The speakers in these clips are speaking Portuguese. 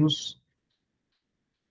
minutinhos.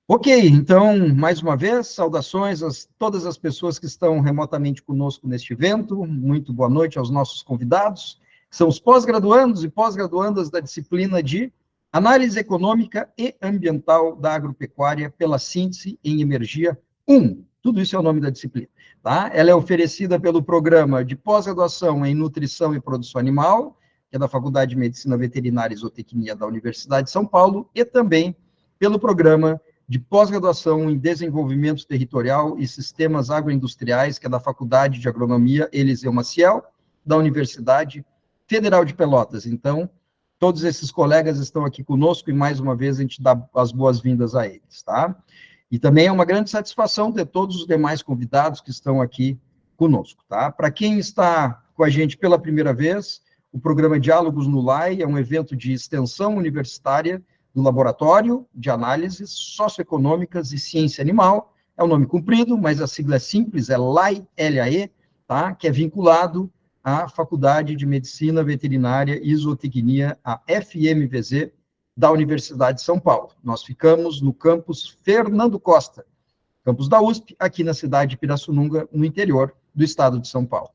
Ok, então, mais uma vez, saudações a todas as pessoas que estão remotamente conosco neste evento. Muito boa noite aos nossos convidados, que são os pós-graduandos e pós-graduandas da disciplina de Análise Econômica e Ambiental da Agropecuária pela Síntese em Energia 1. Tudo isso é o nome da disciplina, tá? Ela é oferecida pelo programa de pós-graduação em Nutrição e Produção Animal, que é da Faculdade de Medicina Veterinária e Zootecnia da Universidade de São Paulo, e também pelo programa de pós-graduação em Desenvolvimento Territorial e Sistemas Agroindustriais, que é da Faculdade de Agronomia Eliseu Maciel, da Universidade Federal de Pelotas. Então, todos esses colegas estão aqui conosco e, mais uma vez, a gente dá as boas-vindas a eles, tá? E também é uma grande satisfação ter todos os demais convidados que estão aqui conosco, tá? Para quem está com a gente pela primeira vez, o programa Diálogos no LAI é um evento de extensão universitária do Laboratório de Análises Socioeconômicas e Ciência Animal, é um nome comprido, mas a sigla é simples, é LAI, L-A-E, tá? Que é vinculado à Faculdade de Medicina Veterinária e Zootecnia, a FMVZ, da Universidade de São Paulo. Nós ficamos no campus Fernando Costa, campus da USP, aqui na cidade de Pirassununga, no interior do estado de São Paulo.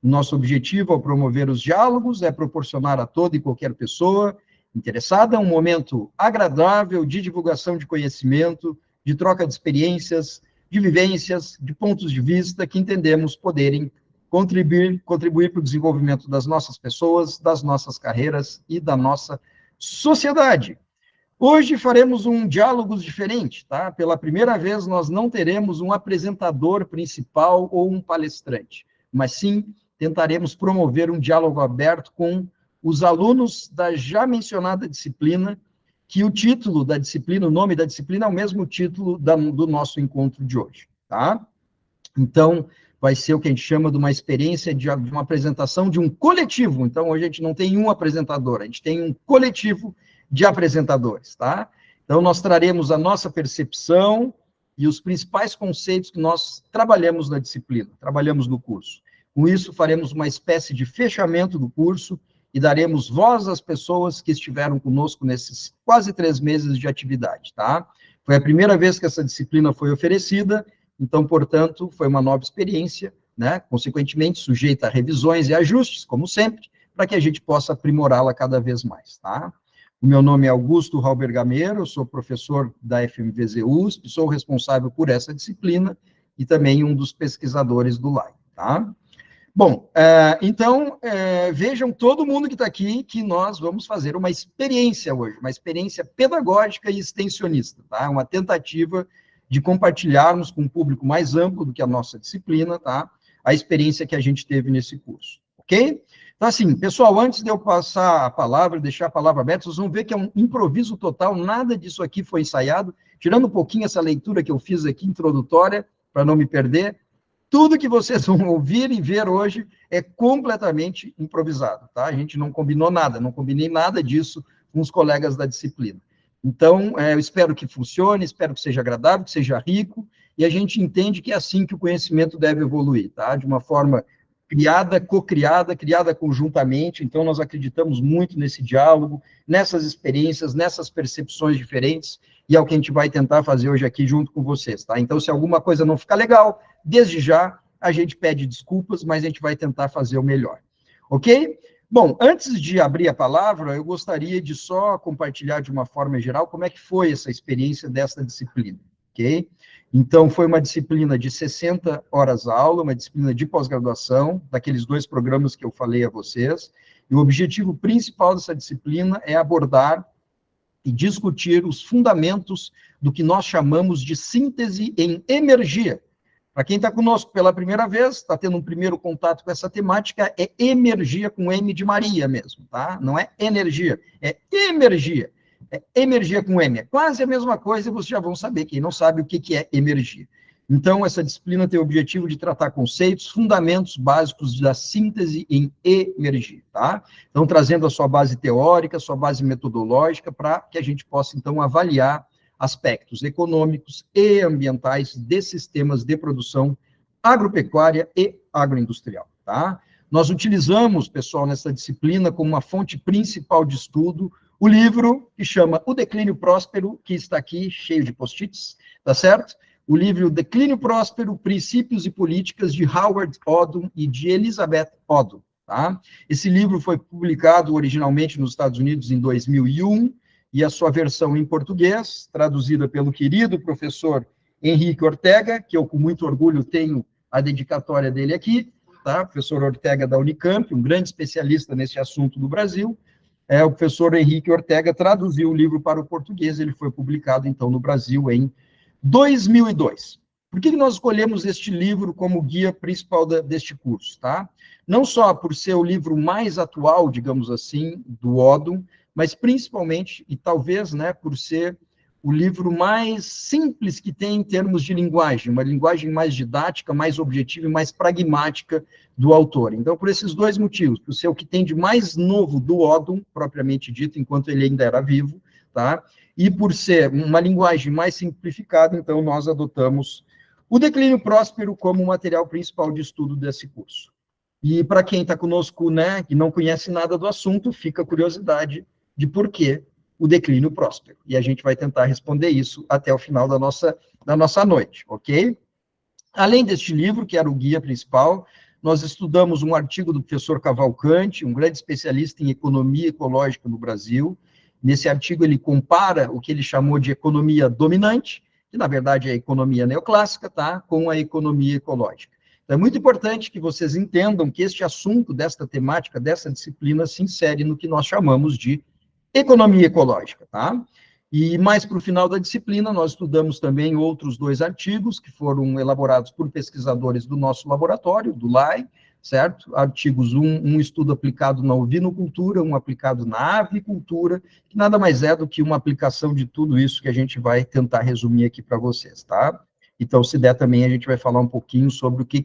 O nosso objetivo ao promover os diálogos é proporcionar a toda e qualquer pessoa interessada um momento agradável de divulgação de conhecimento, de troca de experiências, de vivências, de pontos de vista que entendemos poderem contribuir para o desenvolvimento das nossas pessoas, das nossas carreiras e da nossa sociedade. Hoje faremos um diálogos diferente, tá? Pela primeira vez nós não teremos um apresentador principal ou um palestrante, mas sim tentaremos promover um diálogo aberto com os alunos da já mencionada disciplina, que o título da disciplina, o nome da disciplina é o mesmo título do nosso encontro de hoje, tá? Então, vai ser o que a gente chama de uma experiência de uma apresentação de um coletivo. Então, hoje a gente não tem um apresentador, a gente tem um coletivo de apresentadores, tá? Então, nós traremos a nossa percepção e os principais conceitos que nós trabalhamos na disciplina, trabalhamos no curso. Com isso, faremos uma espécie de fechamento do curso e daremos voz às pessoas que estiveram conosco nesses quase 3 meses de atividade, tá? Foi a primeira vez que essa disciplina foi oferecida, então, portanto, foi uma nova experiência, né? Consequentemente, sujeita a revisões e ajustes, como sempre, para que a gente possa aprimorá-la cada vez mais, tá? O meu nome é Augusto Halber Gameiro, eu sou professor da FMVZ USP, sou responsável por essa disciplina e também um dos pesquisadores do LAI, tá? Bom, então, vejam todo mundo que está aqui, que nós vamos fazer uma experiência hoje, uma experiência pedagógica e extensionista, tá? Uma tentativa de compartilharmos com um público mais amplo do que a nossa disciplina, tá? A experiência que a gente teve nesse curso, ok? Então, assim, pessoal, antes de eu passar a palavra, deixar a palavra aberta, vocês vão ver que é um improviso total, nada disso aqui foi ensaiado, tirando um pouquinho essa leitura que eu fiz aqui, introdutória, para não me perder. Tudo que vocês vão ouvir e ver hoje é completamente improvisado, tá? A gente não combinou nada, não combinei nada disso com os colegas da disciplina. Então, eu espero que funcione, espero que seja agradável, que seja rico, e a gente entende que é assim que o conhecimento deve evoluir, tá? De uma forma criada, co-criada, criada conjuntamente, então nós acreditamos muito nesse diálogo, nessas experiências, nessas percepções diferentes, e é o que a gente vai tentar fazer hoje aqui junto com vocês, tá? Então, se alguma coisa não ficar legal, desde já, a gente pede desculpas, mas a gente vai tentar fazer o melhor, ok? Bom, antes de abrir a palavra, eu gostaria de só compartilhar de uma forma geral como é que foi essa experiência dessa disciplina, ok? Então, foi uma disciplina de 60 horas aula, uma disciplina de pós-graduação, daqueles 2 programas que eu falei a vocês, e o objetivo principal dessa disciplina é abordar e discutir os fundamentos do que nós chamamos de síntese em energia. Para quem está conosco pela primeira vez, está tendo um primeiro contato com essa temática, é energia com M de Maria mesmo, tá? Não é energia, é emergia. É energia com M, é quase a mesma coisa, e vocês já vão saber, quem não sabe o que é energia. Então, essa disciplina tem o objetivo de tratar conceitos, fundamentos básicos da síntese em energia, tá? Então, trazendo a sua base teórica, a sua base metodológica, para que a gente possa, então, avaliar aspectos econômicos e ambientais de sistemas de produção agropecuária e agroindustrial, tá? Nós utilizamos, pessoal, nessa disciplina, como uma fonte principal de estudo, O livro que chama O Declínio Próspero, que está aqui, cheio de post-its, tá certo? O livro Declínio Próspero, Princípios e Políticas, de Howard Odum e de Elizabeth Odum, tá? Esse livro foi publicado originalmente nos Estados Unidos em 2001, e a sua versão em português, traduzida pelo querido professor Henrique Ortega, que eu com muito orgulho tenho a dedicatória dele aqui, tá? Professor Ortega da Unicamp, um grande especialista nesse assunto no Brasil. O professor Henrique Ortega traduziu o livro para o português, ele foi publicado, então, no Brasil em 2002. Por que nós escolhemos este livro como guia principal deste curso, tá? Não só por ser o livro mais atual, digamos assim, do Odum, mas principalmente, e talvez, né, por ser o livro mais simples que tem em termos de linguagem, uma linguagem mais didática, mais objetiva e mais pragmática do autor. Então, por esses dois motivos, por ser o que tem de mais novo do Odum, propriamente dito, enquanto ele ainda era vivo, tá? E por ser uma linguagem mais simplificada, então nós adotamos o Declínio Próspero como material principal de estudo desse curso. E para quem está conosco, né, que não conhece nada do assunto, fica a curiosidade de por que o declínio próspero. E a gente vai tentar responder isso até o final da nossa noite, ok? Além deste livro, que era o guia principal, nós estudamos um artigo do professor Cavalcanti, um grande especialista em economia ecológica no Brasil. Nesse artigo, ele compara o que ele chamou de economia dominante, que na verdade é a economia neoclássica, tá? Com a economia ecológica. Então, é muito importante que vocês entendam que este assunto, desta temática, dessa disciplina, se insere no que nós chamamos de economia ecológica, tá? E mais para o final da disciplina, nós estudamos também outros dois artigos que foram elaborados por pesquisadores do nosso laboratório, do LAI, certo? Artigos, um estudo aplicado na ovinocultura, um aplicado na avicultura, que nada mais é do que uma aplicação de tudo isso que a gente vai tentar resumir aqui para vocês, tá? Então, se der também, a gente vai falar um pouquinho sobre o que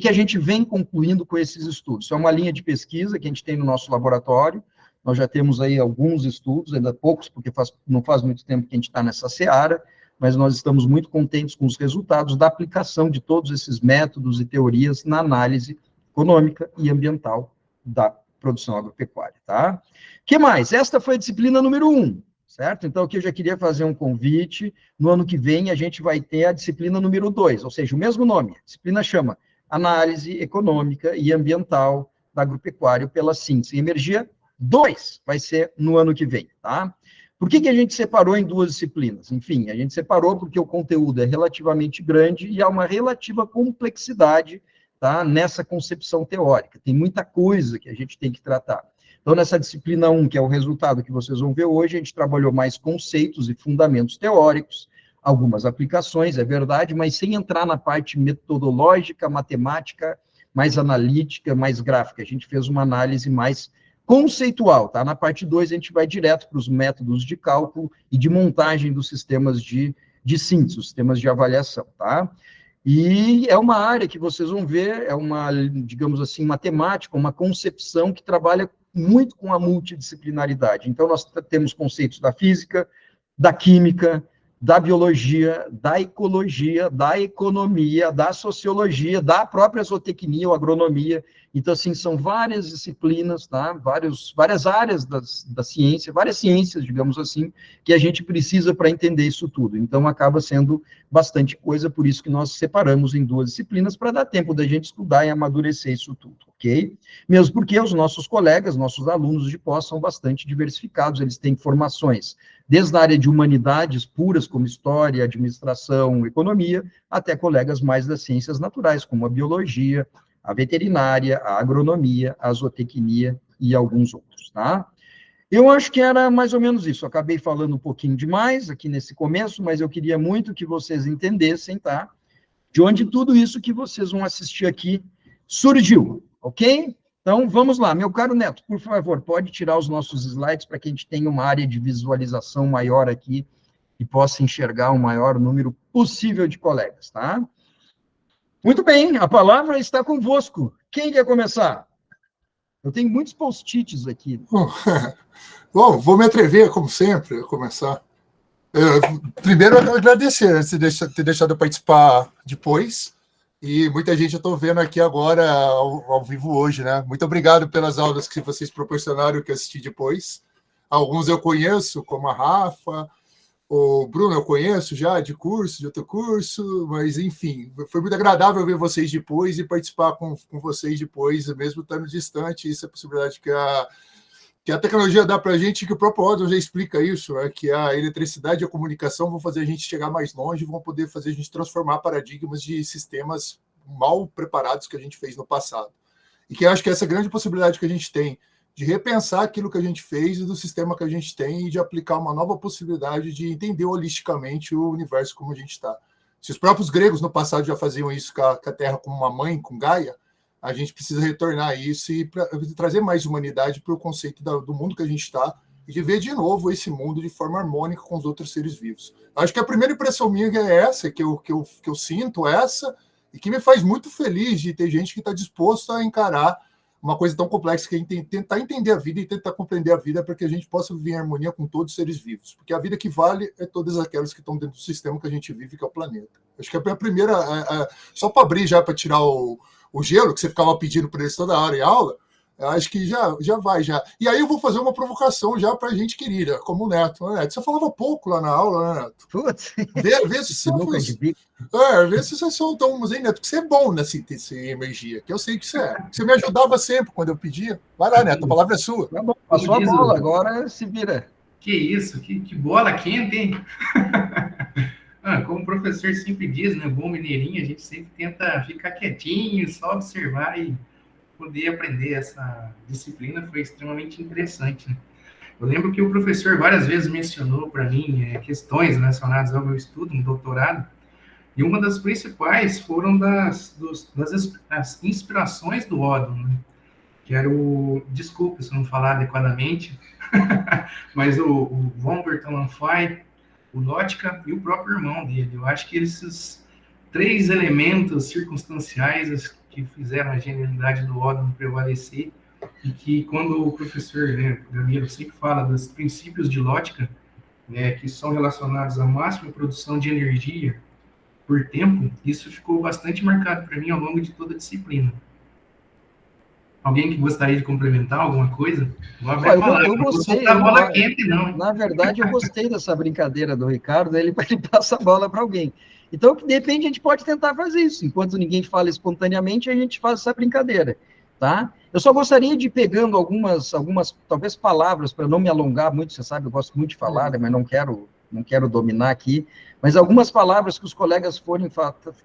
a gente vem concluindo com esses estudos. Isso é uma linha de pesquisa que a gente tem no nosso laboratório. Nós já temos aí alguns estudos, ainda poucos, porque não faz muito tempo que a gente está nessa seara, mas nós estamos muito contentes com os resultados da aplicação de todos esses métodos e teorias na análise econômica e ambiental da produção agropecuária, tá? O que mais? Esta foi a disciplina número 1, certo? Então, aqui eu já queria fazer um convite. No ano que vem, a gente vai ter a disciplina número 2, ou seja, o mesmo nome. A disciplina chama Análise Econômica e Ambiental da Agropecuária pela Síntese e Energia 2, vai ser no ano que vem, tá? Por que a gente separou em duas disciplinas? Enfim, a gente separou porque o conteúdo é relativamente grande e há uma relativa complexidade, tá, nessa concepção teórica. Tem muita coisa que a gente tem que tratar. Então, nessa disciplina 1, que é o resultado que vocês vão ver hoje, a gente trabalhou mais conceitos e fundamentos teóricos, algumas aplicações, é verdade, mas sem entrar na parte metodológica, matemática, mais analítica, mais gráfica. A gente fez uma análise mais conceitual, tá? Na parte 2, a gente vai direto para os métodos de cálculo e de montagem dos sistemas de síntese, os sistemas de avaliação, tá? E é uma área que vocês vão ver, é uma, digamos assim, matemática, uma concepção que trabalha muito com a multidisciplinaridade. Então, nós temos conceitos da física, da química, da biologia, da ecologia, da economia, da sociologia, da própria zootecnia ou agronomia. Então, assim, são várias disciplinas, tá? Várias áreas da ciência, várias ciências, digamos assim, que a gente precisa para entender isso tudo. Então, acaba sendo bastante coisa, por isso que nós separamos em duas disciplinas, para dar tempo da gente estudar e amadurecer isso tudo, ok? Mesmo porque os nossos colegas, nossos alunos de pós são bastante diversificados, eles têm formações desde a área de humanidades puras, como história, administração, economia, até colegas mais das ciências naturais, como a biologia, a veterinária, a agronomia, a zootecnia e alguns outros, tá? Eu acho que era mais ou menos isso. Eu acabei falando um pouquinho demais aqui nesse começo, mas eu queria muito que vocês entendessem, tá? De onde tudo isso que vocês vão assistir aqui surgiu, ok? Então, vamos lá. Meu caro Neto, por favor, pode tirar os nossos slides para que a gente tenha uma área de visualização maior aqui e possa enxergar o maior número possível de colegas, tá? Muito bem, a palavra está convosco. Quem quer começar? Eu tenho muitos post-its aqui. Bom, vou me atrever, como sempre, a começar. Primeiro, eu quero agradecer por ter deixado eu participar depois. E muita gente eu estou vendo aqui agora, ao vivo hoje, né? Muito obrigado pelas aulas que vocês proporcionaram, que eu assisti depois. Alguns eu conheço, como a Rafa, o Bruno eu conheço já de curso, de outro curso, mas enfim, foi muito agradável ver vocês depois e participar com vocês depois, mesmo estando distante. Isso é a possibilidade que a tecnologia dá para a gente, que o próprio Odon já explica isso, que a eletricidade e a comunicação vão fazer a gente chegar mais longe, vão poder fazer a gente transformar paradigmas de sistemas mal preparados que a gente fez no passado. E que eu acho que essa é a grande possibilidade que a gente tem de repensar aquilo que a gente fez e do sistema que a gente tem e de aplicar uma nova possibilidade de entender holisticamente o universo como a gente está. Se os próprios gregos no passado já faziam isso com a Terra como uma mãe, com Gaia, a gente precisa retornar a isso e trazer mais humanidade para o conceito do mundo que a gente está e de ver de novo esse mundo de forma harmônica com os outros seres vivos. Acho que a primeira impressão minha é essa, que eu sinto essa, e que me faz muito feliz de ter gente que está disposto a encarar uma coisa tão complexa que é tentar entender a vida e tentar compreender a vida para que a gente possa viver em harmonia com todos os seres vivos. Porque a vida que vale é todas aquelas que estão dentro do sistema que a gente vive, que é o planeta. Acho que a primeira... só para abrir, já para tirar o gelo, que você ficava pedindo para eles toda hora em aula, acho que já vai. E aí eu vou fazer uma provocação já para a gente querida, como o Neto. Neto, você falava pouco lá na aula, né, Neto? Putz, Vê se você soltou uns aí, Neto, porque você é bom nessa energia, que eu sei que você é. Você me ajudava sempre quando eu pedia. Vai lá, Neto, a palavra é sua. Tá bom, passou a bola, agora se vira. Que isso, que bola quente, hein? Como o professor sempre diz, né, bom mineirinho, a gente sempre tenta ficar quietinho, só observar e poder aprender. Essa disciplina foi extremamente interessante, né? Eu lembro que o professor várias vezes mencionou para mim questões relacionadas ao meu estudo, um doutorado, e uma das principais foram das inspirações do Odon, né? Que era desculpa se eu não falar adequadamente, mas o von Bertalanffy, o Lotka e o próprio irmão dele. Eu acho que esses três elementos circunstanciais que fizeram a genialidade do Odon prevalecer, e que quando o professor, né, Danilo sempre fala dos princípios de Lotka, né, que são relacionados à máxima produção de energia por tempo, isso ficou bastante marcado para mim ao longo de toda a disciplina. Alguém que gostaria de complementar alguma coisa? Eu gostei. Bola quente, não. Na verdade, eu gostei dessa brincadeira do Ricardo, ele passa a bola para alguém. Então, de repente, a gente pode tentar fazer isso. Enquanto ninguém fala espontaneamente, a gente faz essa brincadeira, tá? Eu só gostaria de ir pegando algumas talvez, palavras, para não me alongar muito, você sabe, eu gosto muito de falar, né, mas não quero dominar aqui, mas algumas palavras que os colegas forem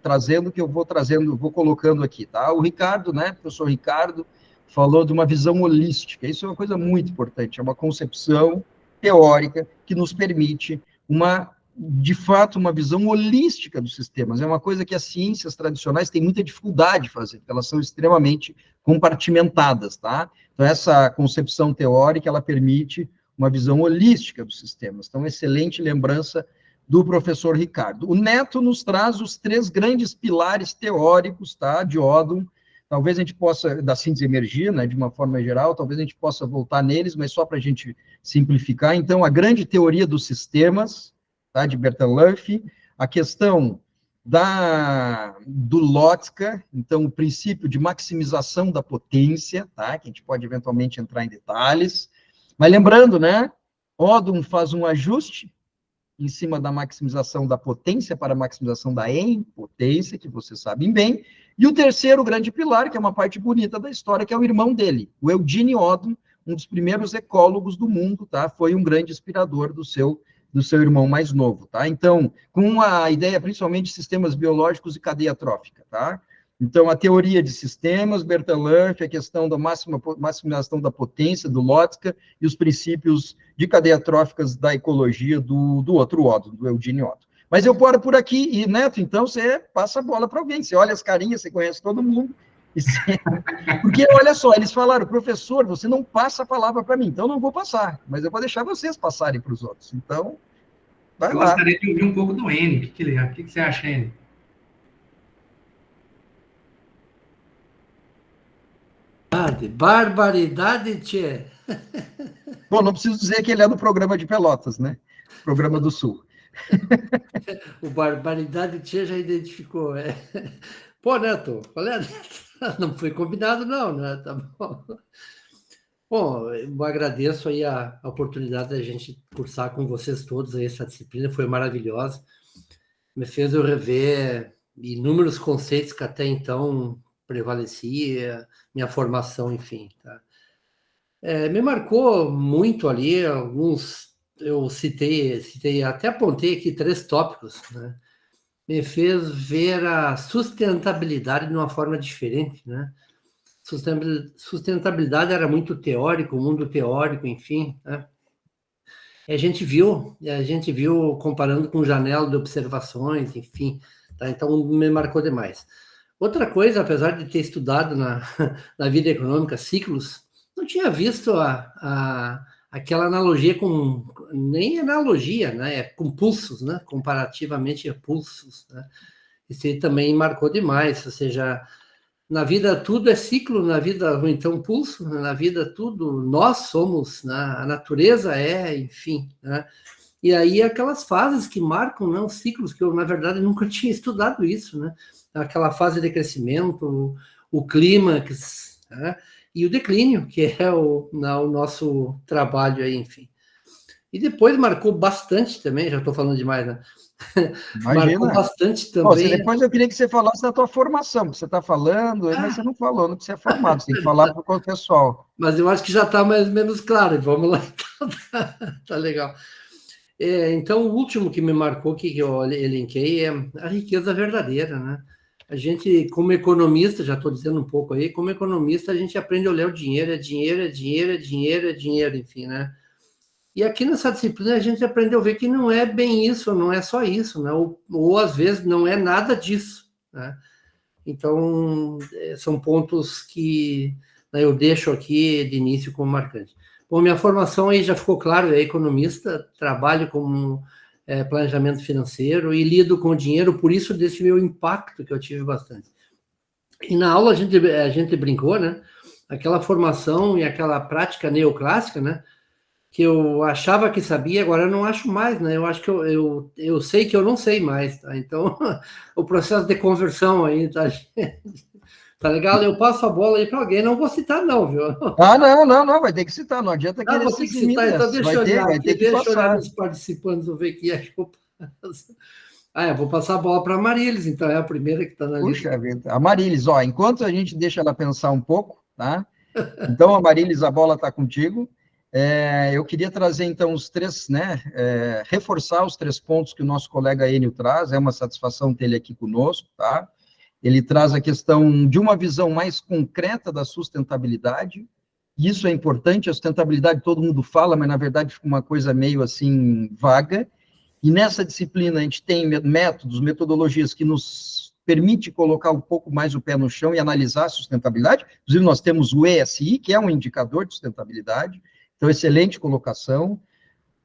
trazendo, que eu vou colocando aqui, tá? O Ricardo, né, professor Ricardo, falou de uma visão holística. Isso é uma coisa muito importante, é uma concepção teórica que nos permite de fato, uma visão holística dos sistemas. É uma coisa que as ciências tradicionais têm muita dificuldade de fazer, porque elas são extremamente compartimentadas, tá? Então, essa concepção teórica, ela permite uma visão holística dos sistemas. Então, excelente lembrança do professor Ricardo. O Neto nos traz os três grandes pilares teóricos, tá, de Odon. Talvez a gente possa, da síntese energia, né, de uma forma geral, talvez a gente possa voltar neles, mas só para a gente simplificar. Então, a grande teoria dos sistemas, tá, de Bertalanffy, a questão do Lotka, então, o princípio de maximização da potência, tá, que a gente pode eventualmente entrar em detalhes. Mas lembrando, né, Odon faz um ajuste em cima da maximização da potência para a maximização da impotência, que vocês sabem bem. E o terceiro grande pilar, que é uma parte bonita da história, que é o irmão dele, o Eugene Odon, um dos primeiros ecólogos do mundo, tá? Foi um grande inspirador do seu irmão mais novo, tá? Então, com a ideia principalmente de sistemas biológicos e cadeia trófica, tá? Então, a teoria de sistemas, Bertalanffy, a questão da maximização da potência, do Lotka, e os princípios de cadeia tróficas da ecologia do outro Odon, do Eugene Odon. Mas eu paro por aqui, e, Neto, então, você passa a bola para alguém, você olha as carinhas, você conhece todo mundo, porque, olha só, eles falaram, professor, você não passa a palavra para mim, então não vou passar, mas eu vou deixar vocês passarem para os outros, então, vai lá. Eu gostaria de ouvir um pouco do N, o que você acha, N? Barbaridade, tchê. Bom, não preciso dizer que ele é do programa de Pelotas, né? Programa do Sul. O Barbaridade tchê já identificou. Pô, Neto, qual é, Neto? Não foi combinado, não, né? Tá bom. Bom, eu agradeço aí a oportunidade da gente cursar com vocês todos aí essa disciplina, foi maravilhosa. Me fez eu rever inúmeros conceitos que até então prevalecia, minha formação, enfim, tá? Me marcou muito ali, alguns, eu citei, até apontei aqui 3 tópicos, né? Me fez ver a sustentabilidade de uma forma diferente, né? Sustentabilidade era muito teórico, mundo teórico, enfim, né? A gente viu comparando com janela de observações, enfim, tá? Então me marcou demais. Outra coisa, apesar de ter estudado na vida econômica ciclos, não tinha visto aquela analogia nem analogia, né? Com pulsos, né? Comparativamente a pulsos, né? Isso aí também marcou demais, ou seja, na vida tudo é ciclo, na vida, ou então pulso, na vida tudo, nós somos, né? A natureza é, enfim, né? E aí aquelas fases que marcam, né, os ciclos, que eu, na verdade, nunca tinha estudado isso, né? Aquela fase de crescimento, o clímax, né? E o declínio, que é o nosso trabalho aí, enfim. E depois marcou bastante também, já estou falando demais, né? Marcou Imagina. bastante Pô, também. depois eu queria que você falasse da tua formação, porque você está falando, mas você não falou no que você é formado, você tem que falar para o pessoal. Mas eu acho que já está mais ou menos claro. Vamos lá, então, tá legal. Então, o último que me marcou, que eu elenquei, é a riqueza verdadeira, né? A gente, como economista, já estou dizendo um pouco aí, como economista, a gente aprende a olhar o dinheiro, é dinheiro, é dinheiro, é dinheiro, é dinheiro, enfim, né? E aqui nessa disciplina a gente aprendeu a ver que não é bem isso, não é só isso, né? Ou às vezes não é nada disso, né? Então, são pontos que, né, eu deixo aqui de início como marcante. Bom, minha formação aí já ficou claro, é economista, trabalho com planejamento financeiro e lido com dinheiro, por isso desse meu impacto que eu tive bastante. E na aula a gente brincou, né? Aquela formação e aquela prática neoclássica, né? Que eu achava que sabia, agora eu não acho mais, né? Eu acho que eu sei que eu não sei mais, tá? Então, o processo de conversão aí, tá, tá legal? Eu passo a bola aí para alguém, não vou citar não, viu? Ah, não, vai ter que citar, não adianta querer Vou se ter que eximir citar, então dessa. deixa eu olhar Vai aqui, ter que deixa eu olhar passar. nos participantes, vou ver aqui, acho que eu passo. Eu vou passar a bola para a Marilis, então é a primeira que está na lista. Puxa vida. A Marilis, ó, enquanto a gente deixa ela pensar um pouco, tá? Então, a Marilis, a bola está contigo. Eu queria trazer, então, os 3, né, reforçar os 3 pontos que o nosso colega Enio traz, é uma satisfação ter ele aqui conosco, tá? Ele traz a questão de uma visão mais concreta da sustentabilidade, isso é importante, a sustentabilidade todo mundo fala, mas, na verdade, fica uma coisa meio, assim, vaga, e nessa disciplina a gente tem métodos, metodologias que nos permite colocar um pouco mais o pé no chão e analisar a sustentabilidade. Inclusive, nós temos o ESI, que é um indicador de sustentabilidade, então, excelente colocação.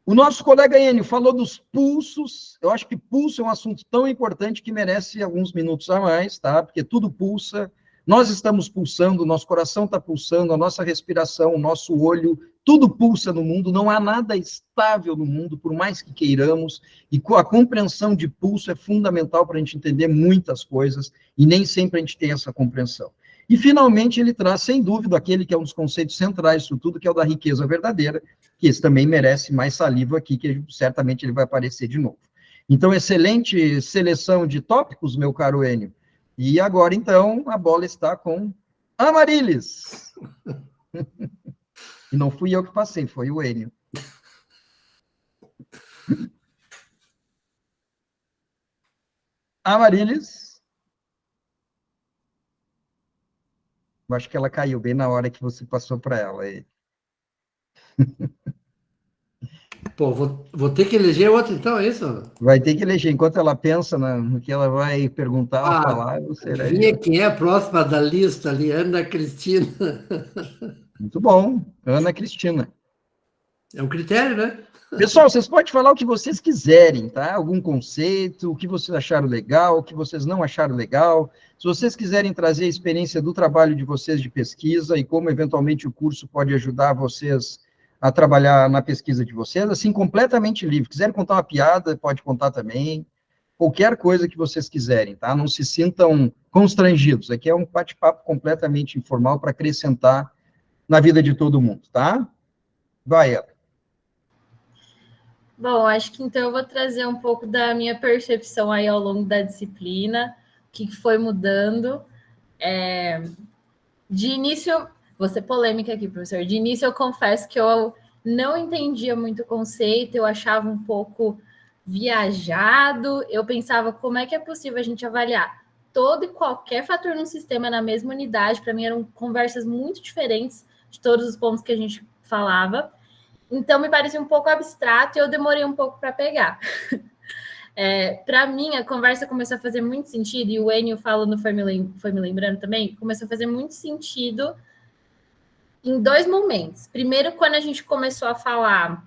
O nosso colega Enio falou dos pulsos, eu acho que pulso é um assunto tão importante que merece alguns minutos a mais, tá? Porque tudo pulsa, nós estamos pulsando, o nosso coração está pulsando, a nossa respiração, o nosso olho, tudo pulsa no mundo, não há nada estável no mundo, por mais que queiramos, e a compreensão de pulso é fundamental para a gente entender muitas coisas, e nem sempre a gente tem essa compreensão. E, finalmente, ele traz, sem dúvida, aquele que é um dos conceitos centrais disso tudo, que é o da riqueza verdadeira, que esse também merece mais saliva aqui, que certamente ele vai aparecer de novo. Então, excelente seleção de tópicos, meu caro Enio. E agora, então, a bola está com Amarilis. E não fui eu que passei, foi o Enio. Amarilis. Eu acho que ela caiu bem na hora que você passou para ela. Pô, vou ter que eleger outro, então, é isso? Vai ter que eleger. Enquanto ela pensa no que ela vai perguntar ou falar, você adivinha quem é a próxima da lista ali? Ana Cristina. Muito bom. Ana Cristina. É um critério, né? Pessoal, vocês podem falar o que vocês quiserem, tá? Algum conceito, o que vocês acharam legal, o que vocês não acharam legal. Se vocês quiserem trazer a experiência do trabalho de vocês de pesquisa e como, eventualmente, o curso pode ajudar vocês a trabalhar na pesquisa de vocês, assim, completamente livre. Quiserem contar uma piada, pode contar também. Qualquer coisa que vocês quiserem, tá? Não se sintam constrangidos. Aqui é um bate-papo completamente informal para acrescentar na vida de todo mundo, tá? Vai, Ela. Bom, acho que então eu vou trazer um pouco da minha percepção aí ao longo da disciplina, o que foi mudando. De início, vou ser polêmica aqui, professor. De início, eu confesso que eu não entendia muito o conceito, eu achava um pouco viajado, eu pensava como é que é possível a gente avaliar todo e qualquer fator no sistema na mesma unidade. Para mim, eram conversas muito diferentes de todos os pontos que a gente falava. Então, me parecia um pouco abstrato e eu demorei um pouco para pegar. Para mim, a conversa começou a fazer muito sentido, e o Enio falando foi me lembrando também, começou a fazer muito sentido em 2 momentos. Primeiro, quando a gente começou a falar,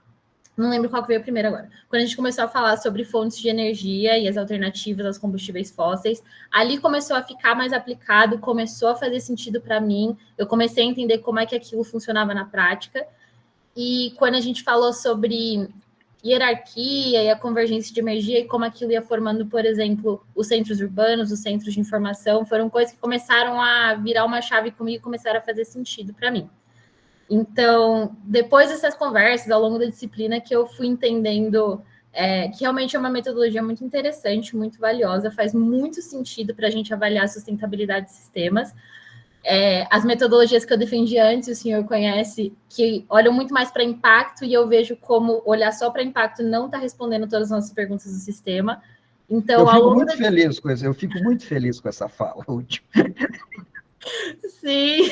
não lembro qual que veio primeiro agora, quando a gente começou a falar sobre fontes de energia e as alternativas aos combustíveis fósseis, ali começou a ficar mais aplicado, começou a fazer sentido para mim, eu comecei a entender como é que aquilo funcionava na prática. E quando a gente falou sobre hierarquia e a convergência de energia e como aquilo ia formando, por exemplo, os centros urbanos, os centros de informação, foram coisas que começaram a virar uma chave comigo e começaram a fazer sentido para mim. Então, depois dessas conversas, ao longo da disciplina, que eu fui entendendo que realmente é uma metodologia muito interessante, muito valiosa, faz muito sentido para a gente avaliar a sustentabilidade de sistemas. As metodologias que eu defendi antes, o senhor conhece, que olham muito mais para impacto, e eu vejo como olhar só para impacto não está respondendo todas as nossas perguntas do sistema. Então, eu fico muito feliz com essa fala última. Sim.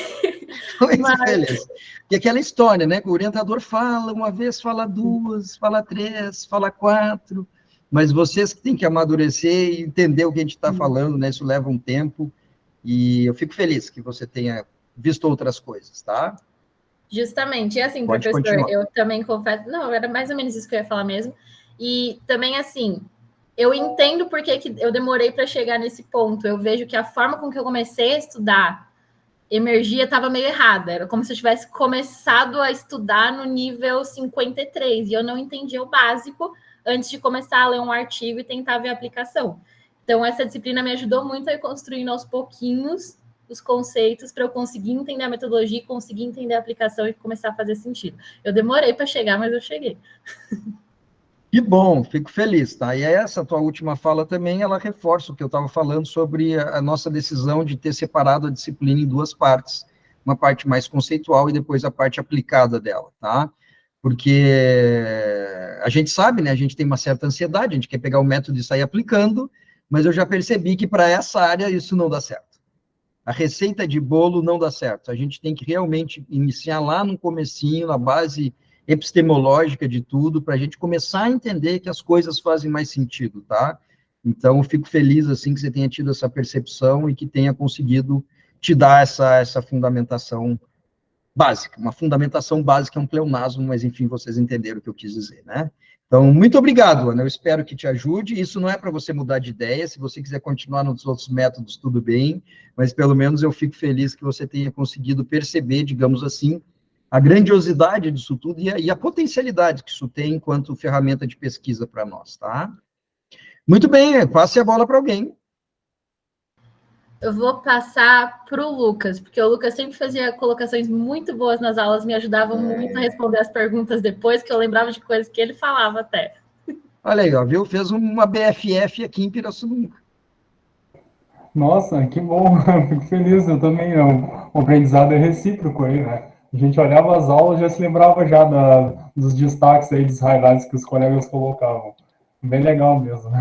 Muito feliz. E aquela história, né? Que o orientador fala uma vez, fala 2, fala 3, fala 4, mas vocês que têm que amadurecer e entender o que a gente está falando, né? Isso leva um tempo. E eu fico feliz que você tenha visto outras coisas, tá? Justamente. E assim, pode professor, continuar. Eu também confesso... Não, era mais ou menos isso que eu ia falar mesmo. E também, assim, eu entendo por que eu demorei para chegar nesse ponto. Eu vejo que a forma com que eu comecei a estudar energia estava meio errada. Era como se eu tivesse começado a estudar no nível 53. E eu não entendia o básico antes de começar a ler um artigo e tentar ver a aplicação. Então, essa disciplina me ajudou muito a ir construindo aos pouquinhos os conceitos para eu conseguir entender a metodologia, conseguir entender a aplicação e começar a fazer sentido. Eu demorei para chegar, mas eu cheguei. Que bom, fico feliz, tá? E essa tua última fala também, ela reforça o que eu estava falando sobre a nossa decisão de ter separado a disciplina em 2 partes, uma parte mais conceitual e depois a parte aplicada dela, tá? Porque a gente sabe, né? A gente tem uma certa ansiedade, a gente quer pegar o método e sair aplicando, mas eu já percebi que para essa área isso não dá certo. A receita de bolo não dá certo. A gente tem que realmente iniciar lá no comecinho, na base epistemológica de tudo, para a gente começar a entender que as coisas fazem mais sentido, tá? Então, eu fico feliz, assim, que você tenha tido essa percepção e que tenha conseguido te dar essa fundamentação básica. Uma fundamentação básica é um pleonasmo, mas, enfim, vocês entenderam o que eu quis dizer, né? Então, muito obrigado, Ana, eu espero que te ajude. Isso não é para você mudar de ideia, se você quiser continuar nos outros métodos, tudo bem, mas pelo menos eu fico feliz que você tenha conseguido perceber, digamos assim, a grandiosidade disso tudo e a potencialidade que isso tem enquanto ferramenta de pesquisa para nós, tá? Muito bem, passe a bola para alguém. Eu vou passar para o Lucas, porque o Lucas sempre fazia colocações muito boas nas aulas, me ajudava muito a responder as perguntas depois, que eu lembrava de coisas que ele falava até. Olha aí, ó, viu? Fez uma BFF aqui em Pirassununga. Nossa, que bom, fico feliz, eu também, o aprendizado é recíproco aí, né? A gente olhava as aulas e já se lembrava já dos destaques aí, dos highlights que os colegas colocavam. Bem legal mesmo.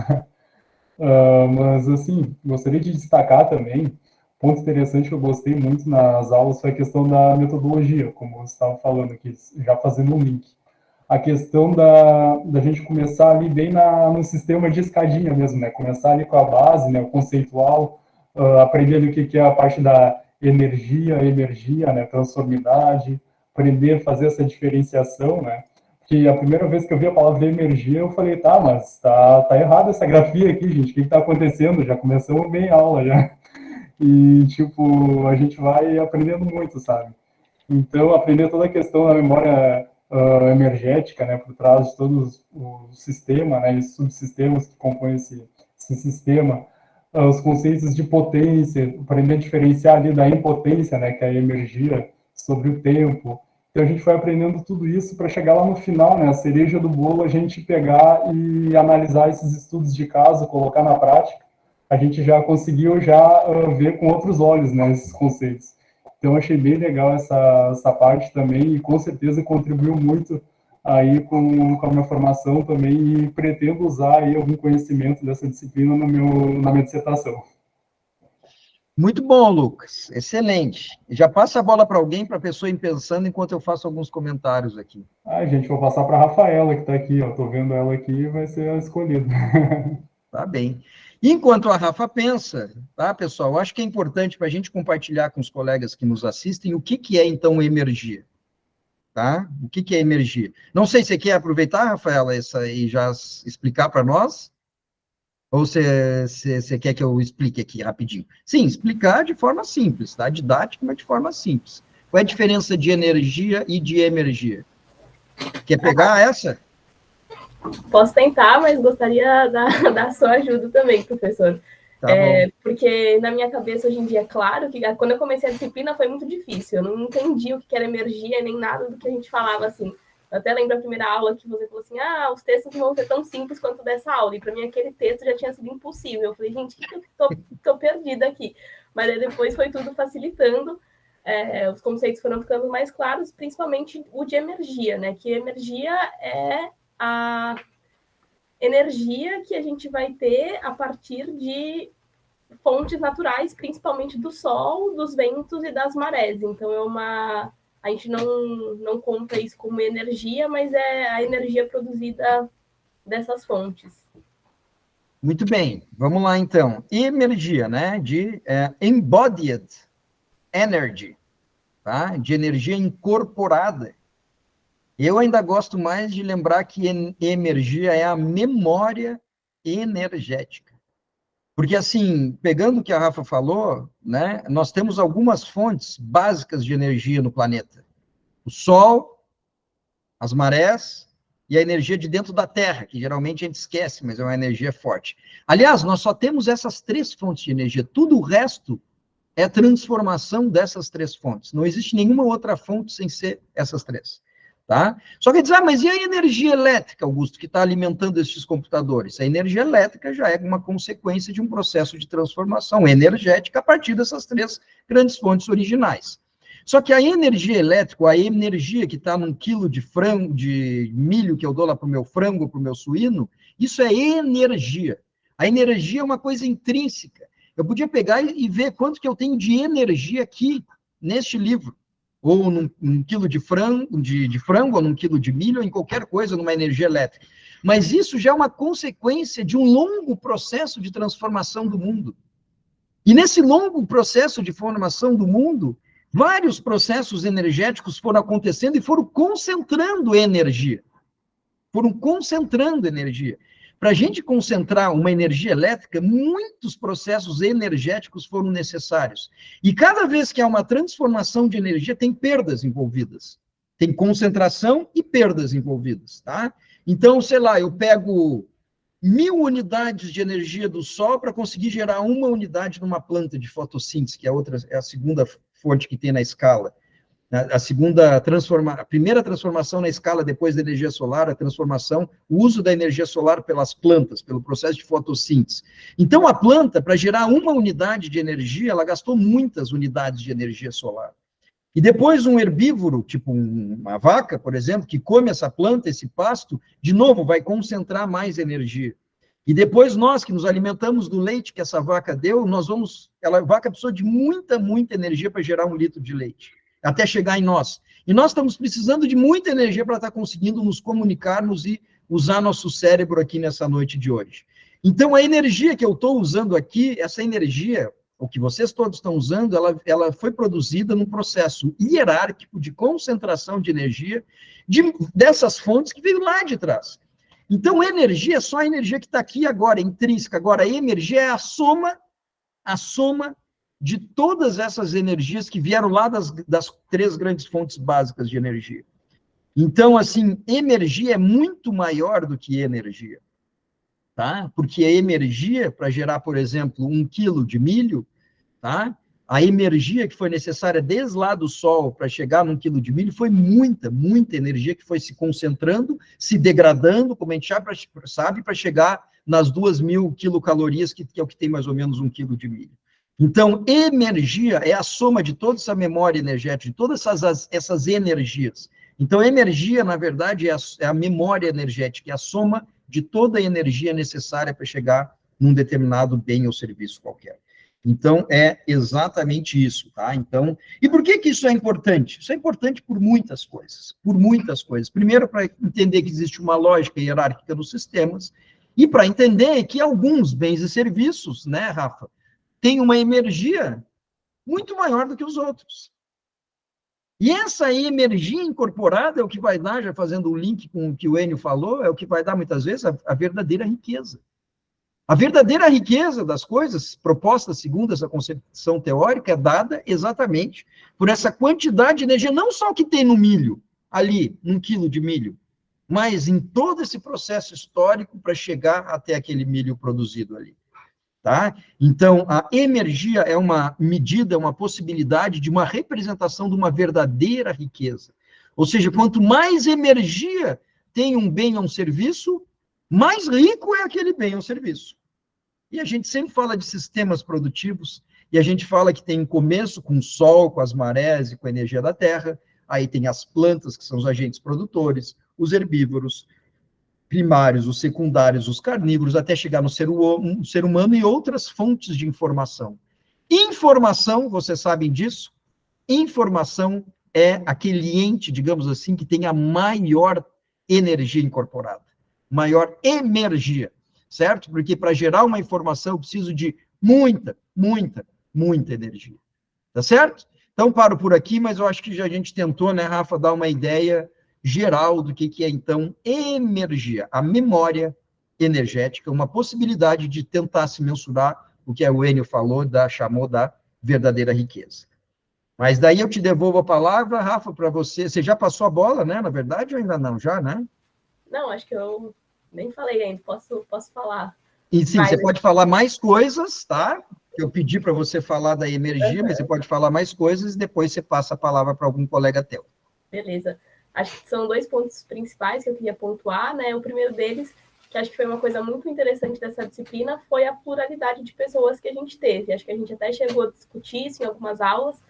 Mas, assim, gostaria de destacar também, ponto interessante que eu gostei muito nas aulas foi a questão da metodologia, como você estava falando aqui, já fazendo um link. A questão da gente começar ali bem no sistema de escadinha mesmo, né? Começar ali com a base, né? O conceitual, aprender ali o que é a parte da energia, né? Transformidade, aprender a fazer essa diferenciação, né? Que a primeira vez que eu vi a palavra energia, eu falei, tá, mas tá errado essa grafia aqui, gente, o que tá acontecendo? Já começamos bem a aula, já. E, tipo, a gente vai aprendendo muito, sabe? Então, aprender toda a questão da memória energética, né, por trás de todo o sistema, né, e subsistemas que compõem esse sistema, os conceitos de potência, aprender a diferenciar ali da impotência, né, que é a energia sobre o tempo. Então a gente foi aprendendo tudo isso para chegar lá no final, né, a cereja do bolo, a gente pegar e analisar esses estudos de caso, colocar na prática. A gente já conseguiu ver com outros olhos, né, esses conceitos. Então, achei bem legal essa parte também, e com certeza contribuiu muito aí com a minha formação também, e pretendo usar aí algum conhecimento dessa disciplina na minha dissertação. Muito bom, Lucas. Excelente. Já passa a bola para alguém, para a pessoa ir pensando, enquanto eu faço alguns comentários aqui. Gente, vou passar para a Rafaela, que está aqui, ó. Estou vendo ela aqui e vai ser a escolhida. Tá bem. Enquanto a Rafa pensa, tá, pessoal, eu acho que é importante para a gente compartilhar com os colegas que nos assistem o que é, então, energia. Tá? O que é energia? Não sei se você quer aproveitar, Rafaela, essa e já explicar para nós, ou você quer que eu explique aqui rapidinho? Sim, explicar de forma simples, tá? Didática, mas de forma simples. Qual é a diferença de energia e de emergia? Quer pegar essa? Posso tentar, mas gostaria da sua ajuda também, professor. Tá porque na minha cabeça, hoje em dia, é claro que quando eu comecei a disciplina foi muito difícil. Eu não entendi o que era energia, nem nada do que a gente falava, assim. Eu até lembro a primeira aula que você falou assim, os textos vão ser tão simples quanto dessa aula. E para mim aquele texto já tinha sido impossível. Eu falei, gente, que eu tô perdida aqui. Mas aí depois foi tudo facilitando. Os conceitos foram ficando mais claros, principalmente o de energia, né? Que energia é a energia que a gente vai ter a partir de fontes naturais, principalmente do sol, dos ventos e das marés. Então, a gente não conta isso como energia, mas é a energia produzida dessas fontes. Muito bem, vamos lá então. Energia, né, de embodied energy, tá? De energia incorporada. Eu ainda gosto mais de lembrar que energia é a memória energética. Porque, assim, pegando o que a Rafa falou, né, nós temos algumas fontes básicas de energia no planeta. O Sol, as marés e a energia de dentro da Terra, que geralmente a gente esquece, mas é uma energia forte. Aliás, nós só temos essas 3 fontes de energia. Tudo o resto é transformação dessas 3 fontes. Não existe nenhuma outra fonte sem ser essas 3. Tá? Só que diz, mas e a energia elétrica, Augusto, que está alimentando esses computadores? A energia elétrica já é uma consequência de um processo de transformação energética a partir dessas 3 grandes fontes originais. Só que a energia elétrica, a energia que está num quilo de frango, de milho que eu dou lá para o meu frango, para o meu suíno, isso é energia. A energia é uma coisa intrínseca. Eu podia pegar e ver quanto que eu tenho de energia aqui, neste livro. Ou num quilo de frango, ou num quilo de milho, ou em qualquer coisa, numa energia elétrica. Mas isso já é uma consequência de um longo processo de transformação do mundo. E nesse longo processo de formação do mundo, vários processos energéticos foram acontecendo e foram concentrando energia. Para a gente concentrar uma energia elétrica, muitos processos energéticos foram necessários. E cada vez que há uma transformação de energia, tem perdas envolvidas. Tem concentração e perdas envolvidas, tá? Então, sei lá, eu pego 1000 unidades de energia do Sol para conseguir gerar 1 unidade numa planta de fotossíntese, que é a segunda fonte que tem na escala. A primeira transformação na escala depois da energia solar, o uso da energia solar pelas plantas, pelo processo de fotossíntese. Então, a planta, para gerar 1 unidade de energia, ela gastou muitas unidades de energia solar. E depois um herbívoro, tipo uma vaca, por exemplo, que come essa planta, esse pasto, de novo, vai concentrar mais energia. E depois nós, que nos alimentamos do leite que essa vaca deu, a vaca precisou de muita energia para gerar 1 litro de leite, até chegar em nós. E nós estamos precisando de muita energia para estar conseguindo nos comunicarmos e usar nosso cérebro aqui nessa noite de hoje. Então, a energia que eu estou usando aqui, essa energia, o que vocês todos estão usando, ela foi produzida num processo hierárquico de concentração de energia dessas fontes que veio lá de trás. Então, energia é só a energia que está aqui agora, intrínseca. Agora, a energia é a soma de todas essas energias que vieram lá das 3 grandes fontes básicas de energia. Então, assim, energia é muito maior do que energia, tá? Porque a energia, para gerar, por exemplo, 1 quilo de milho, tá? a energia que foi necessária desde lá do Sol para chegar num quilo de milho foi muita, muita energia que foi se concentrando, se degradando, como a gente já sabe, para chegar nas 2.000 quilocalorias, que é o que tem mais ou menos 1 quilo de milho. Então, energia é a soma de toda essa memória energética, de todas essas energias. Então, energia, na verdade, é a memória energética, é a soma de toda a energia necessária para chegar num determinado bem ou serviço qualquer. Então, é exatamente isso, tá? Então, e por que isso é importante? Isso é importante por muitas coisas, Primeiro, para entender que existe uma lógica hierárquica nos sistemas, e para entender que alguns bens e serviços, né, Rafa, têm uma energia muito maior do que os outros. E essa energia incorporada é o que vai dar, já fazendo o link com o que o Enio falou, é o que vai dar, muitas vezes, a verdadeira riqueza. A verdadeira riqueza das coisas, propostas segundo essa concepção teórica, é dada exatamente por essa quantidade de energia, não só que tem no milho, ali, 1 quilo de milho, mas em todo esse processo histórico para chegar até aquele milho produzido ali. Tá? Então, a energia é uma medida, uma possibilidade de uma representação de uma verdadeira riqueza. Ou seja, quanto mais energia tem um bem ou um serviço, mais rico é aquele bem ou serviço. E a gente sempre fala de sistemas produtivos, e a gente fala que tem um começo com o sol, com as marés e com a energia da terra, aí tem as plantas, que são os agentes produtores, os herbívoros primários, os secundários, os carnívoros, até chegar no ser humano e outras fontes de informação. Informação, vocês sabem disso? Informação é aquele ente, digamos assim, que tem a maior energia incorporada, maior energia, certo? Porque para gerar uma informação eu preciso de muita, muita, muita energia. Tá certo? Então, paro por aqui, mas eu acho que já a gente tentou, né, Rafa, dar uma ideia geral do que é, então, energia, a memória energética, uma possibilidade de tentar se mensurar o que o Enio falou, chamou da verdadeira riqueza. Mas daí eu te devolvo a palavra, Rafa, para você. Você já passou a bola, né, na verdade, ou ainda não? Já, né? Não, acho que eu nem falei ainda, posso falar. E sim, você pode falar mais coisas, tá? Eu pedi para você falar da energia, mas você pode falar mais coisas e depois você passa a palavra para algum colega teu. Beleza. Acho que são 2 pontos principais que eu queria pontuar, né? O primeiro deles, que acho que foi uma coisa muito interessante dessa disciplina, foi a pluralidade de pessoas que a gente teve. Acho que a gente até chegou a discutir isso em algumas aulas,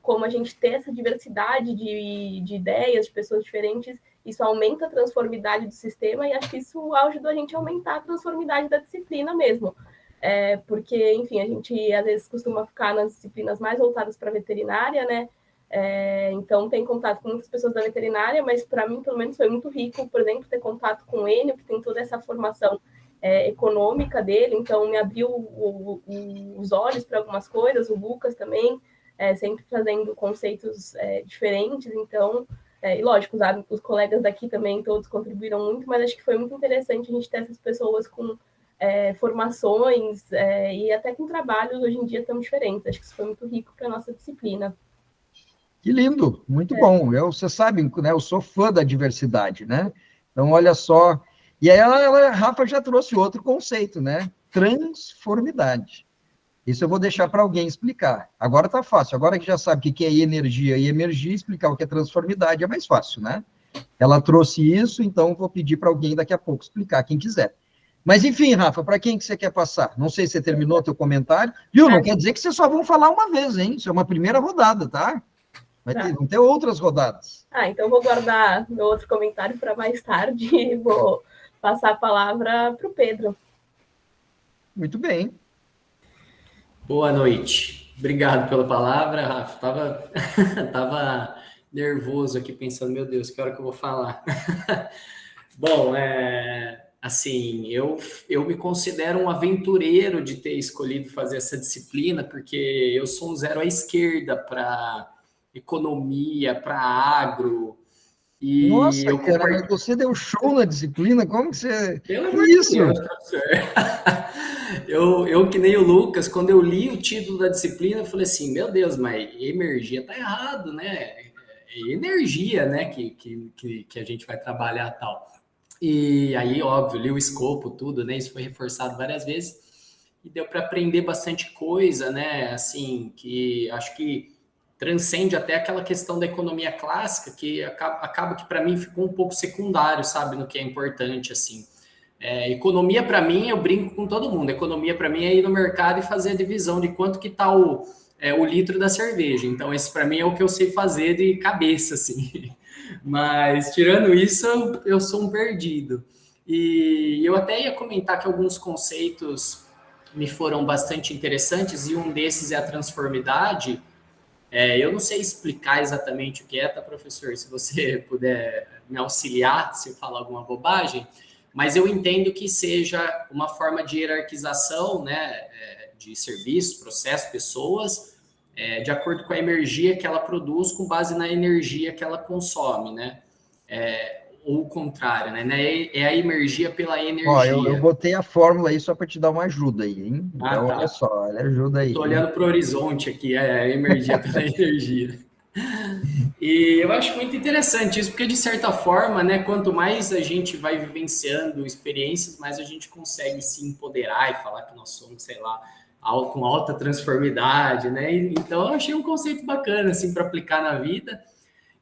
como a gente ter essa diversidade de ideias, de pessoas diferentes, isso aumenta a transformidade do sistema e acho que isso ajudou a gente a aumentar a transformidade da disciplina mesmo. Porque, enfim, a gente às vezes costuma ficar nas disciplinas mais voltadas para a veterinária, né? Então, tem contato com muitas pessoas da veterinária, mas para mim, pelo menos, foi muito rico, por exemplo, ter contato com o Enio, que tem toda essa formação econômica dele, então me abriu os olhos para algumas coisas, o Lucas também, sempre trazendo conceitos diferentes, então, e lógico, os colegas daqui também todos contribuíram muito, mas acho que foi muito interessante a gente ter essas pessoas com formações e até com trabalhos hoje em dia tão diferentes, acho que isso foi muito rico para a nossa disciplina. Que lindo, muito bom. Você sabe, né, eu sou fã da diversidade, né? Então, olha só. E aí, a Rafa já trouxe outro conceito, né? Transformidade. Isso eu vou deixar para alguém explicar. Agora está fácil. Agora que já sabe o que é energia e emergir, explicar o que é transformidade é mais fácil, né? Ela trouxe isso, então vou pedir para alguém daqui a pouco explicar, quem quiser. Mas, enfim, Rafa, para quem que você quer passar? Não sei se você terminou teu comentário. Viu? Não quer dizer que vocês só vão falar uma vez, hein? Isso é uma primeira rodada, tá? Vão ter outras rodadas. Então vou guardar meu outro comentário para mais tarde e vou passar a palavra para o Pedro. Muito bem. Boa noite. Obrigado pela palavra, Rafa. Tava nervoso aqui pensando, meu Deus, que hora que eu vou falar? Bom, assim, eu me considero um aventureiro de ter escolhido fazer essa disciplina, porque eu sou um zero à esquerda para economia, para agro. E nossa, cara, mas você deu show na disciplina, como que você... Pelo amor de Deus, professor. Eu, que nem o Lucas, quando eu li o título da disciplina, eu falei assim, meu Deus, mas energia tá errado, né? É energia, né, que a gente vai trabalhar tal. E aí, óbvio, li o escopo, tudo, né? Isso foi reforçado várias vezes. e deu para aprender bastante coisa, né? Assim, que acho que transcende até aquela questão da economia clássica, que acaba que para mim ficou um pouco secundário, sabe, no que é importante, assim. Economia para mim, eu brinco com todo mundo, economia para mim é ir no mercado e fazer a divisão de quanto que está o litro da cerveja. Então, esse para mim é o que eu sei fazer de cabeça, assim. Mas, tirando isso, eu sou um perdido. E eu até ia comentar que alguns conceitos me foram bastante interessantes, e um desses é a transformidade. Eu não sei explicar exatamente o que é, tá, professor? Se você puder me auxiliar, se eu falar alguma bobagem, mas eu entendo que seja uma forma de hierarquização, né, de serviços, processos, pessoas, de acordo com a energia que ela produz, com base na energia que ela consome, né? Ou o contrário, né? É a energia pela energia. Ó, eu botei a fórmula aí só para te dar uma ajuda aí, hein? Então, tá. olha só, olha, ajuda aí. Estou olhando para o horizonte aqui, a energia pela energia. E eu acho muito interessante isso, porque de certa forma, né, quanto mais a gente vai vivenciando experiências, mais a gente consegue se empoderar e falar que nós somos, sei lá, com alta transformidade, né? Então eu achei um conceito bacana assim para aplicar na vida.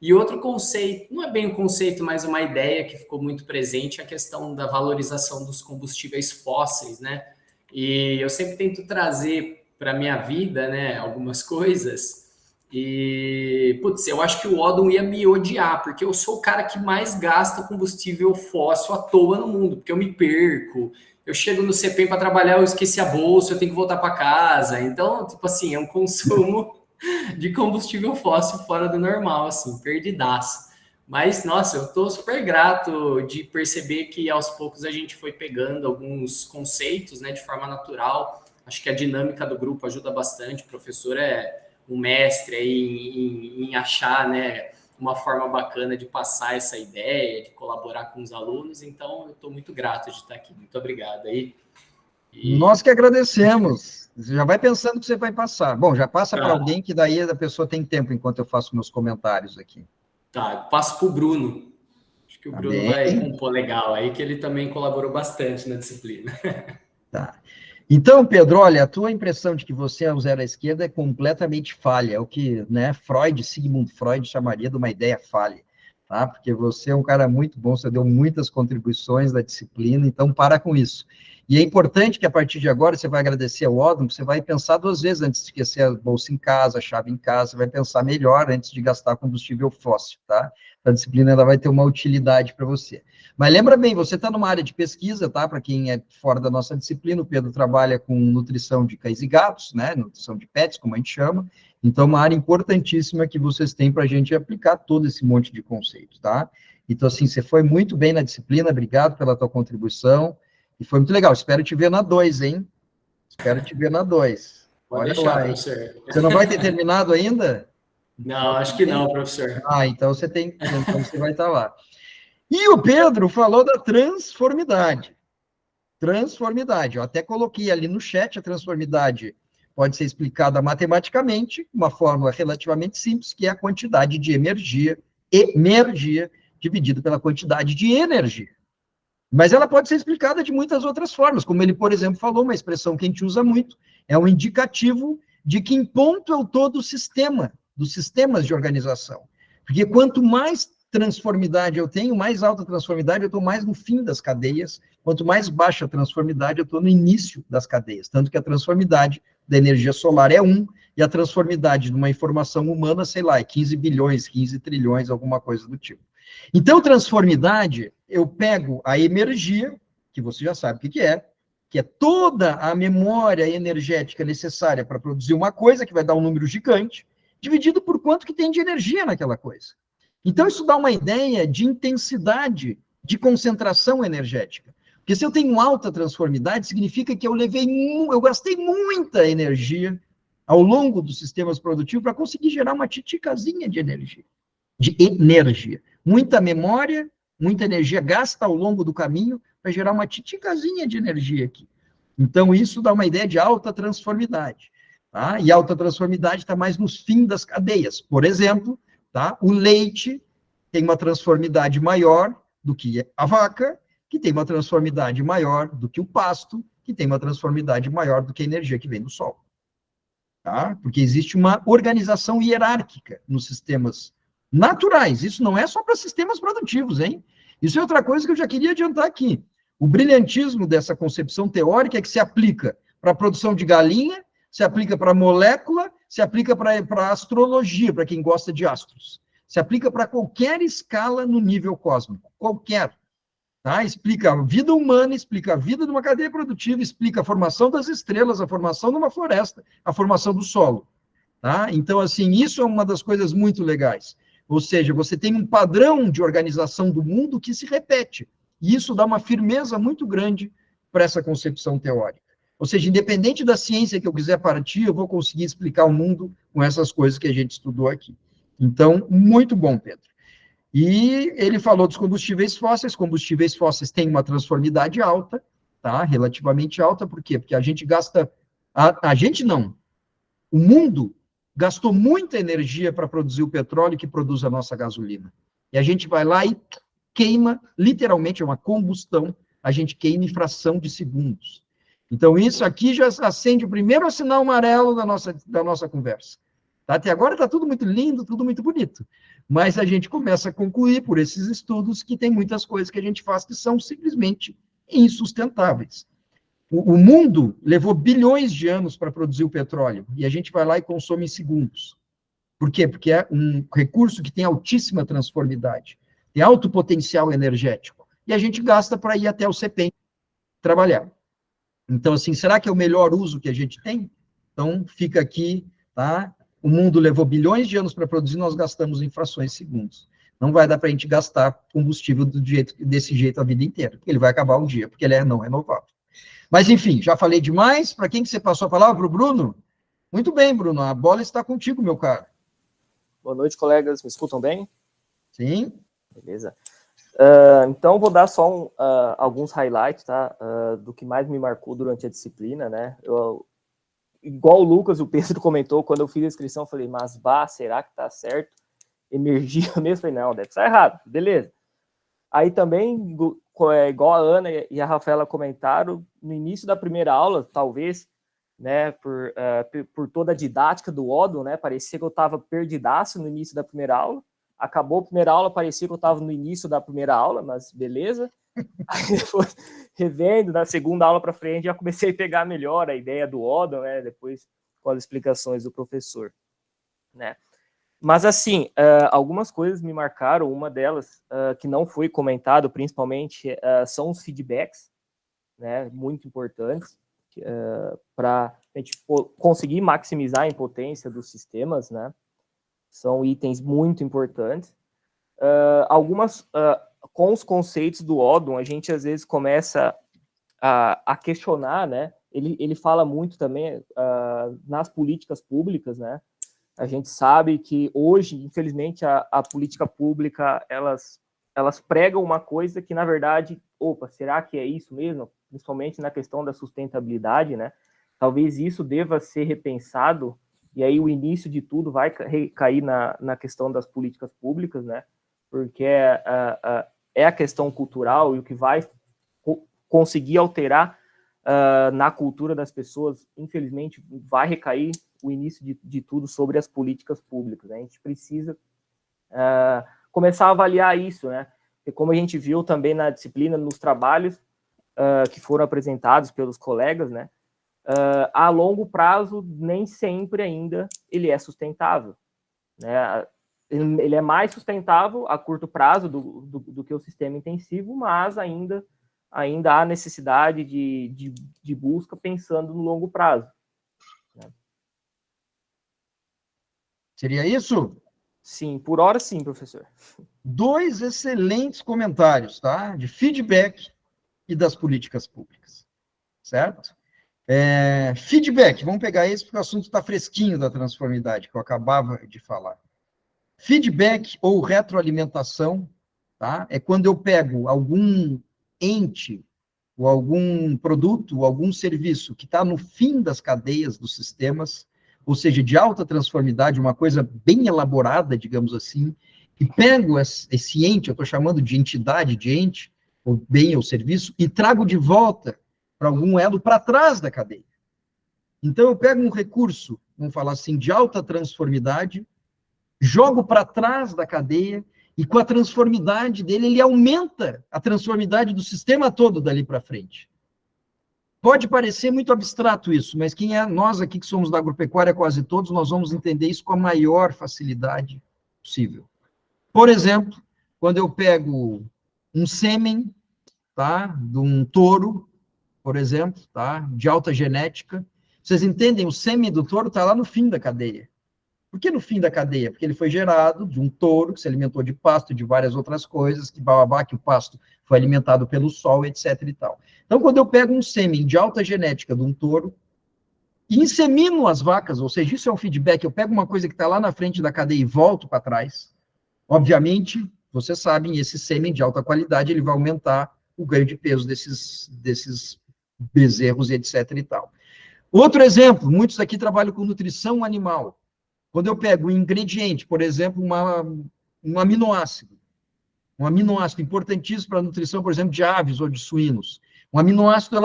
E outro conceito, não é bem um conceito, mas uma ideia que ficou muito presente, é a questão da valorização dos combustíveis fósseis, né? E eu sempre tento trazer para a minha vida, né, algumas coisas. E, putz, eu acho que o Odon ia me odiar, porque eu sou o cara que mais gasta combustível fóssil à toa no mundo, porque eu me perco. Eu chego no CP para trabalhar, eu esqueci a bolsa, eu tenho que voltar para casa. Então, tipo assim, é um consumo de combustível fóssil fora do normal, assim, perdidaço. Mas, nossa, eu tô super grato de perceber que aos poucos a gente foi pegando alguns conceitos, né, de forma natural. Acho que a dinâmica do grupo ajuda bastante. O professor é um mestre aí em achar, né, uma forma bacana de passar essa ideia, de colaborar com os alunos. Então, eu estou muito grato de estar aqui. Muito obrigado aí. Nós que agradecemos. Você já vai pensando que você vai passar. Bom, já passa para alguém que daí a pessoa tem tempo enquanto eu faço meus comentários aqui. Tá, passo para o Bruno. Acho que o Bruno vai compor legal aí, que ele também colaborou bastante na disciplina. Tá. Então, Pedro, olha, a tua impressão de que você é um zero à esquerda é completamente falha. É o que, né, Sigmund Freud chamaria de uma ideia falha, tá? Porque você é um cara muito bom, você deu muitas contribuições da disciplina, então para com isso. E é importante que a partir de agora você vai agradecer ao Odon, você vai pensar 2 vezes antes de esquecer a bolsa em casa, a chave em casa, você vai pensar melhor antes de gastar combustível fóssil, tá? A disciplina ela vai ter uma utilidade para você. Mas lembra bem, você está numa área de pesquisa, tá? Para quem é fora da nossa disciplina, o Pedro trabalha com nutrição de cães e gatos, né? Nutrição de pets, como a gente chama. Então, uma área importantíssima que vocês têm para a gente aplicar todo esse monte de conceitos, tá? Então, assim, você foi muito bem na disciplina, obrigado pela tua contribuição. E foi muito legal. Espero te ver na 2, hein? Espero te ver na 2. Pode Olha deixar, lá, professor. Você não vai ter terminado ainda? Não, acho que não, professor. Então então você vai estar lá. E o Pedro falou da transformidade. Transformidade. Eu até coloquei ali no chat, a transformidade pode ser explicada matematicamente, uma fórmula relativamente simples, que é a quantidade de energia dividido pela quantidade de energia. Mas ela pode ser explicada de muitas outras formas, como ele, por exemplo, falou, uma expressão que a gente usa muito, é um indicativo de que em ponto é o todo sistema, dos sistemas de organização. Porque quanto mais transformidade eu tenho, mais alta transformidade, eu estou mais no fim das cadeias, quanto mais baixa a transformidade, eu estou no início das cadeias. Tanto que a transformidade da energia solar é 1, e a transformidade de uma informação humana, sei lá, é 15 bilhões, 15 trilhões, alguma coisa do tipo. Então, transformidade, eu pego a energia, que você já sabe o que é toda a memória energética necessária para produzir uma coisa, que vai dar um número gigante, dividido por quanto que tem de energia naquela coisa. Então, isso dá uma ideia de intensidade de concentração energética. Porque se eu tenho alta transformidade, significa que eu gastei muita energia ao longo dos sistemas produtivos para conseguir gerar uma titicazinha de energia. Muita memória, muita energia gasta ao longo do caminho para gerar uma titicazinha de energia aqui. Então, isso dá uma ideia de alta transformidade. Tá? E alta transformidade está mais nos fins das cadeias. Por exemplo, tá? O leite tem uma transformidade maior do que a vaca, que tem uma transformidade maior do que o pasto, que tem uma transformidade maior do que a energia que vem do Sol. Tá? Porque existe uma organização hierárquica nos sistemas naturais. Isso não é só para sistemas produtivos, hein? Isso é outra coisa que eu já queria adiantar aqui. O brilhantismo dessa concepção teórica é que se aplica para a produção de galinha, se aplica para molécula, se aplica para astrologia, para quem gosta de astros. Se aplica para qualquer escala no nível cósmico, qualquer. Tá? Explica a vida humana, explica a vida de uma cadeia produtiva, explica a formação das estrelas, a formação de uma floresta, a formação do solo. Tá? Então, assim, isso é uma das coisas muito legais. Ou seja, você tem um padrão de organização do mundo que se repete. E isso dá uma firmeza muito grande para essa concepção teórica. Ou seja, independente da ciência que eu quiser partir, eu vou conseguir explicar o mundo com essas coisas que a gente estudou aqui. Então, muito bom, Pedro. E ele falou dos combustíveis fósseis têm uma transformidade alta, tá? Relativamente alta, por quê? Porque a gente gasta, a gente não, o mundo gastou muita energia para produzir o petróleo que produz a nossa gasolina. E a gente vai lá e queima, literalmente é uma combustão, a gente queima em fração de segundos. Então, isso aqui já acende o primeiro sinal amarelo da nossa conversa. Tá? Até agora está tudo muito lindo, tudo muito bonito. Mas a gente começa a concluir por esses estudos que tem muitas coisas que a gente faz que são simplesmente insustentáveis. O mundo levou bilhões de anos para produzir o petróleo, e a gente vai lá e consome em segundos. Por quê? Porque é um recurso que tem altíssima transformidade, tem alto potencial energético, e a gente gasta para ir até o CPEM trabalhar. Então, assim, será que é o melhor uso que a gente tem? Então, fica aqui, tá? O mundo levou bilhões de anos para produzir, nós gastamos em frações de segundos. Não vai dar para a gente gastar combustível desse jeito a vida inteira, porque ele vai acabar um dia, porque ele é não renovável. Mas, enfim, já falei demais. Para quem que você passou a palavra? Para o Bruno? Muito bem, Bruno, a bola está contigo, meu caro. Boa noite, colegas. Me escutam bem? Sim. Beleza. Então, vou dar só alguns highlights, tá? Do que mais me marcou durante a disciplina, né? Igual o Lucas e o Pedro comentou, quando eu fiz a inscrição, eu falei, mas será que tá certo? Energia mesmo? Falei, não, deve estar errado. Beleza. Aí também, igual a Ana e a Rafaela comentaram, no início da primeira aula, talvez, né, por toda a didática do Odon, né, parecia que eu estava perdidaço no início da primeira aula. Acabou a primeira aula, parecia que eu estava no início da primeira aula, mas beleza. Aí depois, revendo, na segunda aula para frente, já comecei a pegar melhor a ideia do Odon, né, depois com as explicações do professor, né. Mas, assim, algumas coisas me marcaram. Uma delas, que não foi comentado, principalmente, são os feedbacks, né, muito importantes, para a gente conseguir maximizar a impotência dos sistemas, né, são itens muito importantes. Com os conceitos do Odon, a gente, às vezes, começa a questionar, né, ele fala muito também nas políticas públicas, né. A gente sabe que hoje, infelizmente, a política pública, elas pregam uma coisa que, na verdade, será que é isso mesmo? Principalmente na questão da sustentabilidade, né? Talvez isso deva ser repensado, e aí o início de tudo vai recair na questão das políticas públicas, né? Porque é a questão cultural e o que vai conseguir alterar na cultura das pessoas, infelizmente, vai recair o início de tudo sobre as políticas públicas, né? A gente precisa começar a avaliar isso, né? E como a gente viu também na disciplina, nos trabalhos que foram apresentados pelos colegas, né? A longo prazo, nem sempre ainda ele é sustentável, né? Ele é mais sustentável a curto prazo do que o sistema intensivo, mas ainda há necessidade de busca pensando no longo prazo. Seria isso? Sim, por hora sim, professor. 2 excelentes comentários, tá? De feedback e das políticas públicas, certo? Feedback, vamos pegar esse porque o assunto está fresquinho da transformidade, que eu acabava de falar. Feedback ou retroalimentação, tá? É quando eu pego algum ente, ou algum produto, ou algum serviço que está no fim das cadeias dos sistemas, ou seja, de alta transformidade, uma coisa bem elaborada, digamos assim, e pego esse ente, eu estou chamando de entidade, de ente, ou bem ou serviço, e trago de volta para algum elo para trás da cadeia. Então, eu pego um recurso, vamos falar assim, de alta transformidade, jogo para trás da cadeia, e com a transformidade dele, ele aumenta a transformidade do sistema todo dali para frente. Pode parecer muito abstrato isso, mas quem é nós aqui que somos da agropecuária, quase todos, nós vamos entender isso com a maior facilidade possível. Por exemplo, quando eu pego um sêmen, tá, de um touro, por exemplo, tá, de alta genética, vocês entendem? O sêmen do touro está lá no fim da cadeia. Por que no fim da cadeia? Porque ele foi gerado de um touro que se alimentou de pasto e de várias outras coisas, que o pasto foi alimentado pelo sol, etc. e tal. Então, quando eu pego um sêmen de alta genética de um touro e insemino as vacas, ou seja, isso é um feedback, eu pego uma coisa que está lá na frente da cadeia e volto para trás, obviamente, vocês sabem, esse sêmen de alta qualidade, ele vai aumentar o ganho de peso desses bezerros, etc. e tal. Outro exemplo, muitos aqui trabalham com nutrição animal. Quando eu pego um ingrediente, por exemplo, um aminoácido importantíssimo para a nutrição, por exemplo, de aves ou de suínos, um aminoácido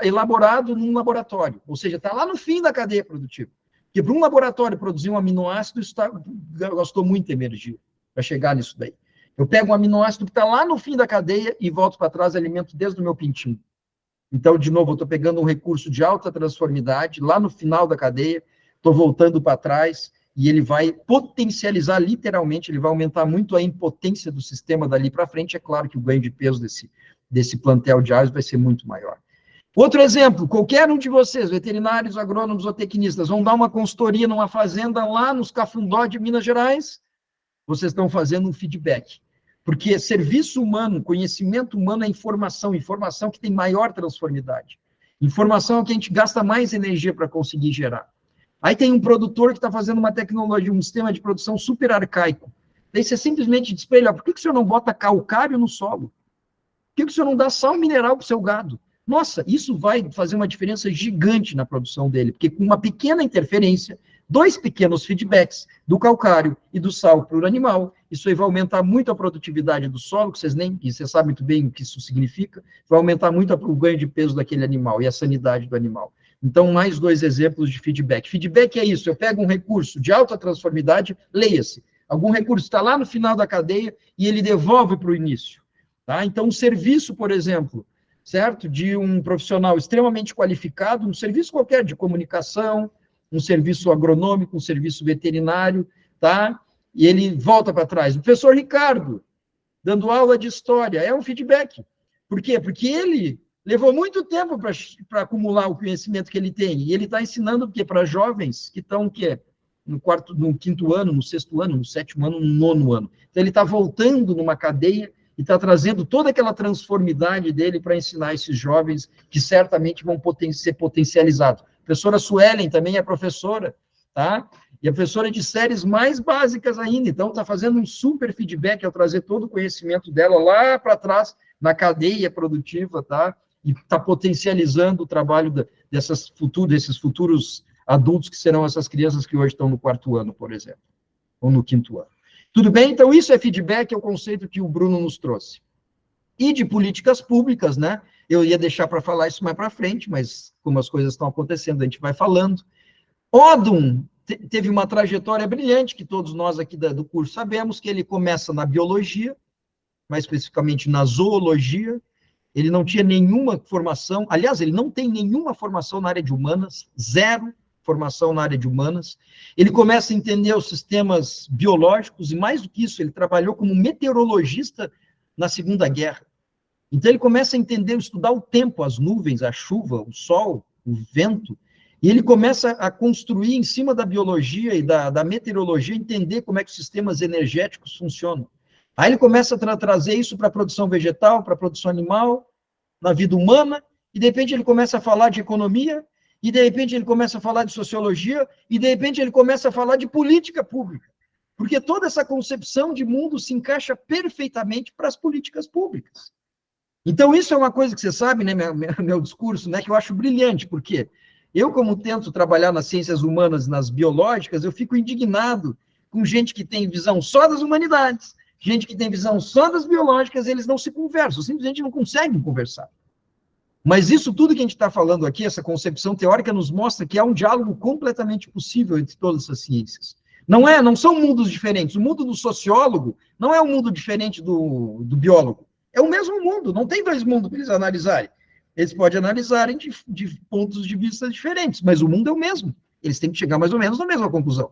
elaborado num laboratório, ou seja, está lá no fim da cadeia produtiva. Porque para um laboratório produzir um aminoácido, isso gastou muita energia para chegar nisso daí. Eu pego um aminoácido que está lá no fim da cadeia e volto para trás, alimento desde o meu pintinho. Então, de novo, eu estou pegando um recurso de alta transformidade, lá no final da cadeia, estou voltando para trás, e ele vai potencializar, literalmente, ele vai aumentar muito a impotência do sistema dali para frente. É claro que o ganho de peso desse plantel de aves vai ser muito maior. Outro exemplo, qualquer um de vocês, veterinários, agrônomos ou tecnistas, vão dar uma consultoria numa fazenda lá nos Cafundó de Minas Gerais, vocês estão fazendo um feedback. Porque serviço humano, conhecimento humano é informação que tem maior transformidade. Informação é que a gente gasta mais energia para conseguir gerar. Aí tem um produtor que está fazendo uma tecnologia, um sistema de produção super arcaico. Daí você simplesmente diz para ele, por que o senhor não bota calcário no solo? Por que o senhor não dá sal mineral para o seu gado? Nossa, isso vai fazer uma diferença gigante na produção dele, porque com uma pequena interferência, 2 pequenos feedbacks do calcário e do sal para o animal, isso aí vai aumentar muito a produtividade do solo, que vocês sabem muito bem o que isso significa, vai aumentar muito o ganho de peso daquele animal e a sanidade do animal. Então, mais 2 exemplos de feedback. Feedback é isso, eu pego um recurso de alta transformidade, leia-se, algum recurso está lá no final da cadeia e ele devolve para o início. Tá? Então, um serviço, por exemplo, certo? De um profissional extremamente qualificado, um serviço qualquer de comunicação, um serviço agronômico, um serviço veterinário, tá? E ele volta para trás. O professor Ricardo, dando aula de história, é um feedback. Por quê? Porque ele levou muito tempo para acumular o conhecimento que ele tem, e ele está ensinando para jovens que estão no 5º ano, no 6º ano, no 7º ano, no 9º ano. Então, ele está voltando numa cadeia e está trazendo toda aquela transformidade dele para ensinar esses jovens que certamente vão ser potencializados. A professora Suelen também é professora, tá? E a professora de séries mais básicas ainda, então está fazendo um super feedback ao trazer todo o conhecimento dela lá para trás, na cadeia produtiva, tá? E está potencializando o trabalho desses futuros adultos que serão essas crianças que hoje estão no 4º ano, por exemplo, ou no 5º ano. Tudo bem? Então, isso é feedback, é o conceito que o Bruno nos trouxe. E de políticas públicas, né? Eu ia deixar para falar isso mais para frente, mas como as coisas estão acontecendo, a gente vai falando. Odum teve uma trajetória brilhante, que todos nós aqui do curso sabemos, que ele começa na biologia, mais especificamente na zoologia. Ele não tinha nenhuma formação, aliás, ele não tem nenhuma formação na área de humanas, 0 formação na área de humanas. Ele começa a entender os sistemas biológicos, e mais do que isso, ele trabalhou como meteorologista na Segunda Guerra. Então, ele começa a entender, estudar o tempo, as nuvens, a chuva, o sol, o vento, e ele começa a construir, em cima da biologia e da meteorologia, entender como é que os sistemas energéticos funcionam. Aí ele começa a trazer isso para a produção vegetal, para a produção animal, na vida humana, e de repente ele começa a falar de economia, e de repente ele começa a falar de sociologia, e de repente ele começa a falar de política pública. Porque toda essa concepção de mundo se encaixa perfeitamente para as políticas públicas. Então, isso é uma coisa que você sabe, né, meu discurso, né, que eu acho brilhante, porque eu, como tento trabalhar nas ciências humanas, nas biológicas, eu fico indignado com gente que tem visão só das humanidades, gente que tem visão só das biológicas, eles não se conversam, simplesmente não conseguem conversar. Mas isso tudo que a gente está falando aqui, essa concepção teórica, nos mostra que há um diálogo completamente possível entre todas essas ciências. Não são mundos diferentes. O mundo do sociólogo não é um mundo diferente do biólogo. É o mesmo mundo, não tem dois mundos para eles analisarem. Eles podem analisarem de pontos de vista diferentes, mas o mundo é o mesmo. Eles têm que chegar mais ou menos na mesma conclusão.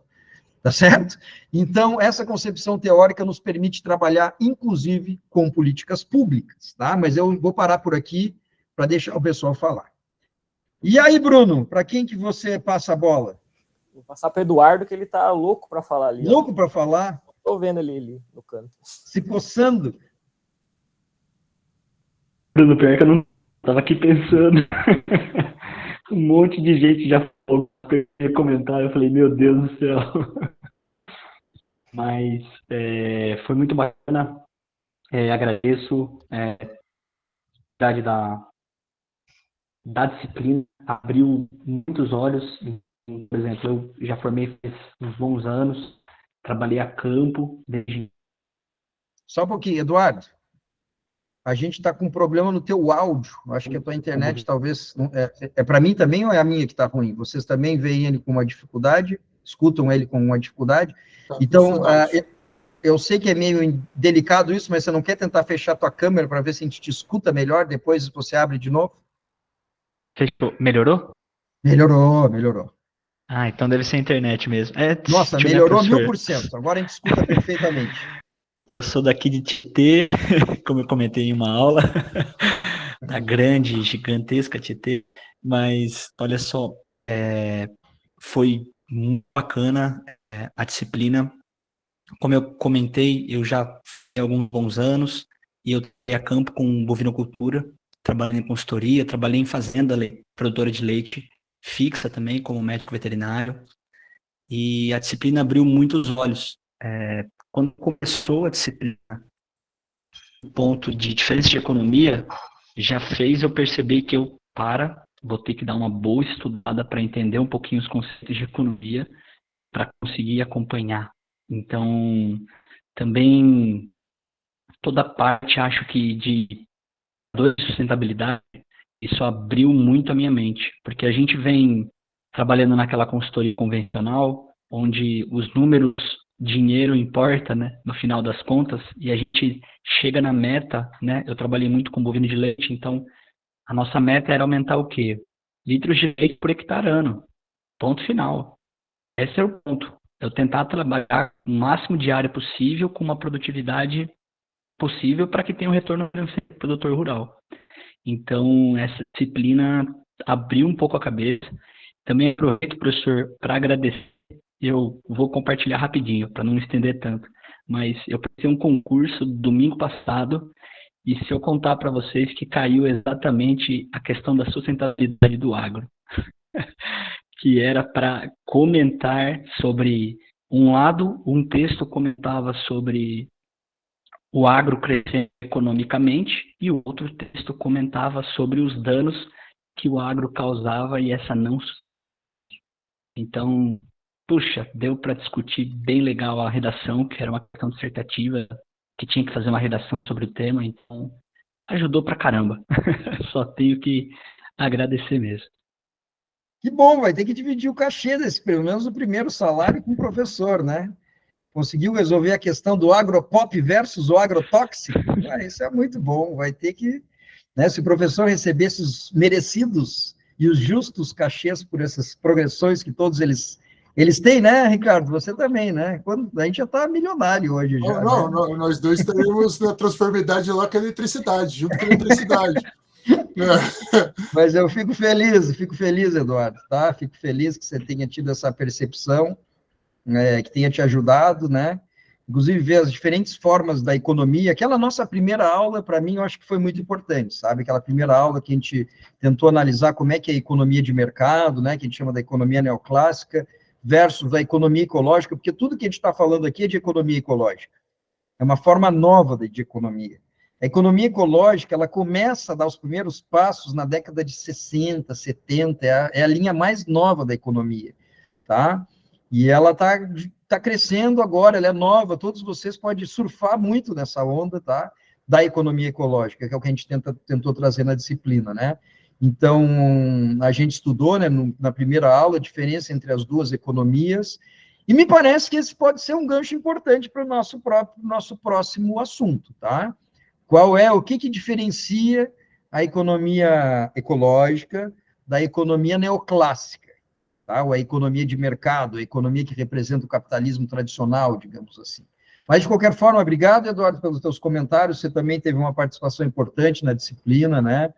Tá certo? Então, essa concepção teórica nos permite trabalhar, inclusive, com políticas públicas, tá? Mas eu vou parar por aqui para deixar o pessoal falar. E aí, Bruno, para quem que você passa a bola? Vou passar para o Eduardo, que ele tá louco para falar ali. Louco para falar? Estou vendo ele ali no canto. Se coçando. Bruno, pior que eu não estava aqui pensando. Um monte de gente já falou que eu ia comentar, eu falei, meu Deus do céu. Mas foi muito bacana, agradeço a da disciplina, abriu muitos olhos. Por exemplo, eu já formei faz uns bons anos, trabalhei a campo. Só um pouquinho, Eduardo. A gente está com um problema no teu áudio. Acho que a tua internet talvez... É para mim também ou é a minha que está ruim? Vocês também veem ele com uma dificuldade? Escutam ele com uma dificuldade? Então, eu sei que é meio delicado isso, mas você não quer tentar fechar a tua câmera para ver se a gente te escuta melhor, depois você abre de novo? Fechou. Melhorou? Melhorou. Ah, então deve ser a internet mesmo. Nossa, melhorou 1000%. Agora a gente escuta perfeitamente. Eu sou daqui de Tietê, como eu comentei em uma aula, da grande, gigantesca Tietê, mas olha só, foi muito bacana a disciplina. Como eu comentei, eu já fiz alguns bons anos e eu trabalhei a campo com bovinocultura, trabalhei em consultoria, trabalhei em fazenda produtora de leite fixa também, como médico veterinário, e a disciplina abriu muitos olhos. Quando começou a disciplina, o ponto de diferença de economia já fez eu perceber que vou ter que dar uma boa estudada para entender um pouquinho os conceitos de economia para conseguir acompanhar. Então, também toda parte, acho que de sustentabilidade, isso abriu muito a minha mente, porque a gente vem trabalhando naquela consultoria convencional, onde os números, dinheiro importa, né, no final das contas, e a gente chega na meta, né, eu trabalhei muito com bovino de leite, então a nossa meta era aumentar o quê? Litros de leite por hectare ano, ponto final. Esse é o ponto, eu tentar trabalhar o máximo de área possível, com uma produtividade possível, para que tenha um retorno financeiro para o produtor rural. Então, essa disciplina abriu um pouco a cabeça. Também aproveito, professor, para agradecer. Eu vou compartilhar rapidinho, para não me estender tanto. Mas eu prestei um concurso domingo passado, e se eu contar para vocês que caiu exatamente a questão da sustentabilidade do agro, que era para comentar sobre, um texto comentava sobre o agro crescendo economicamente, e o outro texto comentava sobre os danos que o agro causava e essa não. Então, puxa, deu para discutir bem legal a redação, que era uma questão dissertativa, que tinha que fazer uma redação sobre o tema, então ajudou pra caramba. Só tenho que agradecer mesmo. Que bom, vai ter que dividir o cachê pelo menos o primeiro salário com o professor, né? Conseguiu resolver a questão do agropop versus o agrotóxico? Isso é muito bom, vai ter que... Né, se o professor recebesse os merecidos e os justos cachês por essas progressões que todos eles têm, né, Ricardo? Você também, né? A gente já está milionário hoje. Já, não, né? Nós dois teremos na transformidade lá com a eletricidade, junto com a eletricidade. Mas eu fico feliz, Eduardo, tá? Fico feliz que você tenha tido essa percepção, que tenha te ajudado, né? Inclusive, ver as diferentes formas da economia. Aquela nossa primeira aula, para mim, eu acho que foi muito importante, sabe? Aquela primeira aula que a gente tentou analisar como é que é a economia de mercado, né? Que a gente chama da economia neoclássica, versus a economia ecológica, porque tudo que a gente está falando aqui é de economia ecológica. É uma forma nova de economia. A economia ecológica, ela começa a dar os primeiros passos na década de 60, 70, é a linha mais nova da economia, tá? E ela está crescendo agora, ela é nova, todos vocês podem surfar muito nessa onda, tá? Da economia ecológica, que é o que a gente tentou trazer na disciplina, né? Então, a gente estudou, né, na primeira aula, a diferença entre as duas economias, e me parece que esse pode ser um gancho importante para o nosso próximo assunto, tá? O que diferencia a economia ecológica da economia neoclássica, tá? Ou a economia de mercado, a economia que representa o capitalismo tradicional, digamos assim. Mas, de qualquer forma, obrigado, Eduardo, pelos teus comentários, você também teve uma participação importante na disciplina, né?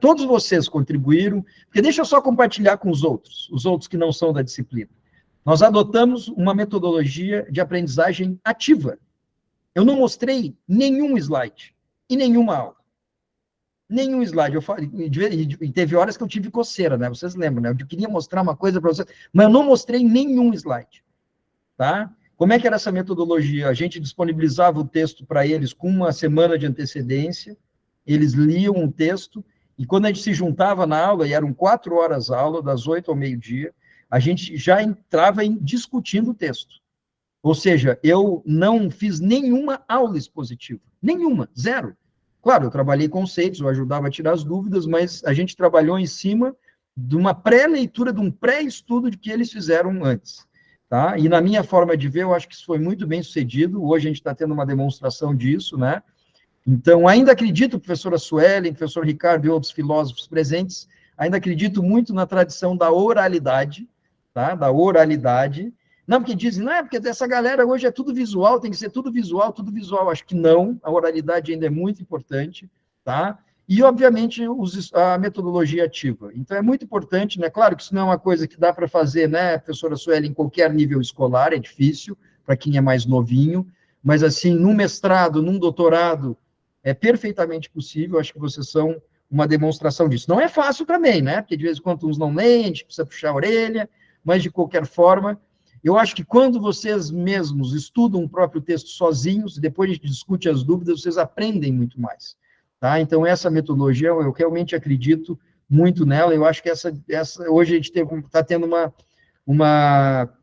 Todos vocês contribuíram, porque deixa eu só compartilhar com os outros que não são da disciplina. Nós adotamos uma metodologia de aprendizagem ativa. Eu não mostrei nenhum slide e nenhuma aula. Nenhum slide. E teve horas que eu tive coceira, né? Vocês lembram, né? Eu queria mostrar uma coisa para vocês, mas eu não mostrei nenhum slide. Tá? Como é que era essa metodologia? A gente disponibilizava o texto para eles com uma semana de antecedência, eles liam o texto, e quando a gente se juntava na aula, e eram 4 horas a aula, das 8 ao meio-dia, a gente já entrava discutindo o texto. Ou seja, eu não fiz nenhuma aula expositiva. Nenhuma, zero. Claro, eu trabalhei conceitos, eu ajudava a tirar as dúvidas, mas a gente trabalhou em cima de uma pré-leitura, de um pré-estudo de que eles fizeram antes. Tá? E na minha forma de ver, eu acho que isso foi muito bem sucedido. Hoje a gente está tendo uma demonstração disso, né? Então, ainda acredito, professora Suelen, professor Ricardo e outros filósofos presentes, ainda acredito muito na tradição da oralidade, tá? Da oralidade. Não, porque dizem, não é porque essa galera hoje é tudo visual, tem que ser tudo visual, tudo visual. Acho que não, a oralidade ainda é muito importante, tá? E, obviamente, a metodologia ativa. Então, é muito importante, né? Claro que isso não é uma coisa que dá para fazer, né, professora Sueli, em qualquer nível escolar, é difícil, para quem é mais novinho, mas, assim, num mestrado, num doutorado, é perfeitamente possível, acho que vocês são uma demonstração disso. Não é fácil também, né? Porque, de vez em quando, uns não leem, a gente precisa puxar a orelha, mas, de qualquer forma, eu acho que quando vocês mesmos estudam o próprio texto sozinhos, e depois a gente discute as dúvidas, vocês aprendem muito mais. Tá? Então, essa metodologia, eu realmente acredito muito nela, eu acho que hoje a gente está tendo uma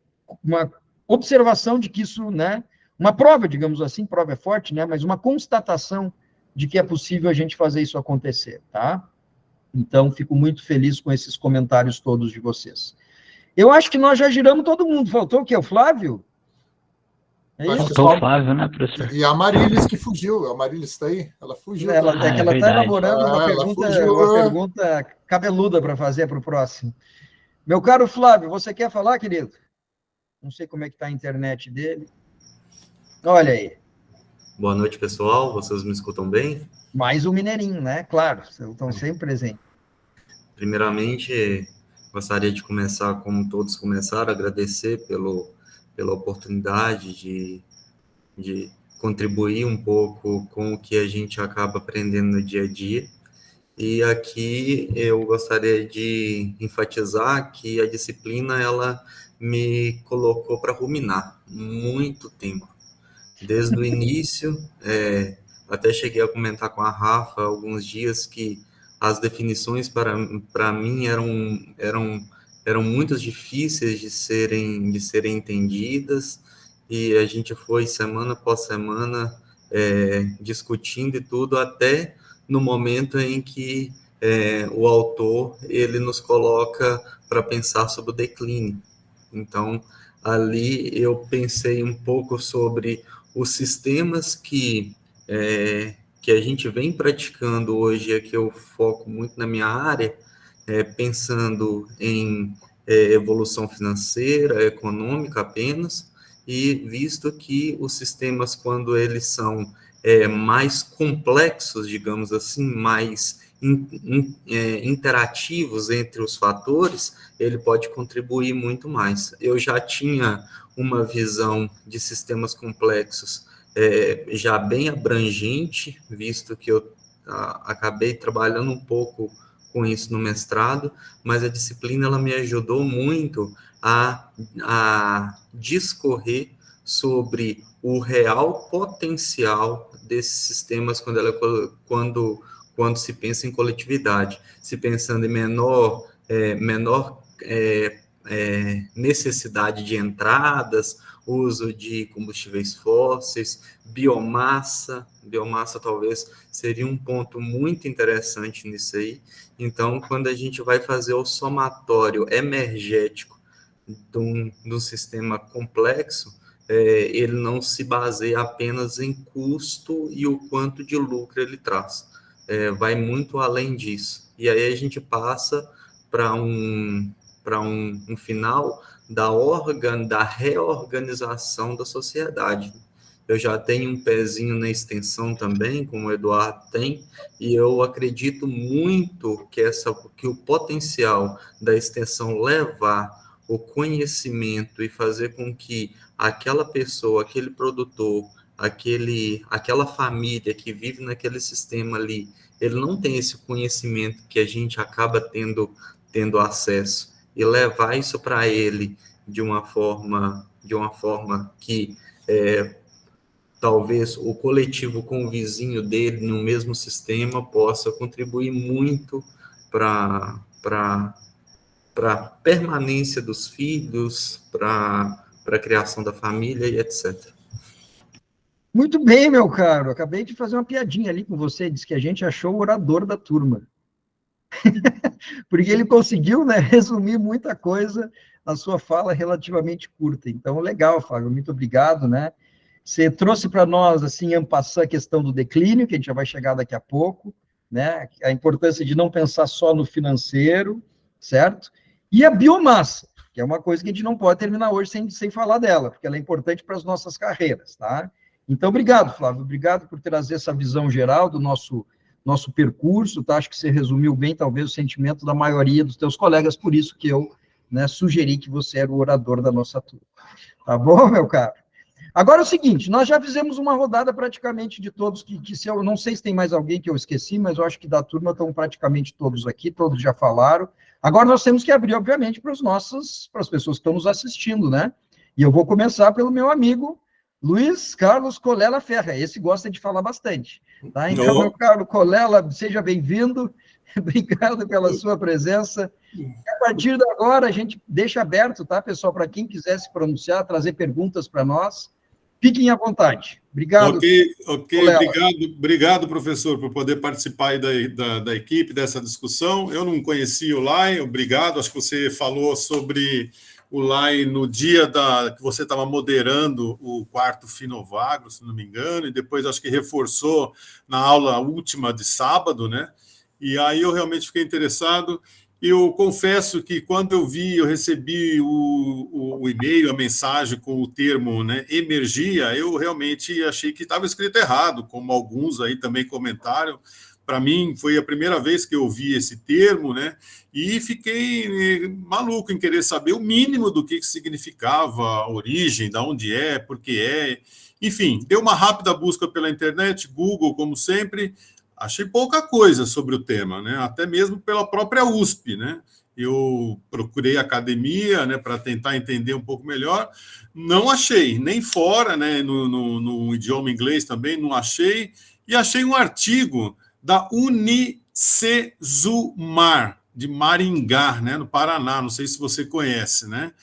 observação de que isso, né, uma prova, digamos assim, prova é forte, né, mas uma constatação de que é possível a gente fazer isso acontecer, tá? Então, fico muito feliz com esses comentários todos de vocês. Eu acho que nós já giramos todo mundo, faltou o quê? O Flávio? Faltou o Flávio, né, professor? E a Marilis que fugiu. A Marilis está aí? Ela fugiu. Ela está elaborando uma pergunta cabeluda para fazer para o próximo. Meu caro Flávio, você quer falar, querido? Não sei como é que está a internet dele. Olha aí. Boa noite, pessoal. Vocês me escutam bem? Mais um mineirinho, né? Claro, estão sempre presentes. Primeiramente, gostaria de começar, como todos começaram, agradecer pela oportunidade de contribuir um pouco com o que a gente acaba aprendendo no dia a dia. E aqui eu gostaria de enfatizar que a disciplina, ela me colocou para ruminar muito tempo. Desde o início, até cheguei a comentar com a Rafa alguns dias que as definições para mim eram muito difíceis de serem entendidas, e a gente foi semana após semana discutindo e tudo, até no momento em que o autor ele nos coloca para pensar sobre o declínio. Então, ali eu pensei um pouco sobre os sistemas que a gente vem praticando hoje, é que eu foco muito na minha área, pensando em evolução financeira, econômica apenas, e visto que os sistemas, quando eles são mais complexos, digamos assim, mais interativos entre os fatores, ele pode contribuir muito mais. Eu já tinha uma visão de sistemas complexos já bem abrangente, visto que eu acabei trabalhando um pouco com isso no mestrado, mas a disciplina ela me ajudou muito a discorrer sobre o real potencial desses sistemas quando se pensa em coletividade, se pensando em menor necessidade de entradas, uso de combustíveis fósseis, biomassa talvez seria um ponto muito interessante nisso aí. Então, quando a gente vai fazer o somatório energético de um sistema complexo, ele não se baseia apenas em custo e o quanto de lucro ele traz. Vai muito além disso. E aí a gente passa para um final da reorganização da sociedade. Eu já tenho um pezinho na extensão também, como o Eduardo tem, e eu acredito muito que o potencial da extensão levar o conhecimento e fazer com que aquela pessoa, aquele produtor, aquela família que vive naquele sistema ali, ele não tem esse conhecimento que a gente acaba tendo acesso, e levar isso para ele de uma forma que talvez o coletivo com o vizinho dele no mesmo sistema possa contribuir muito para a permanência dos filhos, para a criação da família e etc. Muito bem, meu caro. Acabei de fazer uma piadinha ali com você, disse que a gente achou o orador da turma. Porque ele conseguiu, né, resumir muita coisa na sua fala relativamente curta. Então, legal, Fábio, muito obrigado, né? Você trouxe para nós, assim, en passant, a questão do declínio, que a gente já vai chegar daqui a pouco, né? A importância de não pensar só no financeiro, certo? E a biomassa, que é uma coisa que a gente não pode terminar hoje sem falar dela, porque ela é importante para as nossas carreiras, tá? Então, obrigado, Flávio, obrigado por trazer essa visão geral do nosso percurso, tá? Acho que você resumiu bem, talvez, o sentimento da maioria dos teus colegas, por isso que eu, né, sugeri que você era o orador da nossa turma. Tá bom, meu caro? Agora é o seguinte, nós já fizemos uma rodada praticamente de todos, que se eu não sei se tem mais alguém que eu esqueci, mas eu acho que da turma estão praticamente todos aqui, todos já falaram. Agora nós temos que abrir, obviamente, para as pessoas que estão nos assistindo, né? E eu vou começar pelo meu amigo Luiz Carlos Colela Ferra, esse gosta de falar bastante, tá? Então, meu caro Colela, seja bem-vindo, obrigado pela sua presença. E a partir de agora, a gente deixa aberto, tá, pessoal, para quem quiser se pronunciar, trazer perguntas para nós, fiquem à vontade. Obrigado. Ok, obrigado, professor, por poder participar aí da equipe dessa discussão. Eu não conhecia o LAI, obrigado, acho que você falou sobre o LAI no dia que você estava moderando o quarto Finovagro, se não me engano, e depois acho que reforçou na aula última de sábado, né? E aí eu realmente fiquei interessado. Eu confesso que quando eu recebi o e-mail, a mensagem com o termo, né, energia, eu realmente achei que estava escrito errado, como alguns aí também comentaram. Para mim, foi a primeira vez que eu ouvi esse termo, né? E fiquei maluco em querer saber o mínimo do que significava a origem, de onde é, por que é. Enfim, dei uma rápida busca pela internet, Google, como sempre. Achei pouca coisa sobre o tema, né? Até mesmo pela própria USP, né? Eu procurei academia, né, para tentar entender um pouco melhor. Não achei, nem fora, né? No idioma inglês também não achei. E achei um artigo da Unicesumar, de Maringá, né, no Paraná, não sei se você conhece, né?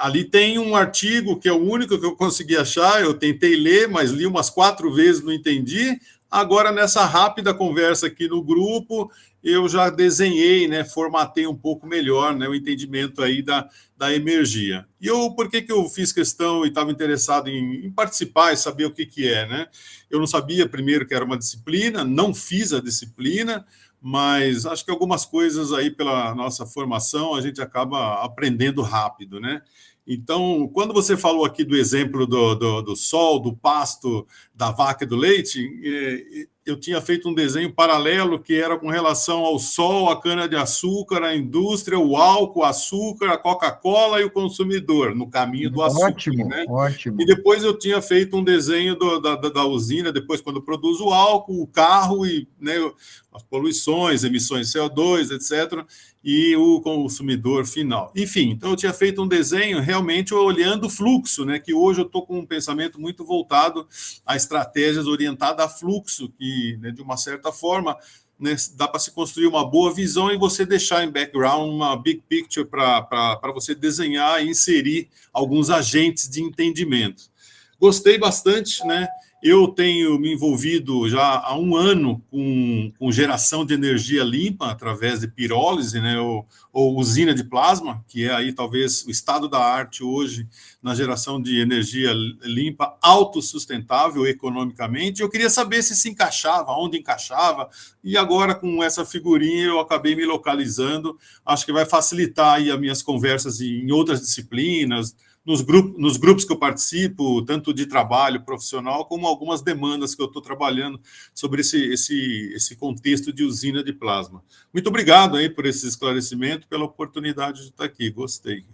Ali tem um artigo que é o único que eu consegui achar, eu tentei ler, mas li umas 4 vezes, não entendi. Agora, nessa rápida conversa aqui no grupo, eu já desenhei, né, formatei um pouco melhor, né, o entendimento aí da energia. E por que eu fiz questão e estava interessado em participar e saber o que é, né? Eu não sabia, primeiro, que era uma disciplina, não fiz a disciplina, mas acho que algumas coisas aí pela nossa formação a gente acaba aprendendo rápido, né? Então, quando você falou aqui do exemplo do sol, do pasto, da vaca e do leite, eu tinha feito um desenho paralelo que era com relação ao sol, a cana-de-açúcar, a indústria, o álcool, o açúcar, a Coca-Cola e o consumidor, no caminho do açúcar. Ótimo, né? Ótimo. E depois eu tinha feito um desenho da usina, depois quando produz o álcool, o carro, e, né, as poluições, emissões de CO2, etc., e o consumidor final. Enfim, então eu tinha feito um desenho realmente olhando o fluxo, né, que hoje eu estou com um pensamento muito voltado a estratégias orientadas a fluxo, que, né, de uma certa forma, né, dá para se construir uma boa visão e você deixar em background uma big picture para você desenhar e inserir alguns agentes de entendimento. Gostei bastante, né? Eu tenho me envolvido já há 1 ano com geração de energia limpa através de pirólise, né, ou usina de plasma, que é aí talvez o estado da arte hoje na geração de energia limpa, autossustentável economicamente. Eu queria saber se encaixava, onde encaixava, e agora com essa figurinha eu acabei me localizando. Acho que vai facilitar aí as minhas conversas em outras disciplinas, nos grupos que eu participo, tanto de trabalho profissional, como algumas demandas que eu estou trabalhando sobre esse contexto de usina de plasma. Muito obrigado aí por esse esclarecimento, pela oportunidade de estar aqui, gostei.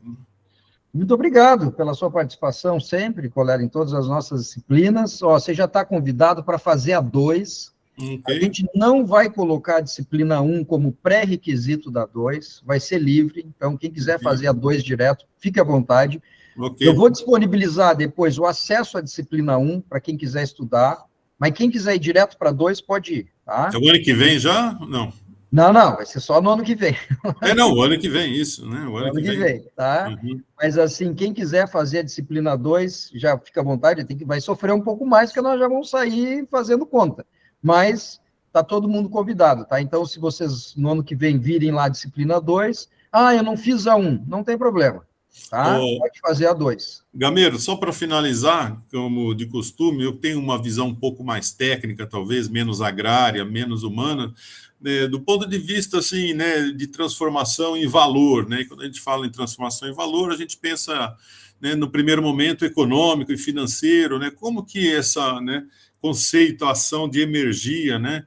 Muito obrigado pela sua participação sempre, colega, em todas as nossas disciplinas. Você já está convidado para fazer a 2. Okay. A gente não vai colocar a disciplina 1 como pré-requisito da 2, vai ser livre, então quem quiser fazer a 2 direto, fique à vontade. Okay. Eu vou disponibilizar depois o acesso à disciplina 1 para quem quiser estudar, mas quem quiser ir direto para 2 pode ir, tá? É o ano que vem já? Não. Não, vai ser só no ano que vem. O ano que vem, isso, né? O ano que vem, tá? Uhum. Mas, assim, quem quiser fazer a disciplina 2, já fica à vontade, vai sofrer um pouco mais, porque nós já vamos sair fazendo conta. Mas está todo mundo convidado, tá? Então, se vocês, no ano que vem, virem lá a disciplina 2, eu não fiz a 1, não tem problema. Tá? Pode fazer a 2. Gameiro, só para finalizar, como de costume, eu tenho uma visão um pouco mais técnica, talvez, menos agrária, menos humana, né, do ponto de vista assim, né, de transformação em valor. Né? E quando a gente fala em transformação em valor, a gente pensa, né, no primeiro momento econômico e financeiro, né, como que essa, né, conceituação de energia, né,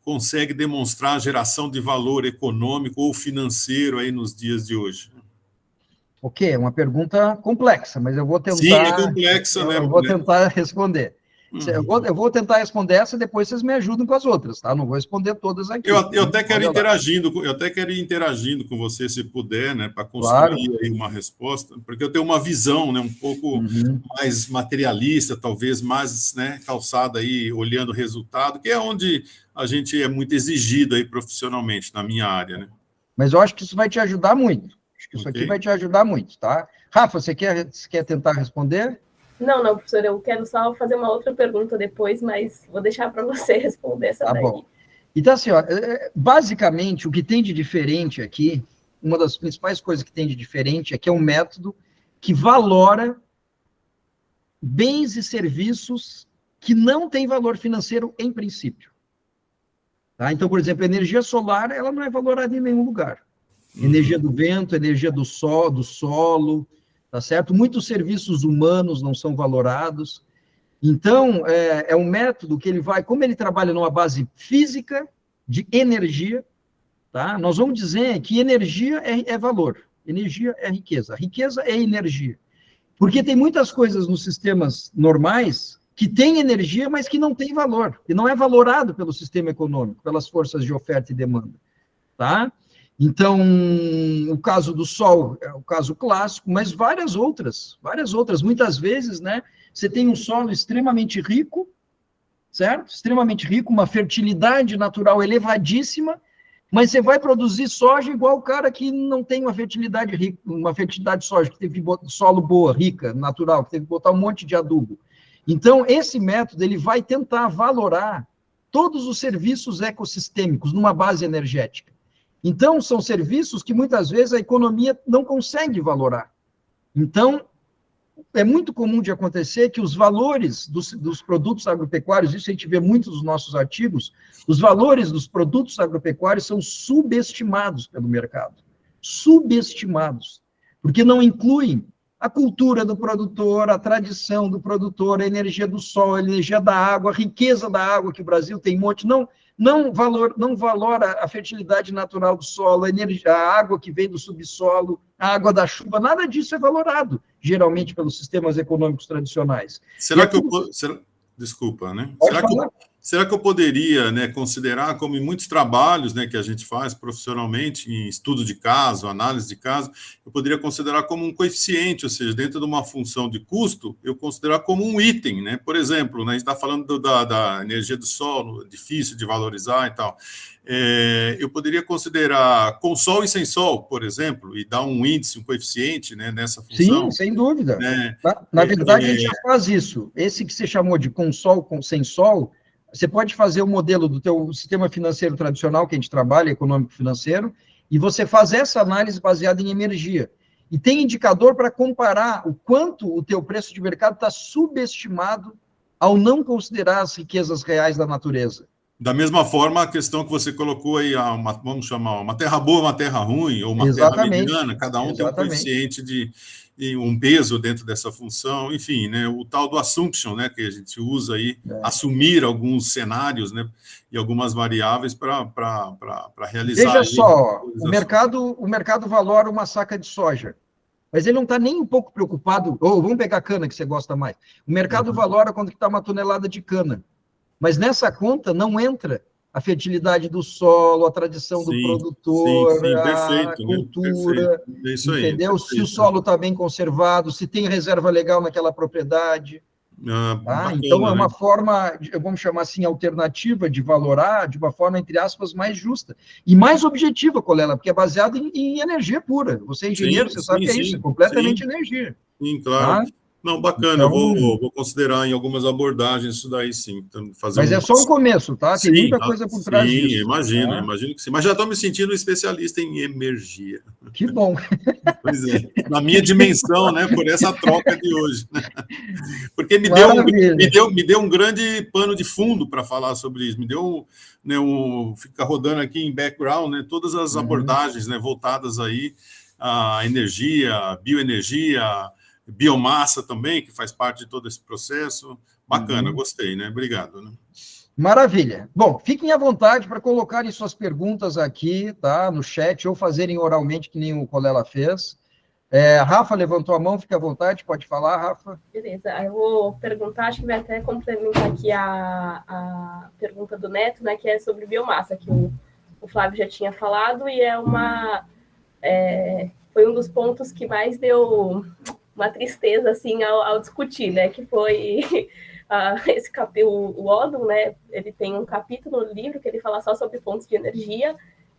consegue demonstrar a geração de valor econômico ou financeiro aí nos dias de hoje. Ok, é uma pergunta complexa, mas eu vou tentar... Sim, é complexa, né? Eu vou tentar responder. Uhum. Eu vou tentar responder essa, depois vocês me ajudam com as outras, tá? Não vou responder todas aqui. Eu até quero ir interagindo com você, se puder, né? Para construir aí uma resposta, porque eu tenho uma visão, né? Um pouco mais materialista, talvez mais, né? Calçada aí, olhando o resultado, que é onde a gente é muito exigido aí profissionalmente, na minha área, né? Mas eu acho que isso vai te ajudar muito. Isso aqui vai te ajudar muito, tá? Rafa, você quer tentar responder? Não, professor, eu quero só fazer uma outra pergunta depois, mas vou deixar para você responder essa daí. Tá bom. Então, assim, basicamente, o que tem de diferente aqui, uma das principais coisas que tem de diferente é que é um método que valora bens e serviços que não têm valor financeiro em princípio. Tá? Então, por exemplo, a energia solar, ela não é valorada em nenhum lugar. Energia do vento, energia do solo, tá certo? Muitos serviços humanos não são valorados. Então, é um método que ele vai, como ele trabalha numa base física de energia, tá? Nós vamos dizer que energia é valor, energia é riqueza é energia. Porque tem muitas coisas nos sistemas normais que têm energia, mas que não têm valor, e não é valorado pelo sistema econômico, pelas forças de oferta e demanda, tá? Então, o caso do Sol é o caso clássico, mas várias outras. Muitas vezes, né, você tem um solo extremamente rico, certo? Extremamente rico, uma fertilidade natural elevadíssima, mas você vai produzir soja igual o cara que não tem uma fertilidade rica, uma fertilidade de soja, que teve que botar solo boa, rica, natural, que teve que botar um monte de adubo. Então, esse método, ele vai tentar valorar todos os serviços ecossistêmicos numa base energética. Então, são serviços que muitas vezes a economia não consegue valorar. Então, é muito comum de acontecer que os valores dos produtos agropecuários, isso a gente vê muito nos nossos artigos, os valores dos produtos agropecuários são subestimados pelo mercado. Subestimados. Porque não incluem a cultura do produtor, a tradição do produtor, a energia do sol, a energia da água, a riqueza da água, que o Brasil tem um monte, não valora a fertilidade natural do solo, a água que vem do subsolo, a água da chuva, nada disso é valorado, geralmente, pelos sistemas econômicos tradicionais. Desculpa, né? será que eu poderia, né, considerar, como em muitos trabalhos, né, que a gente faz profissionalmente, em estudo de caso, análise de caso, eu poderia considerar como um coeficiente, ou seja, dentro de uma função de custo, eu considerar como um item, né? Por exemplo, né, a gente está falando da energia do solo, difícil de valorizar e tal. Eu poderia considerar com sol e sem sol, por exemplo, e dar um índice, um coeficiente, né, nessa função. Sim, sem dúvida. Né? Na verdade, a gente já faz isso. Esse que você chamou de com sol, sem sol, você pode fazer o modelo do teu sistema financeiro tradicional que a gente trabalha, econômico-financeiro, e você faz essa análise baseada em energia. E tem indicador para comparar o quanto o teu preço de mercado está subestimado ao não considerar as riquezas reais da natureza. Da mesma forma, a questão que você colocou aí, vamos chamar uma terra boa, uma terra ruim, ou uma terra mediana, cada um tem um coeficiente de um peso dentro dessa função, enfim, né, o tal do assumption, né, que a gente usa aí, assumir alguns cenários, né, e algumas variáveis para realizar. Veja só, o mercado valora uma saca de soja, mas ele não está nem um pouco preocupado, ou vamos pegar cana, que você gosta mais, o mercado valora quando está uma tonelada de cana, mas nessa conta não entra a fertilidade do solo, a tradição do produtor, perfeito, a cultura, perfeito. É isso aí, entendeu? perfeito. Se o solo está bem conservado, se tem reserva legal naquela propriedade. Bacana, então, é uma forma, vamos chamar assim, alternativa de valorar de uma forma, entre aspas, mais justa. E mais objetiva, Colela, porque é baseada em energia pura. Você é engenheiro, você sabe que é isso, é completamente energia. Sim, claro. Não, bacana, então, eu vou considerar em algumas abordagens isso daí, sim. Então, mas é só um começo, tá? Tem muita coisa por trás disso. Sim, imagino que sim. Mas já estou me sentindo especialista em energia. Que bom. Pois é, na minha dimensão, né, por essa troca de hoje. Né? Porque me deu um grande pano de fundo para falar sobre isso, me deu, né, fica rodando aqui em background, né, todas as abordagens, né, voltadas aí à energia, à bioenergia, biomassa também, que faz parte de todo esse processo. Bacana, gostei, né? Obrigado. Né? Maravilha. Bom, fiquem à vontade para colocarem suas perguntas aqui, tá, no chat, ou fazerem oralmente, que nem o Colela fez. Rafa levantou a mão, fica à vontade, pode falar, Rafa. Beleza, eu vou perguntar, acho que vai até complementar aqui a pergunta do Neto, né, que é sobre biomassa, que o Flávio já tinha falado, e foi um dos pontos que mais deu uma tristeza, assim, ao discutir, né, que foi o Odum, né, ele tem um capítulo no livro que ele fala só sobre fontes de energia,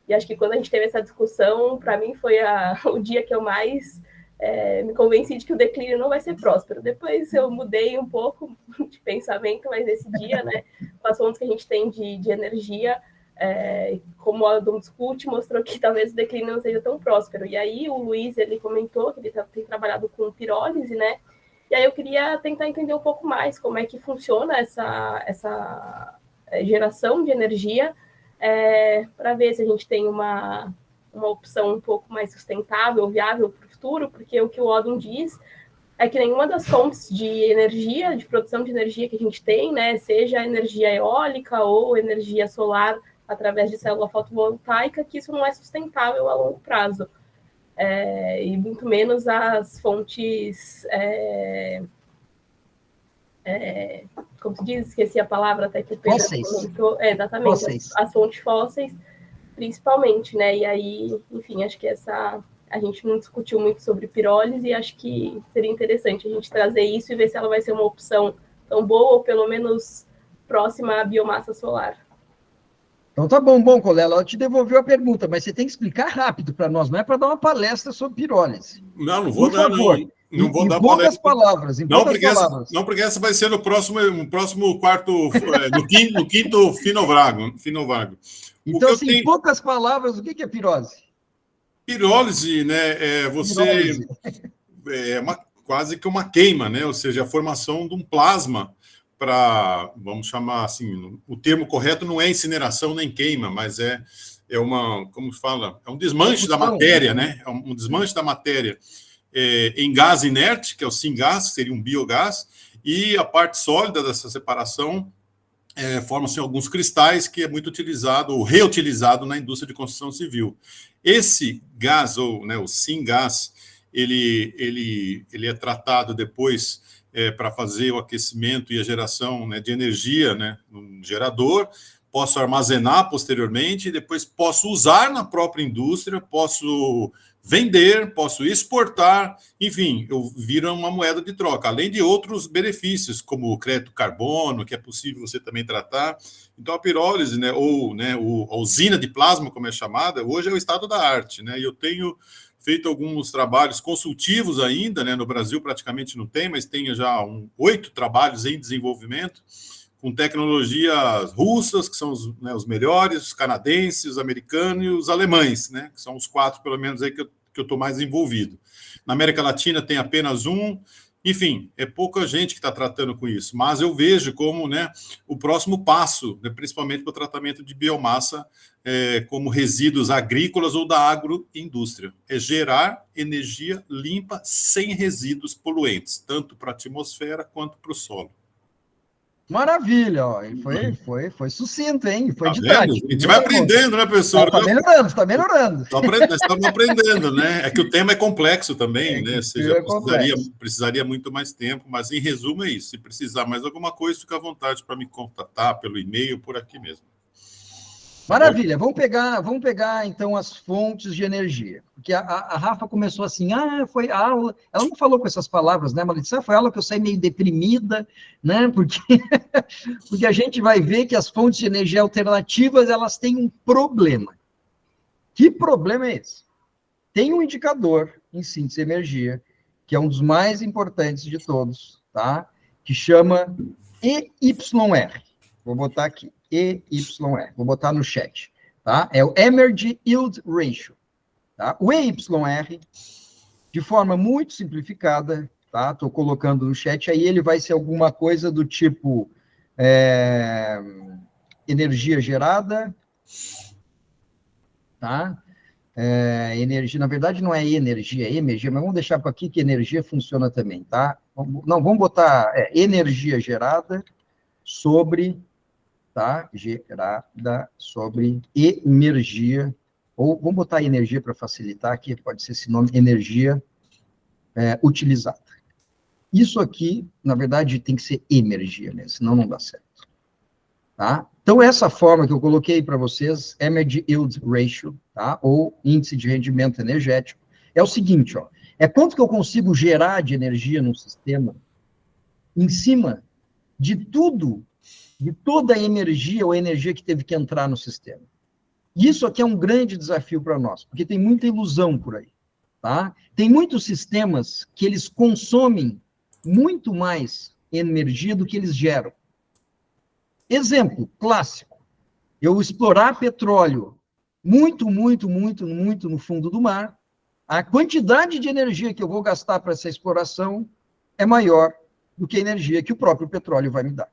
e acho que quando a gente teve essa discussão, para mim foi o dia que eu mais me convenci de que o declínio não vai ser próspero. Depois eu mudei um pouco de pensamento, mas nesse dia, né, com as fontes que a gente tem de energia, como o Odum discute, mostrou que talvez o declínio não seja tão próspero. E aí o Luiz, ele comentou que ele tem trabalhado com pirólise, né? E aí eu queria tentar entender um pouco mais como é que funciona essa geração de energia, para ver se a gente tem uma opção um pouco mais sustentável, viável para o futuro, porque o que o Odum diz é que nenhuma das fontes de energia, de produção de energia que a gente tem, né, seja energia eólica ou energia solar através de célula fotovoltaica, que isso não é sustentável a longo prazo. E muito menos as fontes... como se diz? Esqueci a palavra até que o Pedro comentou. Exatamente, as fontes fósseis, principalmente, né? E aí, enfim, acho que a gente não discutiu muito sobre pirólise e acho que seria interessante a gente trazer isso e ver se ela vai ser uma opção tão boa ou pelo menos próxima à biomassa solar. Então tá bom, Colela, ela te devolveu a pergunta, mas você tem que explicar rápido para nós, não é para dar uma palestra sobre pirólise. Não vou dar, não vou dar poucas palavras, em poucas palavras. Não, porque essa vai ser no próximo quarto, no quinto Finovago. Então, assim, em poucas palavras, o que é pirólise? Pirólise, né, é quase que uma queima, né, ou seja, a formação de um plasma para, vamos chamar assim, o termo correto não é incineração nem queima, mas é uma, como se fala, é um desmanche da matéria, né? É um desmanche da matéria em gás inerte, que é o singás, que seria um biogás, e a parte sólida dessa separação formam-se alguns cristais que é muito utilizado ou reutilizado na indústria de construção civil. Esse gás, ou, né, o singás, ele é tratado depois para fazer o aquecimento e a geração, né, de energia, né, no gerador, posso armazenar posteriormente, e depois posso usar na própria indústria, posso vender, posso exportar, enfim, eu viro uma moeda de troca, além de outros benefícios, como o crédito carbono, que é possível você também tratar. Então, a pirólise, né, ou, né, a usina de plasma, como é chamada, hoje é o estado da arte, né, e eu tenho feito alguns trabalhos consultivos ainda, né, no Brasil praticamente não tem, mas tenho já 8 trabalhos em desenvolvimento, com tecnologias russas, que são os melhores, os canadenses, os americanos e os alemães, né, que são os 4, pelo menos, aí que eu estou mais envolvido. Na América Latina tem apenas um, enfim, é pouca gente que está tratando com isso, mas eu vejo como, né, o próximo passo, né, principalmente para o tratamento de biomassa, como resíduos agrícolas ou da agroindústria, é gerar energia limpa sem resíduos poluentes, tanto para a atmosfera quanto para o solo. Maravilha, ó. Foi sucinto, hein? Foi Tá didático. A gente vai aprendendo, né, professor? Está melhorando, está melhorando. Nós estamos aprendendo, né? É que o tema é complexo também, né? Ou seja, precisaria muito mais tempo, mas em resumo é isso. Se precisar mais alguma coisa, fica à vontade para me contatar pelo e-mail, por aqui mesmo. Maravilha, vamos pegar então as fontes de energia, porque a Rafa começou assim, foi a aula, ela não falou com essas palavras, né, mas ela disse, foi a aula que eu saí meio deprimida, né, porque a gente vai ver que as fontes de energia alternativas, elas têm um problema. Que problema é esse? Tem um indicador em síntese de energia, que é um dos mais importantes de todos, tá, que chama EYR, vou botar aqui. EYR, vou botar no chat, tá? É o Energy Yield Ratio, tá? O EYR, de forma muito simplificada, tá? Estou colocando no chat, aí ele vai ser alguma coisa do tipo energia gerada, tá? Energia, na verdade não é energia, é emergia, mas vamos deixar para aqui que energia funciona também, tá? Vamos botar energia gerada sobre... Tá? Gerada sobre energia, ou vamos botar energia para facilitar aqui, pode ser esse nome, energia utilizada. Isso aqui, na verdade, tem que ser energia, né? Senão não dá certo. Tá? Então, essa forma que eu coloquei para vocês, Energy Yield Ratio, tá? Ou índice de rendimento energético, é o seguinte, ó, é quanto que eu consigo gerar de energia no sistema em cima de tudo, de toda a energia ou energia que teve que entrar no sistema. Isso aqui é um grande desafio para nós, porque tem muita ilusão por aí, tá? Tem muitos sistemas que eles consomem muito mais energia do que eles geram. Exemplo clássico, eu explorar petróleo muito no fundo do mar, a quantidade de energia que eu vou gastar para essa exploração é maior do que a energia que o próprio petróleo vai me dar.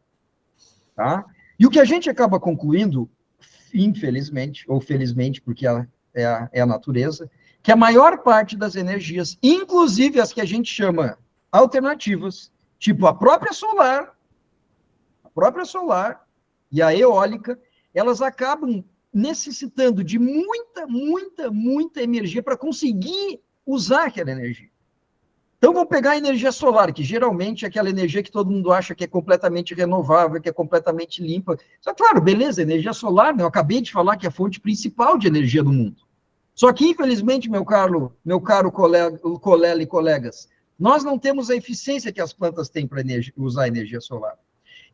Tá? E o que a gente acaba concluindo, infelizmente, ou felizmente, porque é a natureza, que a maior parte das energias, inclusive as que a gente chama alternativas, tipo a própria solar e a eólica, elas acabam necessitando de muita energia para conseguir usar aquela energia. Então, vamos pegar a energia solar, que geralmente é aquela energia que todo mundo acha que é completamente renovável, que é completamente limpa. Só claro, beleza, energia solar, né? Eu acabei de falar que é a fonte principal de energia do mundo. Só que, infelizmente, meu caro colega e colegas, nós não temos a eficiência que as plantas têm para usar energia solar.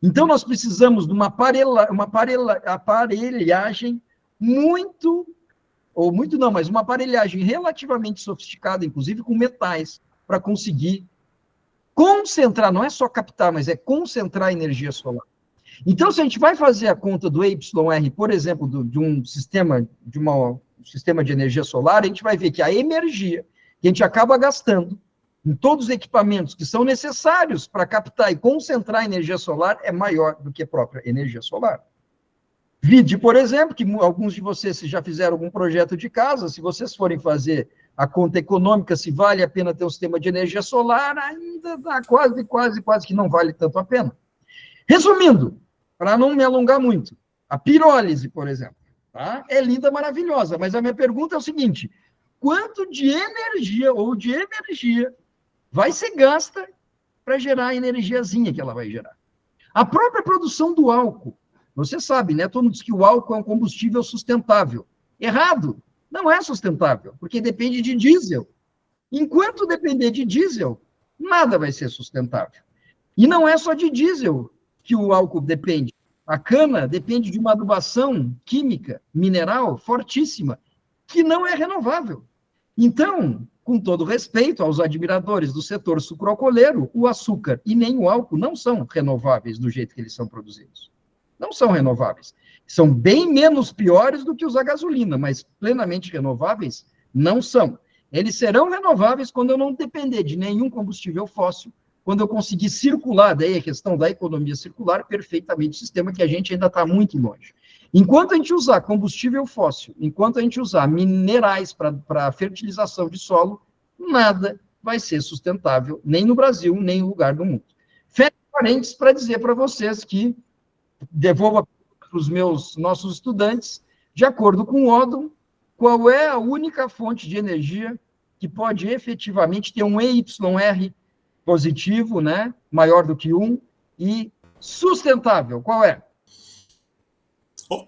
Então, nós precisamos de uma aparelhagem uma aparelhagem relativamente sofisticada, inclusive com metais, para conseguir concentrar, não é só captar, mas é concentrar a energia solar. Então, se a gente vai fazer a conta do EYR, por exemplo, de um sistema de energia solar, a gente vai ver que a energia que a gente acaba gastando em todos os equipamentos que são necessários para captar e concentrar a energia solar é maior do que a própria energia solar. Vide, por exemplo, que alguns de vocês já fizeram algum projeto de casa, se vocês forem fazer a conta econômica, se vale a pena ter um sistema de energia solar, ainda dá quase que não vale tanto a pena. Resumindo, para não me alongar muito, a pirólise, por exemplo, tá? É linda, maravilhosa, mas a minha pergunta é o seguinte, quanto de energia vai ser gasta para gerar a energiazinha que ela vai gerar. A própria produção do álcool. Você sabe, né? Todo mundo diz que o álcool é um combustível sustentável. Errado. Não é sustentável, porque depende de diesel. Enquanto depender de diesel, nada vai ser sustentável. E não é só de diesel que o álcool depende. A cana depende de uma adubação química, mineral, fortíssima, que não é renovável. Então, com todo respeito aos admiradores do setor sucroalcooleiro, o açúcar e nem o álcool não são renováveis do jeito que eles são produzidos. Não são renováveis. São bem menos piores do que os a gasolina, mas plenamente renováveis não são. Eles serão renováveis quando eu não depender de nenhum combustível fóssil, quando eu conseguir circular, daí a questão da economia circular, perfeitamente, sistema que a gente ainda está muito longe. Enquanto a gente usar combustível fóssil, enquanto a gente usar minerais para fertilização de solo, nada vai ser sustentável, nem no Brasil, nem em lugar do mundo. Fecho parênteses para dizer para vocês que devolvo para os nossos estudantes, de acordo com o Odom, qual é a única fonte de energia que pode efetivamente ter um EYR positivo, né, maior do que 1, e sustentável. Qual é?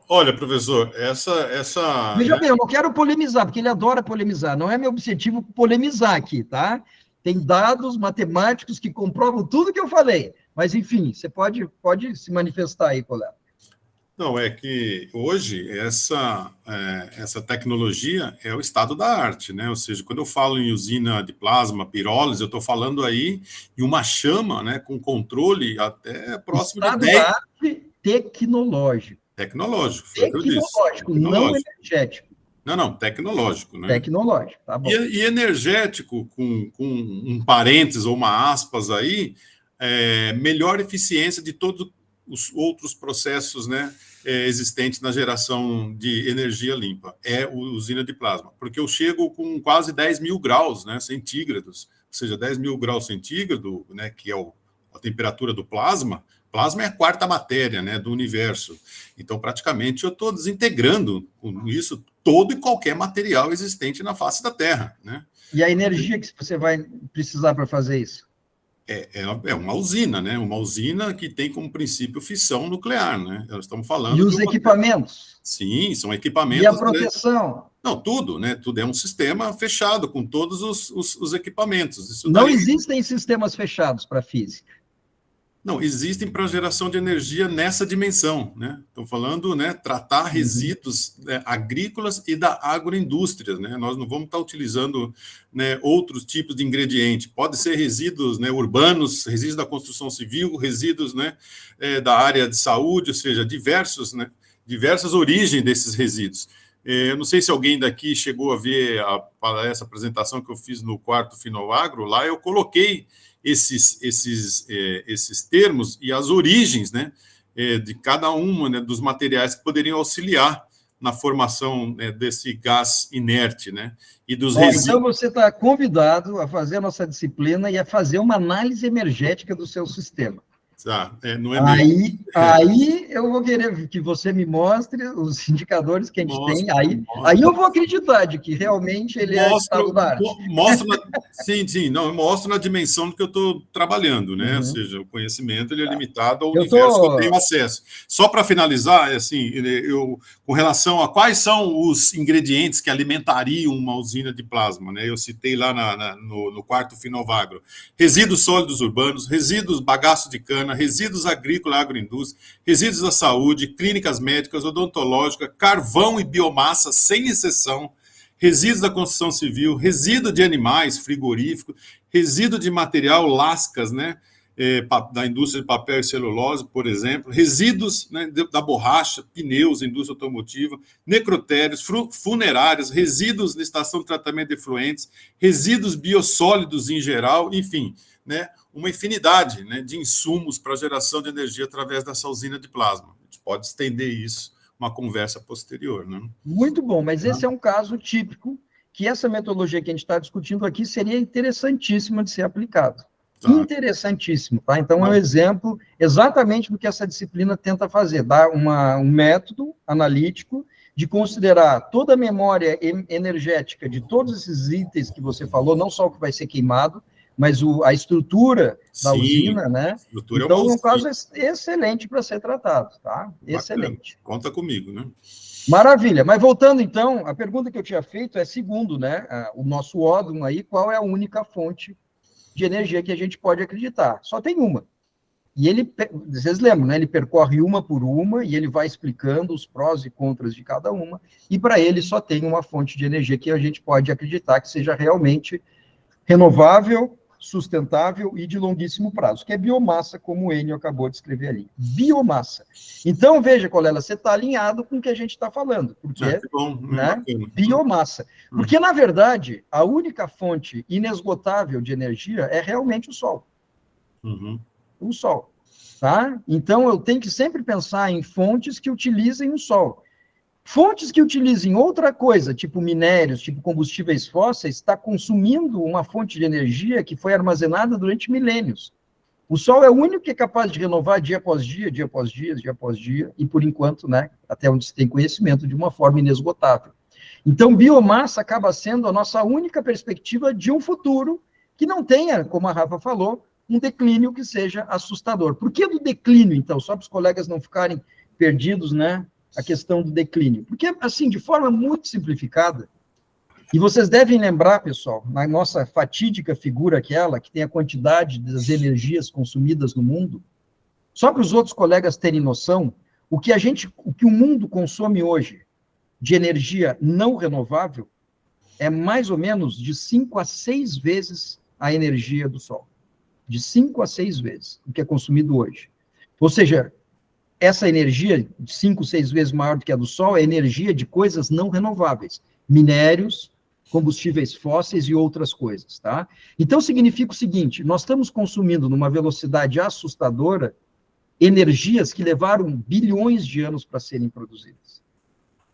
Olha, professor, essa... Veja bem, eu não quero polemizar, porque ele adora polemizar. Não é meu objetivo polemizar aqui, tá? Tem dados matemáticos que comprovam tudo que eu falei. Mas, enfim, você pode se manifestar aí, colega. Não, é que hoje essa tecnologia é o estado da arte, né? Ou seja, quando eu falo em usina de plasma, pirólise, eu estou falando aí em uma chama, né, com controle até próximo de 10... Estado da arte tecnológico. Tecnológico, foi o que eu disse. Tecnológico, não energético. Não, tecnológico, né? Tecnológico, tá bom. E energético, com um parênteses ou uma aspas aí, melhor eficiência de todos os outros processos, né, existentes na geração de energia limpa. É a usina de plasma. Porque eu chego com quase 10 mil graus, né, centígrados, ou seja, 10 mil graus centígrados, né, que é a temperatura do plasma. Plasma é a quarta matéria, né, do universo. Então, praticamente, eu estou desintegrando com isso todo e qualquer material existente na face da Terra, né? E a energia que você vai precisar para fazer isso? É uma usina, né? Uma usina que tem como princípio fissão nuclear, né? Nós estamos falando... E os equipamentos? Sim, são equipamentos... E a proteção? Né? Não, tudo, né? Tudo é um sistema fechado com todos os equipamentos. Isso não existem sistemas fechados para física. Não, existem para geração de energia nessa dimensão, né? Estou falando, né, tratar resíduos, né, agrícolas e da agroindústria, né? Nós não vamos estar utilizando, né, outros tipos de ingrediente. Pode ser resíduos, né, urbanos, resíduos da construção civil, resíduos, né, da área de saúde, ou seja, diversas origens desses resíduos. Eu não sei se alguém daqui chegou a ver essa apresentação que eu fiz no quarto Finovagro. Lá eu coloquei esses termos e as origens, né, de cada uma, né, dos materiais que poderiam auxiliar na formação, né, desse gás inerte, né, e dos resíduos. Então você está convidado a fazer a nossa disciplina e a fazer uma análise energética do seu sistema. Tá, não é aí eu vou querer que você me mostre os indicadores que a gente tem. Aí eu vou acreditar de que realmente ele é estado da arte. Sim, não, eu mostro na dimensão do que eu estou trabalhando, né? Ou seja, o conhecimento ele é limitado ao universo que eu tenho acesso. Só para finalizar, assim, com relação a quais são os ingredientes que alimentariam uma usina de plasma, né? Eu citei lá no quarto Finovagro: resíduos sólidos urbanos, resíduos bagaço de cana, resíduos agrícola, agroindústria, resíduos da saúde, clínicas médicas, odontológica, carvão e biomassa, sem exceção, resíduos da construção civil, resíduo de animais, frigorífico, resíduo de material, lascas, né, da indústria de papel e celulose, por exemplo, resíduos, né, da borracha, pneus, indústria automotiva, necrotérios, funerários, resíduos de estação de tratamento de efluentes, resíduos biossólidos em geral, enfim, né, uma infinidade, né, de insumos para geração de energia através dessa usina de plasma. A gente pode estender isso, uma conversa posterior, né? Muito bom, mas esse é um caso típico que essa metodologia que a gente está discutindo aqui seria interessantíssima de ser aplicado. Interessantíssimo, tá? Então, é um exemplo exatamente do que essa disciplina tenta fazer, dar um método analítico de considerar toda a memória energética de todos esses itens que você falou, não só o que vai ser queimado, mas a estrutura da Sim, usina, né? Estrutura Então, é uma um caso usina. excelente para ser tratado, tá? Bacana. Excelente. Conta comigo, né? Maravilha. Mas voltando, então, a pergunta que eu tinha feito é, segundo, né, o nosso órgão aí, qual é a única fonte de energia que a gente pode acreditar? Só tem uma. E ele, vocês lembram, né? Ele percorre uma por uma e ele vai explicando os prós e contras de cada uma. E para ele só tem uma fonte de energia que a gente pode acreditar que seja realmente renovável, sustentável e de longuíssimo prazo, que é biomassa, como o Enio acabou de escrever ali. Biomassa. Então, veja, Colela, você está alinhado com o que a gente está falando, porque Que bom, né, biomassa. Porque, na verdade, a única fonte inesgotável de energia é realmente o Sol. Uhum. O Sol. Tá? Então, eu tenho que sempre pensar em fontes que utilizem o Sol. Fontes que utilizem outra coisa, tipo minérios, tipo combustíveis fósseis, está consumindo uma fonte de energia que foi armazenada durante milênios. O Sol é o único que é capaz de renovar dia após dia, dia após dia, dia após dia, e por enquanto, né, até onde se tem conhecimento, de uma forma inesgotável. Então, biomassa acaba sendo a nossa única perspectiva de um futuro que não tenha, como a Rafa falou, um declínio que seja assustador. Por que do declínio, então? Só para os colegas não ficarem perdidos, né? A questão do declínio. Porque, assim, de forma muito simplificada, e vocês devem lembrar, pessoal, na nossa fatídica figura aquela, que tem a quantidade das energias consumidas no mundo, só para os outros colegas terem noção, o que o mundo consome hoje de energia não renovável é mais ou menos de 5 a 6 vezes a energia do Sol. De 5 a 6 vezes o que é consumido hoje. Ou seja, essa energia, 5, 6 vezes maior do que a do Sol, é energia de coisas não renováveis. Minérios, combustíveis fósseis e outras coisas, tá? Então, significa o seguinte, nós estamos consumindo, numa velocidade assustadora, energias que levaram bilhões de anos para serem produzidas.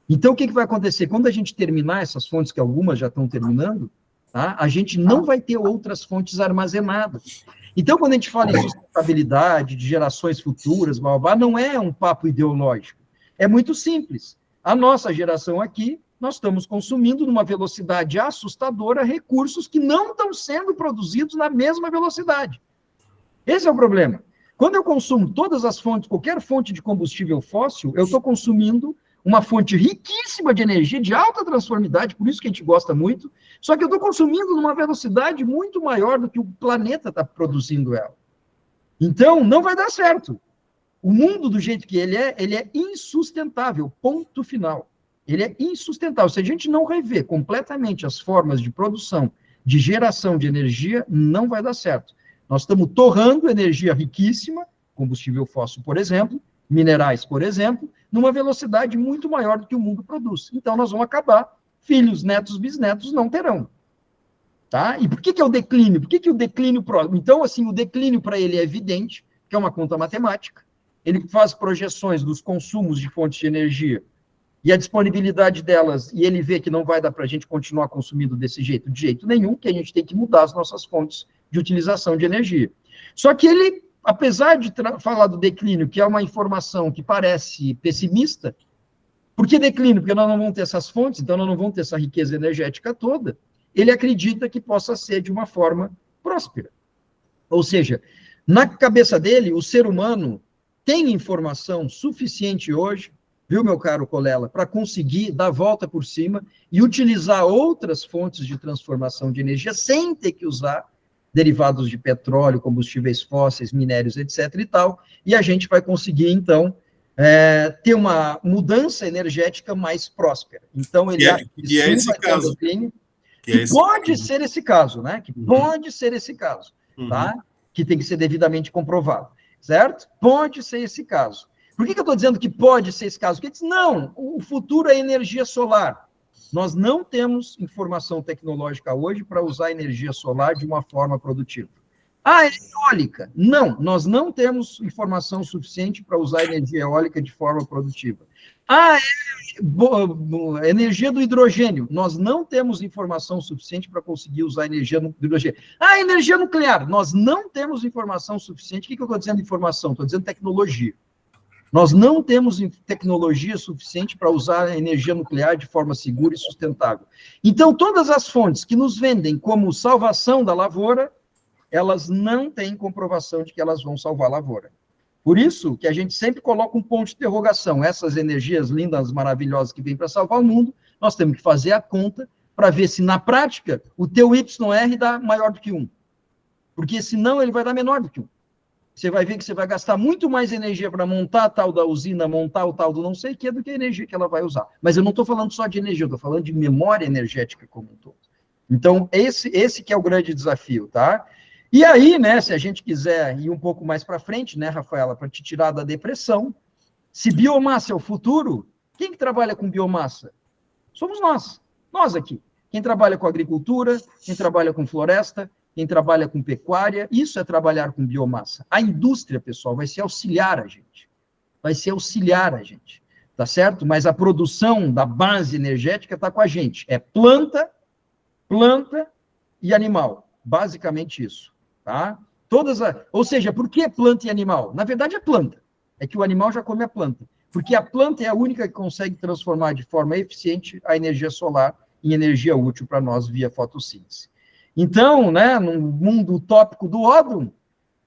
Então, o que vai acontecer? Quando a gente terminar essas fontes, que algumas já estão terminando, tá? A gente não vai ter outras fontes armazenadas. Então, quando a gente fala em sustentabilidade, de gerações futuras, blá, blá, blá, não é um papo ideológico. É muito simples. A nossa geração aqui, nós estamos consumindo, numa velocidade assustadora, recursos que não estão sendo produzidos na mesma velocidade. Esse é o problema. Quando eu consumo todas as fontes, qualquer fonte de combustível fóssil, eu estou consumindo uma fonte riquíssima de energia, de alta transformidade, por isso que a gente gosta muito, só que eu estou consumindo numa velocidade muito maior do que o planeta está produzindo ela. Então, não vai dar certo. O mundo, do jeito que ele é insustentável, ponto final. Ele é insustentável. Se a gente não rever completamente as formas de produção, de geração de energia, não vai dar certo. Nós estamos torrando energia riquíssima, combustível fóssil, por exemplo, minerais, por exemplo, numa velocidade muito maior do que o mundo produz. Então, nós vamos acabar, filhos, netos, bisnetos não terão. Tá? E por que é o declínio? Por que o declínio próximo? Então, assim, o declínio para ele é evidente, que é uma conta matemática, ele faz projeções dos consumos de fontes de energia e a disponibilidade delas, e ele vê que não vai dar para a gente continuar consumindo desse jeito, de jeito nenhum, que a gente tem que mudar as nossas fontes de utilização de energia. Só que ele, apesar de falar do declínio, que é uma informação que parece pessimista, por que declínio? Porque nós não vamos ter essas fontes, então nós não vamos ter essa riqueza energética toda, ele acredita que possa ser de uma forma próspera. Ou seja, na cabeça dele, o ser humano tem informação suficiente hoje, viu, meu caro Colela, para conseguir dar a volta por cima e utilizar outras fontes de transformação de energia sem ter que usar derivados de petróleo, combustíveis fósseis, minérios, etc. e tal, e a gente vai conseguir, então, ter uma mudança energética mais próspera. Então, ele acha que sim, esse vai ter um declínio, que pode ser esse caso, né? Que pode ser esse caso, tá? Que tem que ser devidamente comprovado, certo? Pode ser esse caso. Por que eu estou dizendo que pode ser esse caso? Porque não, o futuro é energia solar. Nós não temos informação tecnológica hoje para usar energia solar de uma forma produtiva. Ah, é eólica? Não, nós não temos informação suficiente para usar energia eólica de forma produtiva. Ah, é energia do hidrogênio. Nós não temos informação suficiente para conseguir usar energia do hidrogênio. Ah, energia nuclear. Nós não temos informação suficiente. O que eu estou dizendo informação? Estou dizendo tecnologia. Nós não temos tecnologia suficiente para usar a energia nuclear de forma segura e sustentável. Então, todas as fontes que nos vendem como salvação da lavoura, elas não têm comprovação de que elas vão salvar a lavoura. Por isso que a gente sempre coloca um ponto de interrogação. Essas energias lindas, maravilhosas que vêm para salvar o mundo, nós temos que fazer a conta para ver se, na prática, o teu YR dá maior do que 1. Porque, senão, ele vai dar menor do que 1. Você vai ver que você vai gastar muito mais energia para montar a tal da usina, montar o tal do não sei o que, do que a energia que ela vai usar. Mas eu não estou falando só de energia, eu estou falando de memória energética como um todo. Então, esse que é o grande desafio, tá? E aí, né, se a gente quiser ir um pouco mais para frente, né, Rafaela, para te tirar da depressão, se biomassa é o futuro, quem que trabalha com biomassa? Somos nós aqui. Quem trabalha com agricultura, quem trabalha com floresta, quem trabalha com pecuária, isso é trabalhar com biomassa. A indústria, pessoal, vai se auxiliar a gente. Vai se auxiliar a gente, tá certo? Mas a produção da base energética está com a gente. É planta e animal. Basicamente isso, tá? Ou seja, por que planta e animal? Na verdade é planta. É que o animal já come a planta. Porque a planta é a única que consegue transformar de forma eficiente a energia solar em energia útil para nós via fotossíntese. Então, né, no mundo utópico do Odum,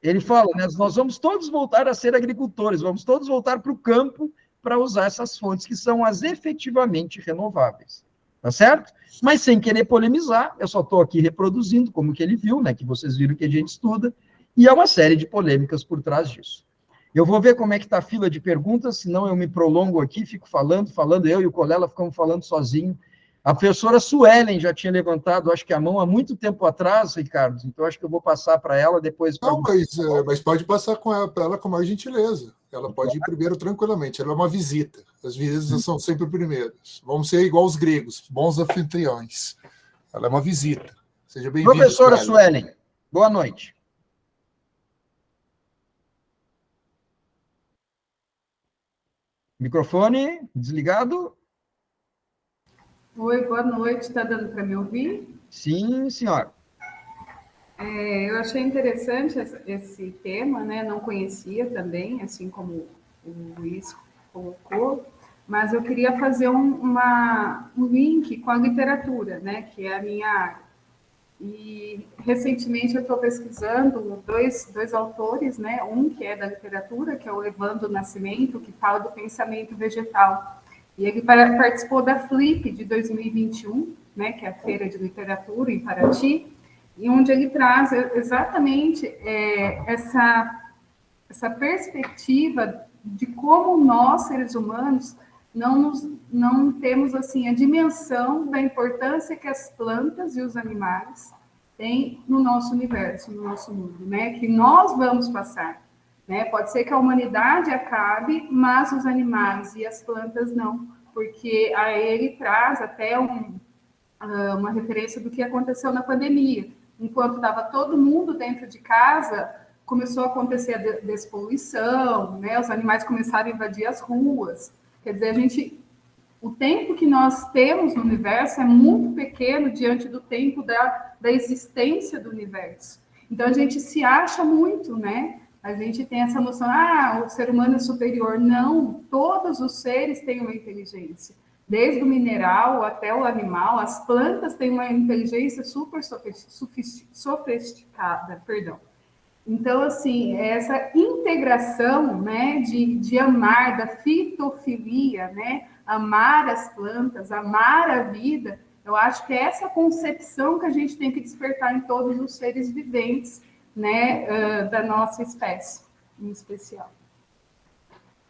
ele fala, né, nós vamos todos voltar a ser agricultores, vamos todos voltar para o campo para usar essas fontes que são as efetivamente renováveis. Tá certo? Mas sem querer polemizar, eu só estou aqui reproduzindo como que ele viu, né, que vocês viram que a gente estuda, e há uma série de polêmicas por trás disso. Eu vou ver como é que está a fila de perguntas, senão eu me prolongo aqui, fico falando, eu e o Colela ficamos falando sozinho. A professora Suelen já tinha levantado, acho que a mão há muito tempo atrás, Ricardo, então acho que eu vou passar para ela depois. Não, mas pode passar para ela com mais gentileza. Ela pode ir primeiro tranquilamente, ela é uma visita. As visitas são sempre primeiras. Vamos ser igual os gregos, bons anfitriões. Ela é uma visita. Seja bem-vinda. Professora Suelen, boa noite. Microfone desligado. Oi, boa noite. Está dando para me ouvir? Sim, senhora. Eu achei interessante esse tema, né? Não conhecia também, assim como o Luiz colocou, mas eu queria fazer um link com a literatura, né? Que é a minha área. E recentemente eu estou pesquisando dois autores, né? Um que é da literatura, que é o Evandro Nascimento, que fala do pensamento vegetal. E ele participou da Flip de 2021, né, que é a Feira de Literatura em Paraty, e onde ele traz exatamente essa perspectiva de como nós, seres humanos, não temos assim a dimensão da importância que as plantas e os animais têm no nosso universo, no nosso mundo, né, que nós vamos passar. Né? Pode ser que a humanidade acabe, mas os animais e as plantas não, porque a ele traz até uma referência do que aconteceu na pandemia. Enquanto estava todo mundo dentro de casa, começou a acontecer a despoluição, né? Os animais começaram a invadir as ruas. Quer dizer, o tempo que nós temos no universo é muito pequeno diante do tempo da existência do universo. Então, a gente se acha muito, né? A gente tem essa noção, o ser humano é superior. Não, todos os seres têm uma inteligência. Desde o mineral até o animal, as plantas têm uma inteligência super sofisticada, Então, assim, essa integração, né, de amar, da fitofilia, né, amar as plantas, amar a vida, eu acho que é essa concepção que a gente tem que despertar em todos os seres viventes, né, da nossa espécie, em especial.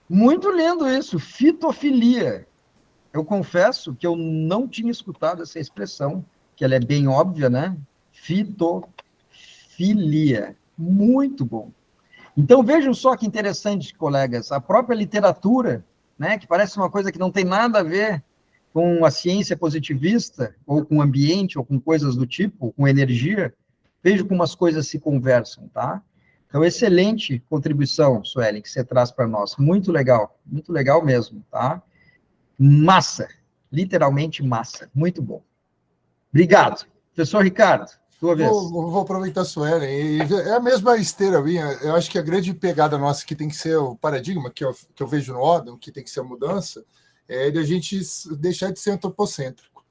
Muito lindo isso, fitofilia. Eu confesso que eu não tinha escutado essa expressão, que ela é bem óbvia, né? Fitofilia. Muito bom. Então, vejam só que interessante, colegas, a própria literatura, né, que parece uma coisa que não tem nada a ver com a ciência positivista, ou com o ambiente, ou com coisas do tipo, com energia, vejo como as coisas se conversam, tá? Então, excelente contribuição, Suelen, que você traz para nós. Muito legal mesmo, tá? Massa, literalmente massa. Muito bom. Obrigado. Professor Ricardo, sua vez. Vou aproveitar a Suelen. É a mesma esteira minha. Eu acho que a grande pegada nossa que tem que ser o paradigma que eu vejo no Odum, que tem que ser a mudança, é de a gente deixar de ser antropocêntrico.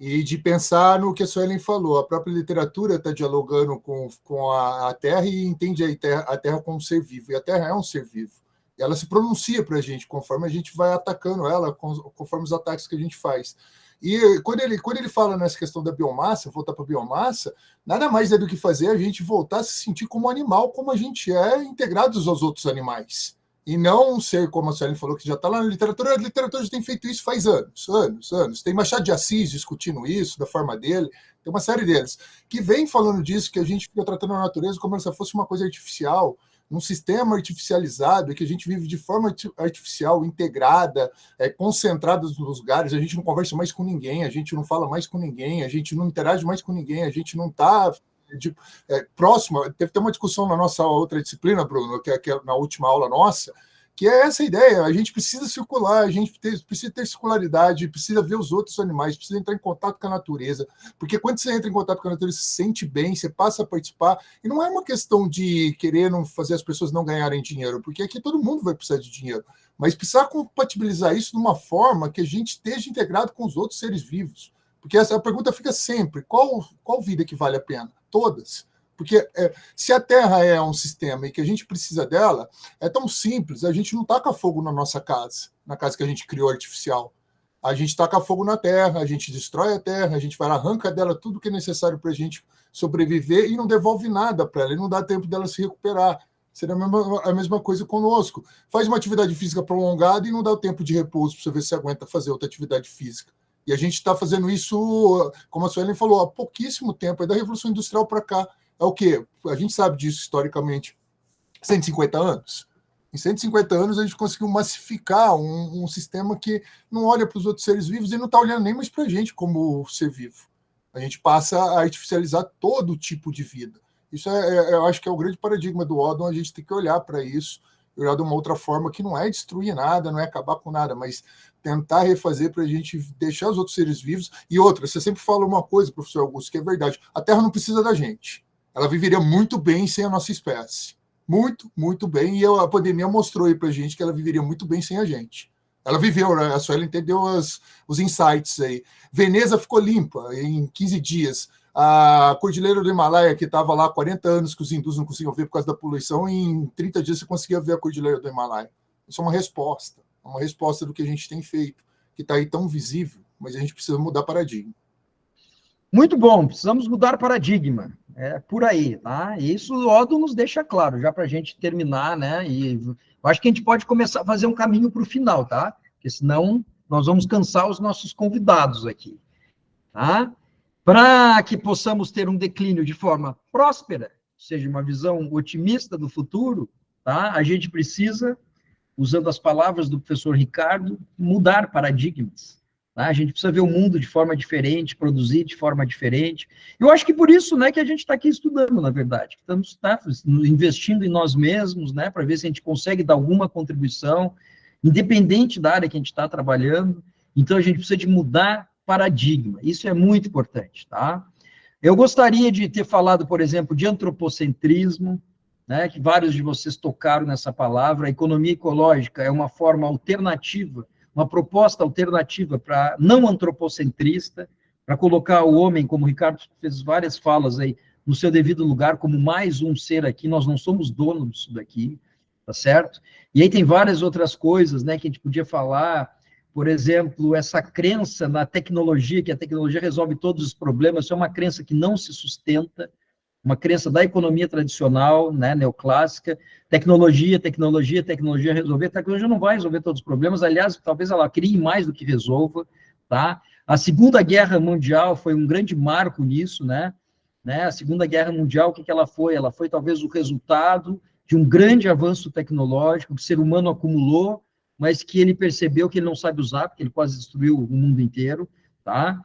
e de pensar no que a Suelen falou. A própria literatura está dialogando com a Terra e entende a Terra como um ser vivo, e a Terra é um ser vivo. Ela se pronuncia para a gente conforme a gente vai atacando ela, conforme os ataques que a gente faz. E quando ele fala nessa questão da biomassa, voltar para a biomassa, nada mais é do que fazer a gente voltar a se sentir como animal, como a gente é, integrados aos outros animais. E não um ser, como a Suelen falou, que já está lá na literatura. A literatura já tem feito isso faz anos. Tem Machado de Assis discutindo isso, da forma dele. Tem uma série deles que vem falando disso, que a gente fica tratando a natureza como se fosse uma coisa artificial, num sistema artificializado, que a gente vive de forma artificial, integrada, concentrada nos lugares. A gente não conversa mais com ninguém, a gente não fala mais com ninguém, a gente não interage mais com ninguém, a gente não está... próximo. Teve uma discussão na nossa outra disciplina, Bruno, que é na última aula nossa, que é essa ideia. A gente precisa circular, a gente precisa ter circularidade, precisa ver os outros animais, precisa entrar em contato com a natureza, porque quando você entra em contato com a natureza, você se sente bem, você passa a participar, e não é uma questão de querer não fazer as pessoas não ganharem dinheiro, porque aqui todo mundo vai precisar de dinheiro, mas precisar compatibilizar isso de uma forma que a gente esteja integrado com os outros seres vivos. Porque essa pergunta fica sempre, qual vida que vale a pena? Todas. Porque se a Terra é um sistema e que a gente precisa dela, é tão simples, a gente não taca fogo na nossa casa, na casa que a gente criou artificial. A gente taca fogo na Terra, a gente destrói a Terra, a gente vai lá, arranca dela tudo que é necessário para a gente sobreviver e não devolve nada para ela, e não dá tempo dela se recuperar. Seria a mesma coisa conosco. Faz uma atividade física prolongada e não dá o tempo de repouso para você ver se aguenta fazer outra atividade física. E a gente está fazendo isso, como a Suelen falou, há pouquíssimo tempo, é da Revolução Industrial para cá. É o quê? A gente sabe disso historicamente. 150 anos. Em 150 anos, a gente conseguiu massificar um sistema que não olha para os outros seres vivos e não está olhando nem mais para a gente como ser vivo. A gente passa a artificializar todo tipo de vida. Isso eu acho que é o grande paradigma do Odon, a gente tem que olhar para isso, olhar de uma outra forma que não é destruir nada, não é acabar com nada, mas tentar refazer para a gente deixar os outros seres vivos. E outra, você sempre fala uma coisa, professor Augusto, que é verdade, a Terra não precisa da gente. Ela viveria muito bem sem a nossa espécie. Muito, muito bem, e a pandemia mostrou aí para a gente que ela viveria muito bem sem a gente. Ela viveu, né? A Suelen entendeu os insights aí. Veneza ficou limpa em 15 dias. A Cordilheira do Himalaia, que estava lá há 40 anos, que os hindus não conseguiam ver por causa da poluição, em 30 dias você conseguia ver a Cordilheira do Himalaia. Isso é uma resposta do que a gente tem feito, que está aí tão visível, mas a gente precisa mudar paradigma. Muito bom, precisamos mudar paradigma. É por aí, tá? E isso o Odon nos deixa claro, já para a gente terminar, né? E eu acho que a gente pode começar a fazer um caminho para o final, tá? Porque senão nós vamos cansar os nossos convidados aqui, tá? Para que possamos ter um declínio de forma próspera, ou seja, uma visão otimista do futuro, tá? A gente precisa, usando as palavras do professor Ricardo, mudar paradigmas. Tá? A gente precisa ver o mundo de forma diferente, produzir de forma diferente. Eu acho que por isso, né, que a gente está aqui estudando, na verdade. Estamos investindo em nós mesmos, né, para ver se a gente consegue dar alguma contribuição, independente da área que a gente está trabalhando. Então, a gente precisa de mudar paradigma. Isso é muito importante, tá? Eu gostaria de ter falado, por exemplo, de antropocentrismo, né, que vários de vocês tocaram nessa palavra. A economia ecológica é uma forma alternativa, uma proposta alternativa para não antropocentrista, para colocar o homem, como o Ricardo fez várias falas aí, no seu devido lugar, como mais um ser aqui. Nós não somos donos disso daqui, tá certo? E aí tem várias outras coisas, né, que a gente podia falar, por exemplo, essa crença na tecnologia, que a tecnologia resolve todos os problemas. Isso é uma crença que não se sustenta, uma crença da economia tradicional, né, neoclássica. Tecnologia resolver. A tecnologia não vai resolver todos os problemas, aliás, talvez ela crie mais do que resolva, tá? A Segunda Guerra Mundial foi um grande marco nisso, né? A Segunda Guerra Mundial, o que ela foi? Ela foi talvez o resultado de um grande avanço tecnológico que o ser humano acumulou, mas que ele percebeu que ele não sabe usar, porque ele quase destruiu o mundo inteiro, tá?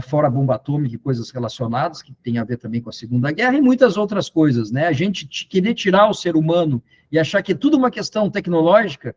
Fora a bomba atômica e coisas relacionadas, que tem a ver também com a Segunda Guerra, e muitas outras coisas, né? A gente querer tirar o ser humano e achar que é tudo uma questão tecnológica,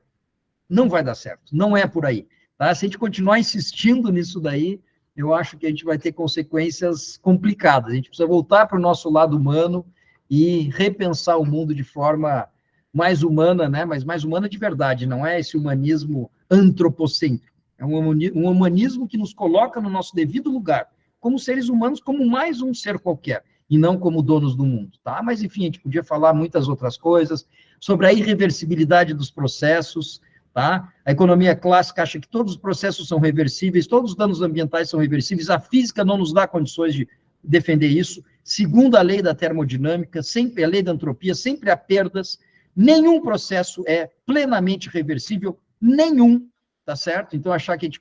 não vai dar certo, não é por aí, tá? Se a gente continuar insistindo nisso daí, eu acho que a gente vai ter consequências complicadas. A gente precisa voltar para o nosso lado humano e repensar o mundo de forma mais humana, né? Mas mais humana de verdade, não é esse humanismo antropocêntrico, É um humanismo que nos coloca no nosso devido lugar, como seres humanos, como mais um ser qualquer, e não como donos do mundo, tá? Mas, enfim, a gente podia falar muitas outras coisas, sobre a irreversibilidade dos processos, tá? A economia clássica acha que todos os processos são reversíveis, todos os danos ambientais são reversíveis, a física não nos dá condições de defender isso, segundo a lei da termodinâmica, sempre a lei da entropia, sempre há perdas, nenhum processo é plenamente reversível, nenhum, tá certo? Então, achar que a gente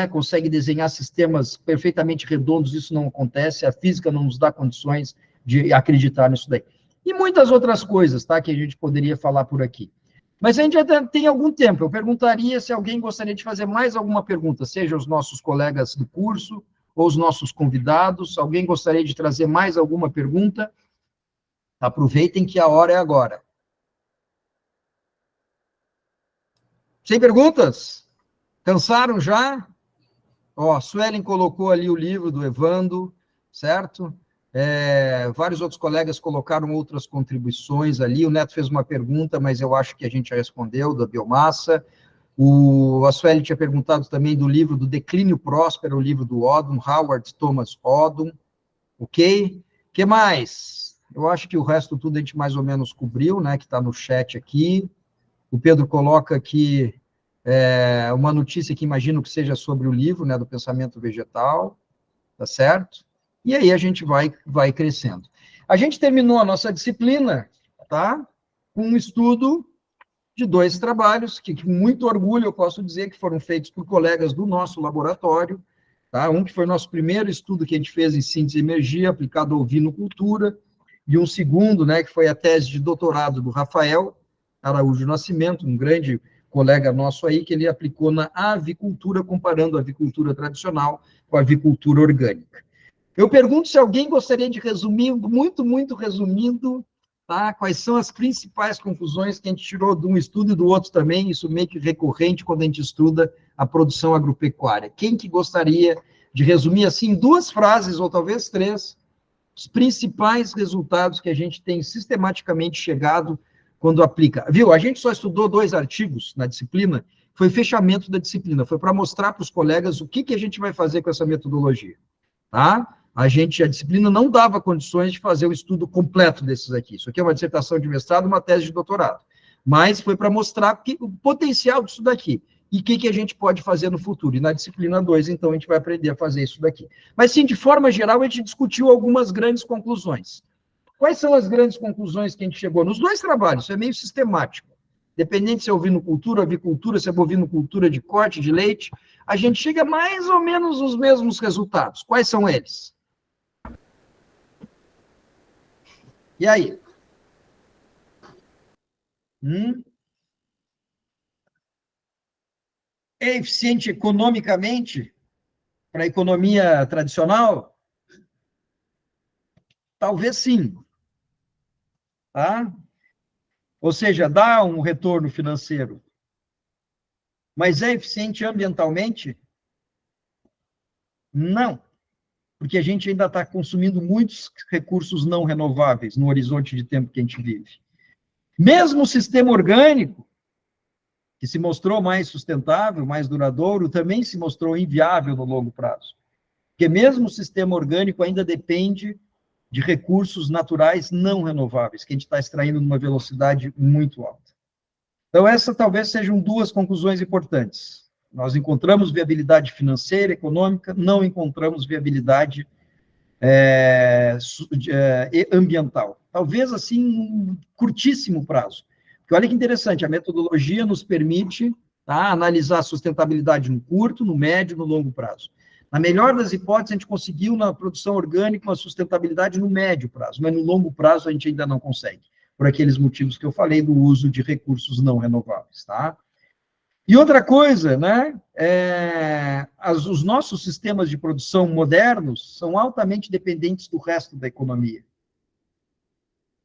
consegue desenhar sistemas perfeitamente redondos, isso não acontece, a física não nos dá condições de acreditar nisso daí. E muitas outras coisas, tá, que a gente poderia falar por aqui. Mas a gente já tem algum tempo, eu perguntaria se alguém gostaria de fazer mais alguma pergunta, seja os nossos colegas do curso, ou os nossos convidados, alguém gostaria de trazer mais alguma pergunta? Aproveitem que a hora é agora. Sem perguntas? Cansaram já? Ó, Suelen colocou ali o livro do Evando, certo? Vários outros colegas colocaram outras contribuições ali, o Neto fez uma pergunta, mas eu acho que a gente já respondeu, da biomassa. A Sueli tinha perguntado também do livro do Declínio Próspero, o livro do Odum, Howard Thomas Odum, ok? O que mais? Eu acho que o resto tudo a gente mais ou menos cobriu, né, que está no chat aqui. O Pedro coloca aqui uma notícia que imagino que seja sobre o livro, né, do pensamento vegetal, tá certo? E aí a gente vai crescendo. A gente terminou a nossa disciplina, tá? Com um estudo de 2 trabalhos, que com muito orgulho eu posso dizer que foram feitos por colegas do nosso laboratório, tá? Um que foi o nosso primeiro estudo que a gente fez em síntese e energia, aplicado à ovinocultura, e um segundo, né, que foi a tese de doutorado do Rafael Araújo Nascimento, um grande colega nosso aí, que ele aplicou na avicultura, comparando a avicultura tradicional com a avicultura orgânica. Eu pergunto se alguém gostaria de resumir, muito resumindo, tá? Quais são as principais conclusões que a gente tirou de um estudo e do outro também, isso meio que recorrente quando a gente estuda a produção agropecuária. Quem que gostaria de resumir, assim, em 2 frases, ou talvez 3, os principais resultados que a gente tem sistematicamente chegado quando aplica? Viu, a gente só estudou 2 artigos na disciplina, foi fechamento da disciplina, foi para mostrar para os colegas o que a gente vai fazer com essa metodologia, tá? A disciplina não dava condições de fazer o estudo completo desses aqui. Isso aqui é uma dissertação de mestrado, uma tese de doutorado. Mas foi para mostrar o potencial disso daqui. E o que a gente pode fazer no futuro. E na disciplina 2, então, a gente vai aprender a fazer isso daqui. Mas, sim, de forma geral, a gente discutiu algumas grandes conclusões. Quais são as grandes conclusões que a gente chegou? Nos 2 trabalhos, isso é meio sistemático. Dependente se é ovinocultura, avicultura, se é bovinocultura de corte, de leite, a gente chega mais ou menos nos mesmos resultados. Quais são eles? E aí? É eficiente economicamente para a economia tradicional? Talvez sim. Tá? Ou seja, dá um retorno financeiro. Mas é eficiente ambientalmente? Não. Porque a gente ainda está consumindo muitos recursos não renováveis no horizonte de tempo que a gente vive. Mesmo o sistema orgânico, que se mostrou mais sustentável, mais duradouro, também se mostrou inviável no longo prazo. Porque mesmo o sistema orgânico ainda depende de recursos naturais não renováveis, que a gente está extraindo numa velocidade muito alta. Então, essas talvez sejam 2 conclusões importantes. Nós encontramos viabilidade financeira, econômica, não encontramos viabilidade ambiental. Talvez, assim, um curtíssimo prazo. Porque olha que interessante, a metodologia nos permite, tá, analisar a sustentabilidade no curto, no médio e no longo prazo. Na melhor das hipóteses, a gente conseguiu na produção orgânica uma sustentabilidade no médio prazo, mas no longo prazo a gente ainda não consegue, por aqueles motivos que eu falei do uso de recursos não renováveis, tá? E outra coisa, né, os nossos sistemas de produção modernos são altamente dependentes do resto da economia.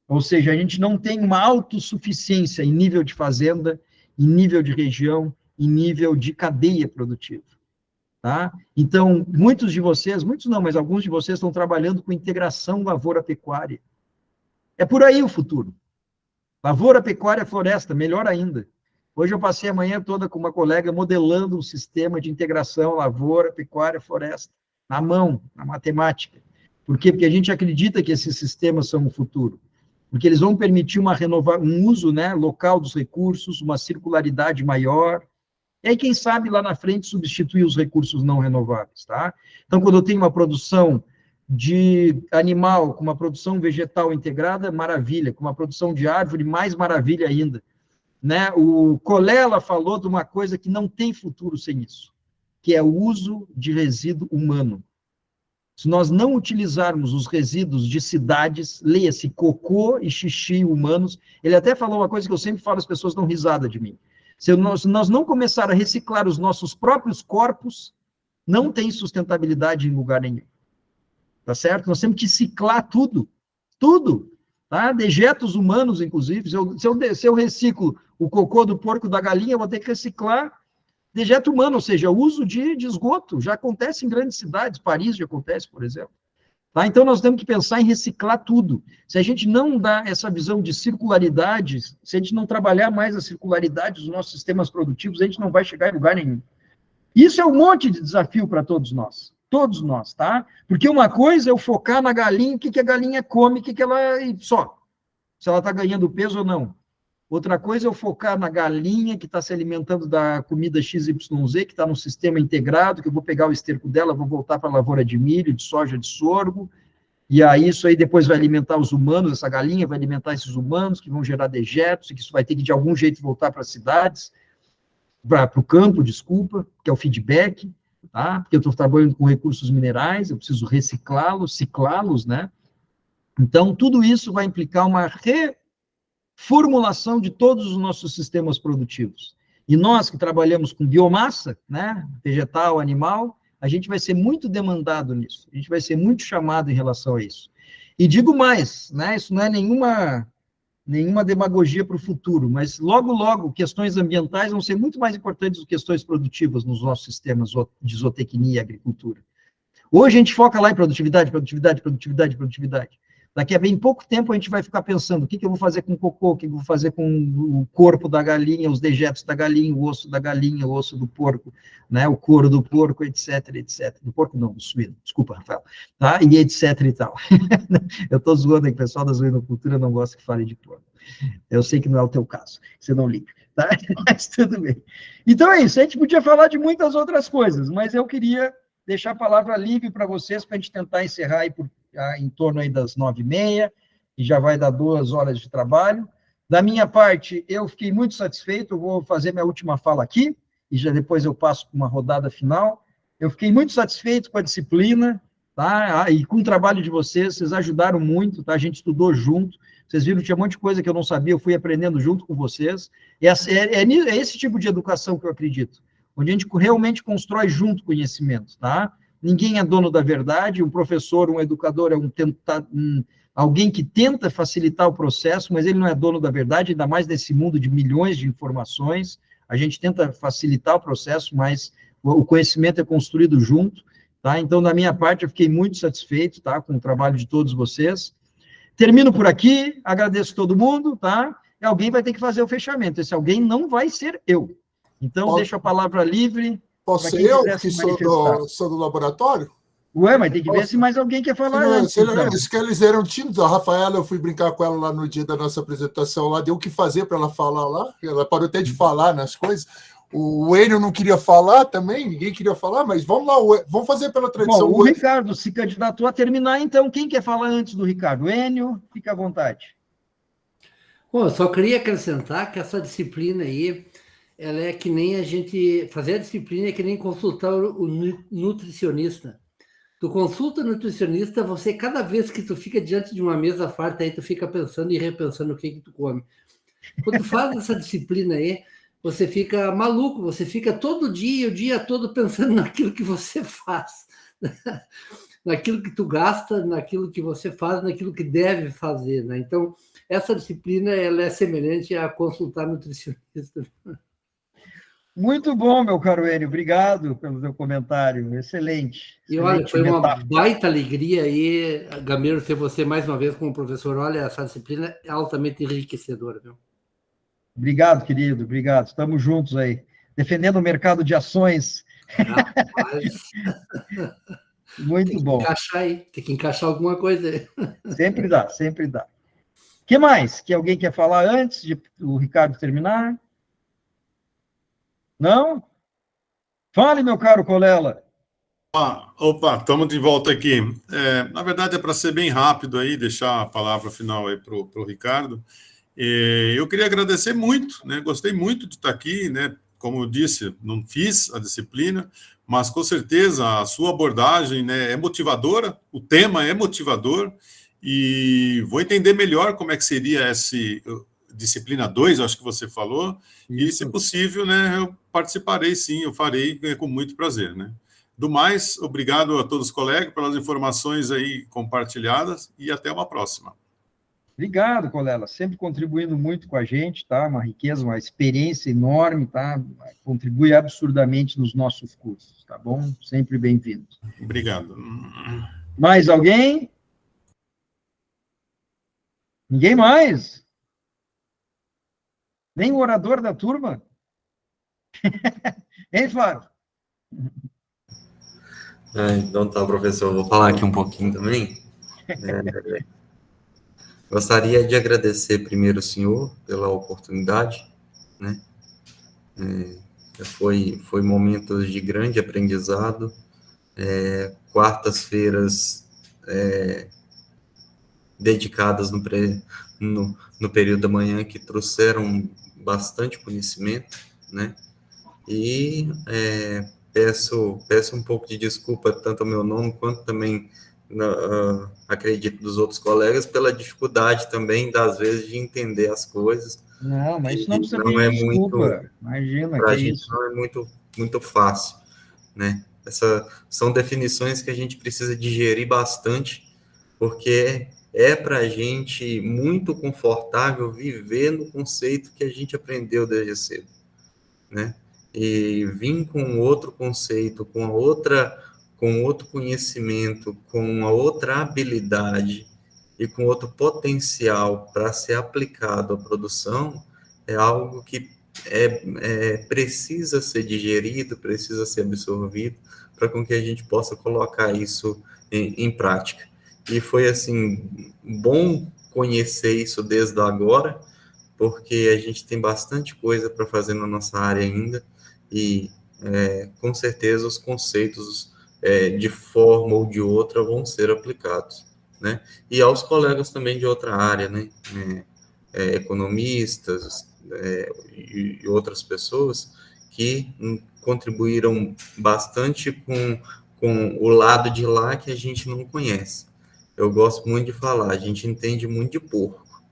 Ou seja, a gente não tem uma autossuficiência em nível de fazenda, em nível de região, em nível de cadeia produtiva. Tá? Então, muitos de vocês, muitos não, mas alguns de vocês estão trabalhando com integração lavoura-pecuária. É por aí o futuro. Lavoura, pecuária, floresta, melhor ainda. Hoje eu passei a manhã toda com uma colega modelando um sistema de integração lavoura, pecuária, floresta, na mão, na matemática. Por quê? Porque a gente acredita que esses sistemas são o futuro. Porque eles vão permitir um uso, né, local dos recursos, uma circularidade maior, e aí, quem sabe, lá na frente, substituir os recursos não renováveis, tá? Então, quando eu tenho uma produção de animal com uma produção vegetal integrada, maravilha. Com uma produção de árvore, mais maravilha ainda. Né? O Colella falou de uma coisa que não tem futuro sem isso, que é o uso de resíduo humano. Se nós não utilizarmos os resíduos de cidades, leia-se cocô e xixi humanos, ele até falou uma coisa que eu sempre falo, as pessoas dão risada de mim. Se nós não começar a reciclar os nossos próprios corpos, não tem sustentabilidade em lugar nenhum. Tá certo? Nós temos que ciclar tudo. Tudo. Tá? Dejetos humanos, inclusive. Se eu reciclo o cocô do porco da galinha, eu vou ter que reciclar dejeto humano, ou seja, o uso de esgoto. Já acontece em grandes cidades. Paris já acontece, por exemplo. Tá? Então, nós temos que pensar em reciclar tudo. Se a gente não dá essa visão de circularidade, se a gente não trabalhar mais a circularidade dos nossos sistemas produtivos, a gente não vai chegar em lugar nenhum. Isso é um monte de desafio para todos nós, tá? Porque uma coisa é eu focar na galinha, o que a galinha come, o que ela... só, se ela está ganhando peso ou não. Outra coisa é eu focar na galinha que está se alimentando da comida XYZ, que está num sistema integrado, que eu vou pegar o esterco dela, vou voltar para a lavoura de milho, de soja, de sorgo, e aí isso aí depois vai alimentar os humanos, essa galinha vai alimentar esses humanos, que vão gerar dejetos, e que isso vai ter que de algum jeito voltar para as cidades, para o campo, desculpa, que é o feedback, tá? Porque eu estou trabalhando com recursos minerais, eu preciso reciclá-los, ciclá-los, né? Então, tudo isso vai implicar uma reformulação de todos os nossos sistemas produtivos. E nós que trabalhamos com biomassa, né, vegetal, animal, a gente vai ser muito demandado nisso, a gente vai ser muito chamado em relação a isso. E digo mais, né, isso não é nenhuma demagogia para o futuro, mas logo, questões ambientais vão ser muito mais importantes do que questões produtivas nos nossos sistemas de zootecnia e agricultura. Hoje a gente foca lá em produtividade. Daqui a bem pouco tempo a gente vai ficar pensando o que eu vou fazer com o cocô, o que eu vou fazer com o corpo da galinha, os dejetos da galinha, o osso da galinha, o osso do porco, né, o couro do porco, etc. Do porco não, do suíno, desculpa, Rafael, tá? E etc e tal. Eu estou zoando aí, o pessoal da suinocultura não gosta que fale de porco. Eu sei que não é o teu caso, você não liga, tá? Mas tudo bem. Então é isso, a gente podia falar de muitas outras coisas, mas eu queria deixar a palavra livre para vocês, para a gente tentar encerrar aí em torno aí das 9h30, e já vai dar 2 horas de trabalho. Da minha parte, eu fiquei muito satisfeito, eu vou fazer minha última fala aqui, e já depois eu passo para uma rodada final. Eu fiquei muito satisfeito com a disciplina, tá? E com o trabalho de vocês ajudaram muito, tá? A gente estudou junto, vocês viram, tinha um monte de coisa que eu não sabia, eu fui aprendendo junto com vocês. É esse tipo de educação que eu acredito, onde a gente realmente constrói junto conhecimento, tá? Ninguém é dono da verdade, um professor, um educador é alguém que tenta facilitar o processo, mas ele não é dono da verdade, ainda mais nesse mundo de milhões de informações. A gente tenta facilitar o processo, mas o conhecimento é construído junto, tá? Então, da minha parte, eu fiquei muito satisfeito, tá, com o trabalho de todos vocês. Termino por aqui, agradeço todo mundo, tá? E alguém vai ter que fazer o fechamento. Esse alguém não vai ser eu. Então, deixo a palavra livre. Posso ser eu, que sou do laboratório? Ué, mas tem que ver se mais alguém quer falar antes. Isso que eles eram tímidos. A Rafaela, eu fui brincar com ela lá no dia da nossa apresentação, lá deu o que fazer para ela falar lá. Ela parou até de falar nas coisas. O Enio não queria falar também, ninguém queria falar, mas vamos lá, vamos fazer pela tradição. Bom, o Ricardo se candidatou a terminar, então quem quer falar antes do Ricardo? Enio, fica à vontade. Bom, eu só queria acrescentar que essa disciplina aí, ela é que nem a gente... Fazer a disciplina é que nem consultar o nutricionista. Tu consulta o nutricionista, você, cada vez que tu fica diante de uma mesa farta, aí tu fica pensando e repensando o que tu come. Quando tu faz essa disciplina aí, você fica maluco, você fica todo dia, o dia todo pensando naquilo que você faz. Naquilo que tu gasta, naquilo que você faz, naquilo que deve fazer, né? Então, essa disciplina, ela é semelhante a consultar nutricionista. Muito bom, meu caro Enio, obrigado pelo seu comentário, excelente. E olha, foi uma baita alegria aí, Gameiro, ter você mais uma vez como professor. Olha, essa disciplina é altamente enriquecedora, viu? Obrigado, querido, obrigado. Estamos juntos aí, defendendo o mercado de ações. Muito bom. Encaixar aí, tem que encaixar alguma coisa aí. Sempre dá, sempre dá. O que mais? Que alguém quer falar antes de o Ricardo terminar? Não? Fale, meu caro Colela. Opa, estamos de volta aqui. Na verdade, é para ser bem rápido aí, deixar a palavra final aí para o Ricardo. Eu queria agradecer muito, né? Gostei muito de estar aqui, né? Como eu disse, não fiz a disciplina, mas com certeza a sua abordagem, né, é motivadora, o tema é motivador, e vou entender melhor como é que seria essa disciplina 2, acho que você falou, e se possível, né, eu participarei sim, eu farei com muito prazer, né. Do mais, obrigado a todos os colegas pelas informações aí compartilhadas, e até uma próxima. Obrigado, Colela, sempre contribuindo muito com a gente, tá? Uma riqueza, uma experiência enorme, tá? Contribui absurdamente nos nossos cursos, tá bom? Sempre bem-vindo. Obrigado. Mais alguém? Ninguém mais? Nem o orador da turma? Hein, Flávio? Então tá, professor, vou falar aqui um pouquinho também. Gostaria de agradecer primeiro o senhor pela oportunidade, né? Foi momentos de grande aprendizado, quartas-feiras dedicadas no período da manhã que trouxeram bastante conhecimento, né? E peço um pouco de desculpa tanto ao meu nome quanto também acredito dos outros colegas pela dificuldade também das vezes de entender as coisas. Não, mas isso não precisa pedir desculpa. Imagina, para a que gente isso. não é muito fácil, né? São definições que a gente precisa digerir bastante, porque é para a gente muito confortável viver no conceito que a gente aprendeu desde cedo, né? E vir com outro conceito, com outro conhecimento, com uma outra habilidade e com outro potencial para ser aplicado à produção, é algo que precisa ser digerido, precisa ser absorvido, para com que a gente possa colocar isso em prática. E foi, assim, bom conhecer isso desde agora, porque a gente tem bastante coisa para fazer na nossa área ainda, e com certeza os conceitos de forma ou de outra vão ser aplicados, né? E aos colegas também de outra área, né? Economistas e outras pessoas que contribuíram bastante com o lado de lá que a gente não conhece. Eu gosto muito de falar, a gente entende muito de porco,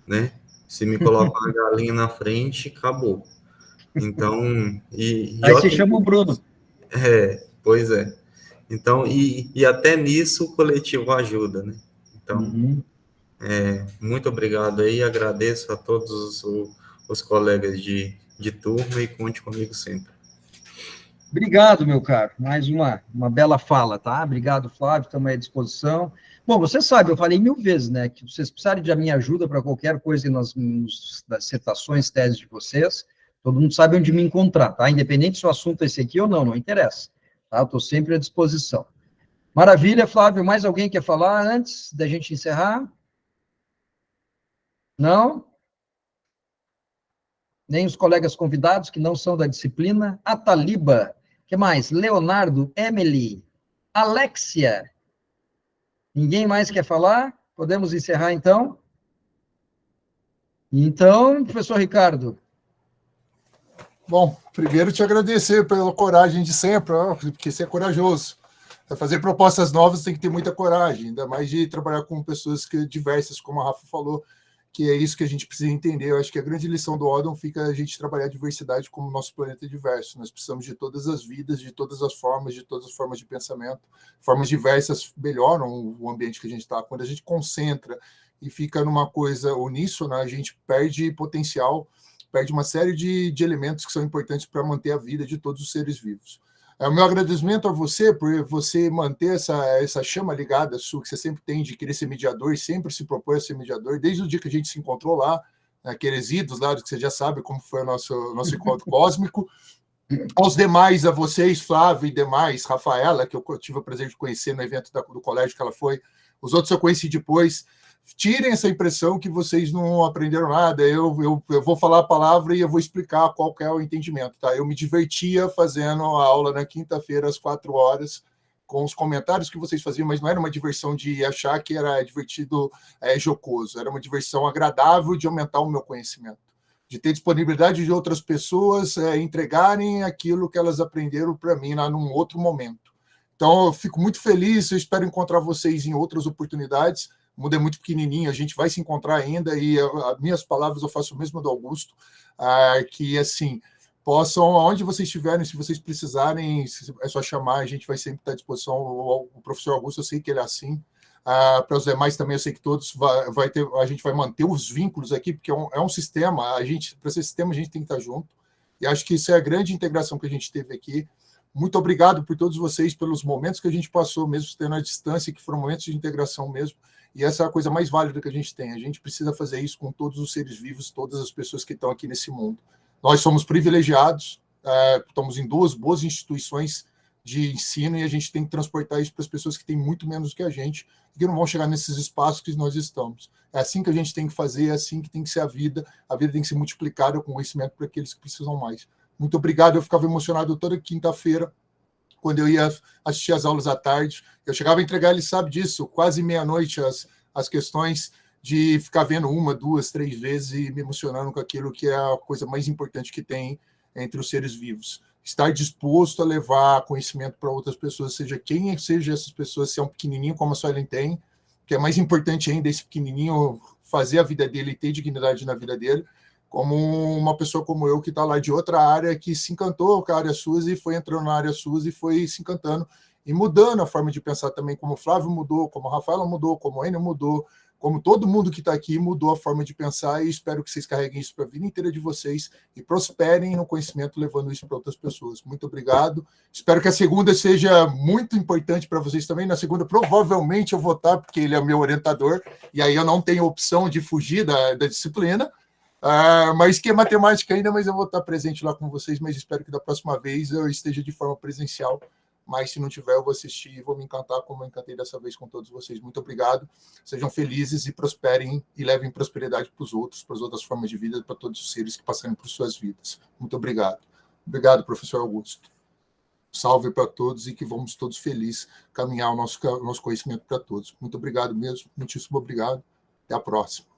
né? Se me coloca uma galinha na frente, acabou. Então, aí você chama o Bruno. Pois é. Então, e até nisso o coletivo ajuda, né? Então, muito obrigado aí, agradeço a todos os colegas de turma e conte comigo sempre. Obrigado, meu caro. Mais uma bela fala, tá? Obrigado, Flávio, estamos à disposição. Bom, você sabe, eu falei 1000 vezes, né, que vocês precisarem da minha ajuda para qualquer coisa nas dissertações, teses de vocês, todo mundo sabe onde me encontrar, tá? Independente se o assunto é esse aqui ou não interessa, tá? Eu estou sempre à disposição. Maravilha, Flávio, mais alguém quer falar antes da gente encerrar? Não? Nem os colegas convidados que não são da disciplina? Ataliba, que mais? Leonardo, Emily, Alexia. Ninguém mais quer falar? Podemos encerrar, então? Então, professor Ricardo. Bom, primeiro te agradecer pela coragem de sempre, porque você é corajoso. Para fazer propostas novas tem que ter muita coragem, ainda mais de trabalhar com pessoas diversas, como a Rafa falou, que é isso que a gente precisa entender. Eu acho que a grande lição do Odon fica a gente trabalhar a diversidade como o nosso planeta é diverso. Nós precisamos de todas as vidas, de todas as formas de pensamento. Formas diversas melhoram o ambiente que a gente está. Quando a gente concentra e fica numa coisa uníssona, a gente perde potencial, perde uma série de elementos que são importantes para manter a vida de todos os seres vivos. O meu agradecimento a você por você manter essa chama ligada sua, que você sempre tem de querer ser mediador e sempre se propõe a ser mediador, desde o dia que a gente se encontrou lá aqueles idos lá, que você já sabe como foi o nosso encontro cósmico. Aos demais, a vocês, Flávio e demais, Rafaela, que eu tive o prazer de conhecer no evento do colégio que ela foi, os outros eu conheci depois. Tirem essa impressão que vocês não aprenderam nada. Eu vou falar a palavra e eu vou explicar qual que é o entendimento. Tá? Eu me divertia fazendo a aula na quinta-feira, às 4 horas, com os comentários que vocês faziam, mas não era uma diversão de achar que era divertido, jocoso. Era uma diversão agradável de aumentar o meu conhecimento, de ter disponibilidade de outras pessoas entregarem aquilo que elas aprenderam para mim num outro momento. Então, eu fico muito feliz, eu espero encontrar vocês em outras oportunidades. O mundo é muito pequenininho, a gente vai se encontrar ainda, e as minhas palavras eu faço o mesmo do Augusto, que, assim, possam, aonde vocês estiverem, se vocês precisarem, é só chamar, a gente vai sempre estar à disposição. O professor Augusto, eu sei que ele é assim. Para os demais também, eu sei que todos a gente vai manter os vínculos aqui, porque é um sistema, para esse sistema a gente tem que estar junto, e acho que isso é a grande integração que a gente teve aqui. Muito obrigado por todos vocês, pelos momentos que a gente passou, mesmo tendo a distância, que foram momentos de integração mesmo, e essa é a coisa mais válida que a gente tem. A gente precisa fazer isso com todos os seres vivos, todas as pessoas que estão aqui nesse mundo. Nós somos privilegiados, estamos em 2 boas instituições de ensino, e a gente tem que transportar isso para as pessoas que têm muito menos que a gente, que não vão chegar nesses espaços que nós estamos. É assim que a gente tem que fazer, é assim que tem que ser a vida tem que ser multiplicada com conhecimento para aqueles que precisam mais. Muito obrigado, eu ficava emocionado toda quinta-feira, quando eu ia assistir as aulas à tarde, eu chegava a entregar, ele sabe disso, quase meia-noite as questões, de ficar vendo 1, 2, 3 vezes e me emocionando com aquilo que é a coisa mais importante que tem entre os seres vivos. Estar disposto a levar conhecimento para outras pessoas, seja quem seja essas pessoas, se é um pequenininho como a Suelen tem, que é mais importante ainda esse pequenininho fazer a vida dele e ter dignidade na vida dele, como uma pessoa como eu, que está lá de outra área, que se encantou com a área SUS e foi entrando na área SUS e foi se encantando e mudando a forma de pensar também, como o Flávio mudou, como a Rafaela mudou, como a Enio mudou, como todo mundo que está aqui mudou a forma de pensar, e espero que vocês carreguem isso para a vida inteira de vocês e prosperem no conhecimento, levando isso para outras pessoas. Muito obrigado. Espero que a segunda seja muito importante para vocês também. Na segunda, provavelmente, eu vou estar, porque ele é meu orientador, e aí eu não tenho opção de fugir da disciplina, mas que é matemática ainda, mas eu vou estar presente lá com vocês, mas espero que da próxima vez eu esteja de forma presencial, mas se não tiver, eu vou assistir e vou me encantar como eu encantei dessa vez com todos vocês. Muito obrigado, sejam felizes e prosperem e levem prosperidade para os outros, para as outras formas de vida, para todos os seres que passarem por suas vidas. Muito obrigado. Obrigado, professor Augusto. Salve para todos e que vamos todos felizes caminhar o nosso conhecimento para todos. Muito obrigado mesmo, muitíssimo obrigado. Até a próxima.